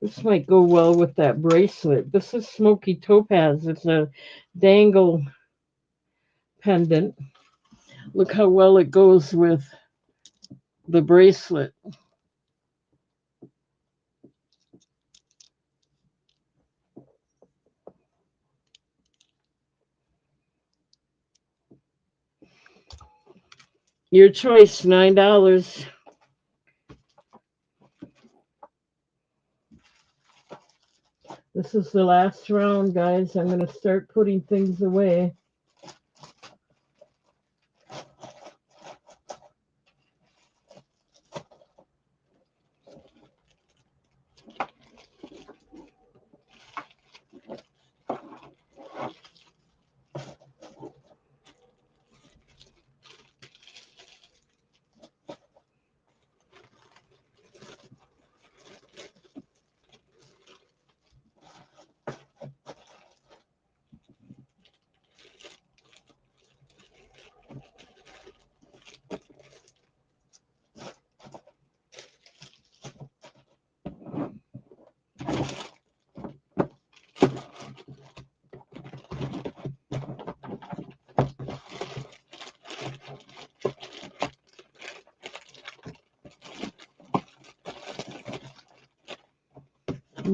[SPEAKER 1] This might go well with that bracelet. This is Smoky Topaz. It's a dangle pendant. Look how well it goes with the bracelet. Your choice, $9. This is the last round, guys. I'm going to start putting things away.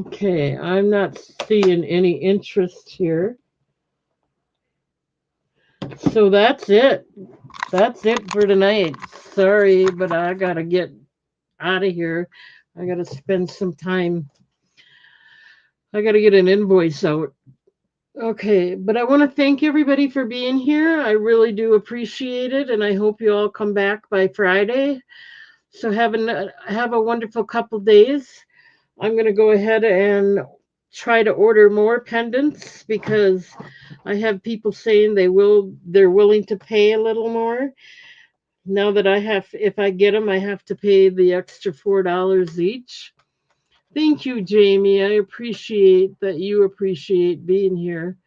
[SPEAKER 1] Okay, I'm not seeing any interest here. So that's it. That's it for tonight. Sorry, but I got to get out of here. I got to spend some time. I got to get an invoice out. Okay, but I want to thank everybody for being here. I really do appreciate it, and I hope you all come back by Friday. So have a wonderful couple days. I'm going to go ahead and try to order more pendants because I have people saying they're willing to pay a little more. Now that if I get them, I have to pay the extra $4 each. Thank you, Jamie. I appreciate that you appreciate being here.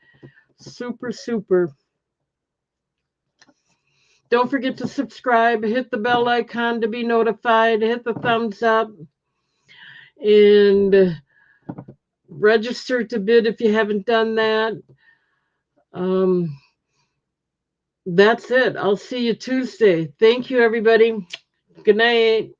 [SPEAKER 1] Super, super. Don't forget to subscribe, hit the bell icon to be notified, hit the thumbs up, and register to bid if you haven't done that. That's it. I'll see you Tuesday. Thank you, everybody. Good night.